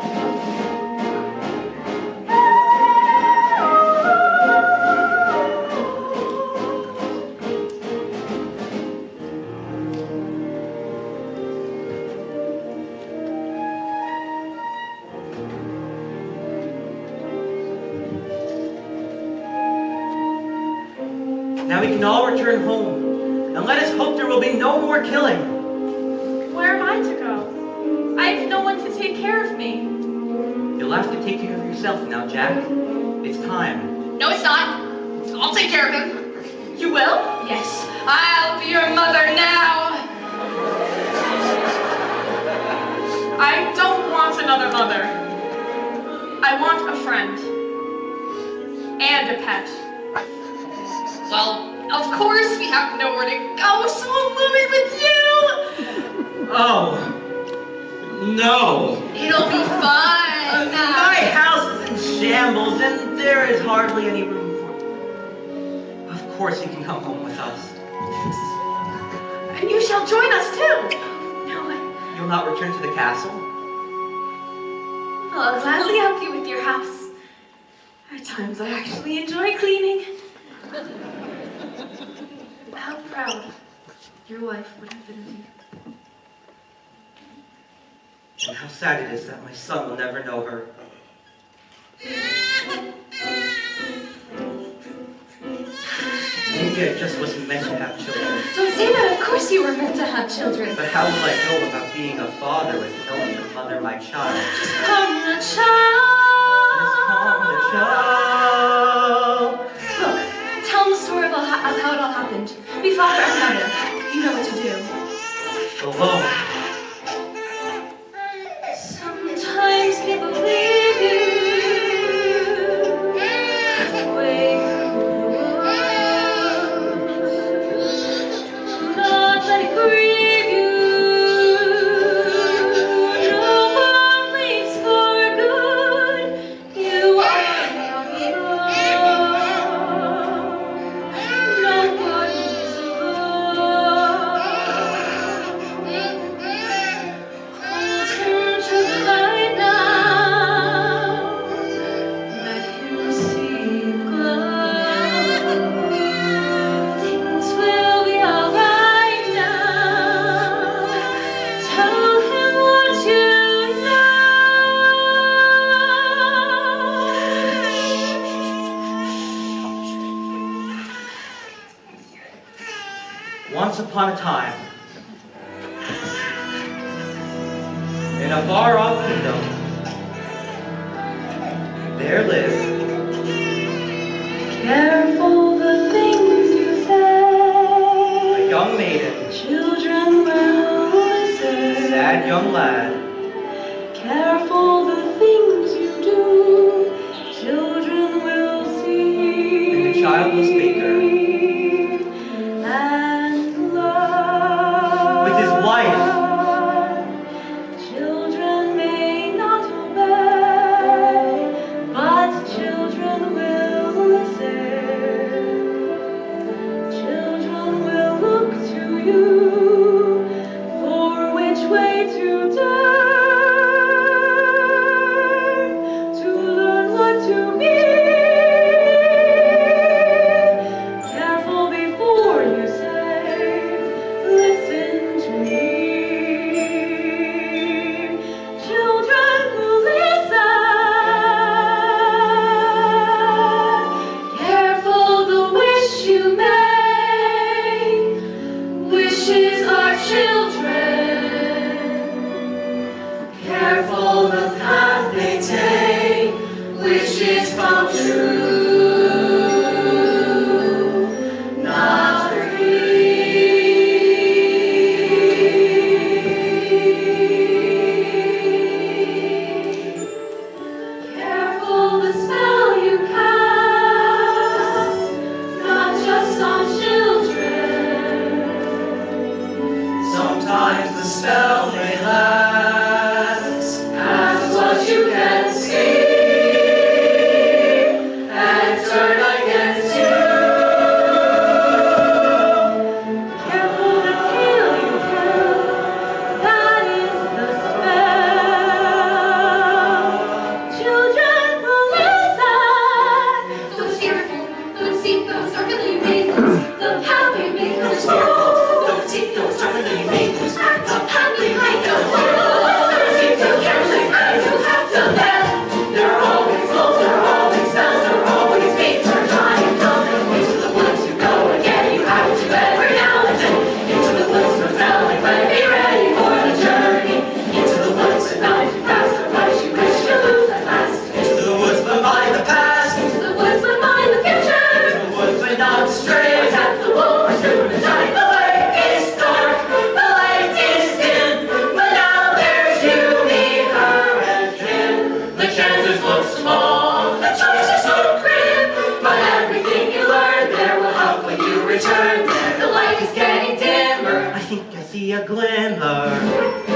Now we can all return home, and let us hope there will be no more killing. Where am I to go? I have no one to take care of me. You'll have to take care of yourself now, Jack. It's time. No, it's not. I'll take care of him. You will? Yes, I'll be your mother now. I don't want another mother. I want a friend. And a pet. Well, Of course, we have nowhere to go, so I'm moving with you. Oh, no. It'll be fun. My house is in shambles and there is hardly any room for you. Of course you can come home with us. And you shall join us too. No, You'll not return to the castle? I'll gladly help you with your house. At times I actually enjoy cleaning. How proud your wife would have been of you. And how sad it is that my son will never know her. Maybe I just wasn't meant to have children. Don't say that, of course you were meant to have children. But how will I know about being a father with no one to mother my child? Just come the child. Just come the child. Look, tell them the story of how it all happened. Be father and mother. You know what to do. Alone. Sometimes people leave you halfway through the world. Do not let it grieve you. No one leaves for good. You are not alone. No one is alone. Turn to the light now. Let him see the glow. Things will be alright now. Tell him what you know. Once upon a time, in a far-off kingdom, there lived Careful the things you say. a young maiden, Children will listen. sad young lad, Careful the things you do. Children will see. and the childless baker, And love. with his wife, Children may not obey, but children will listen. Children will look to you for which way to turn, to learn what to be. see a glimmer.